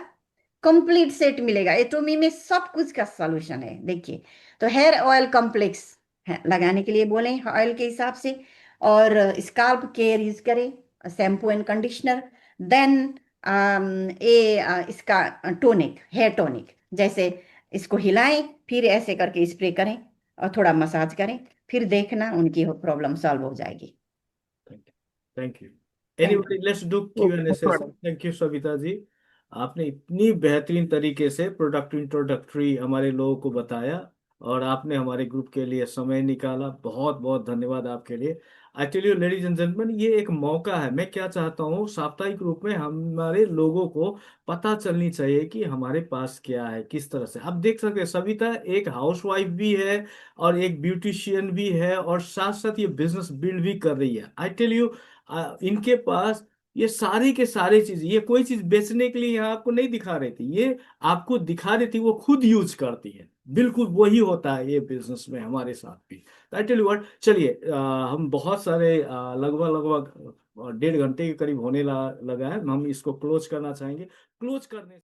कंप्लीट सेट मिलेगा, एटोमी में सब कुछ का सॉल्यूशन है। देखिए, तो हेयर ऑयल कॉम्प्लेक्स लगाने के लिए बोले ऑयल के हिसाब से, और स्काल्प केयर यूज करें, शैम्पू एंड कंडीशनर। देन इसका टोनिक, हेयर टोनिक, जैसे इसको हिलाएं, फिर ऐसे करके स्प्रे करें और थोड़ा मसाज करें, फिर देखना उनकी प्रॉब्लम सॉल्व हो जाएगी। Thank you, thank you. Thank anybody, let's do Q and A okay session. Madam. Thank you Savita ji. आपने इतनी बेहतरीन तरीके से प्रोडक्ट इंट्रोडक्टरी हमारे लोगों को बताया, और आपने हमारे ग्रुप के लिए समय निकाला। बहुत बहुत धन्यवाद आपके लिए। I tell you ladies and gentleman, ये एक मौका है। मैं क्या चाहता हूँ, साप्ताहिक रूप में हमारे लोगों को पता चलनी चाहिए कि हमारे पास क्या है, किस तरह से। आप देख सकते हैं सविता एक हाउसवाइफ भी है और एक ब्यूटिशियन भी है, और साथ साथ ये बिजनेस बिल्ड भी कर रही है। आई टेल यू, इनके पास ये सारी के सारी चीज, ये कोई चीज बेचने के लिए यहाँ आपको नहीं दिखा रही थी, ये आपको दिखा रही थी, वो खुद यूज करती है। बिल्कुल वही होता है ये बिजनेस में हमारे साथ भी। आई टेल यू व्हाट, चलिए हम बहुत सारे लगभग लगभग 1.5 घंटे के करीब होने लगा है, हम इसको क्लोज करना चाहेंगे। क्लोज करने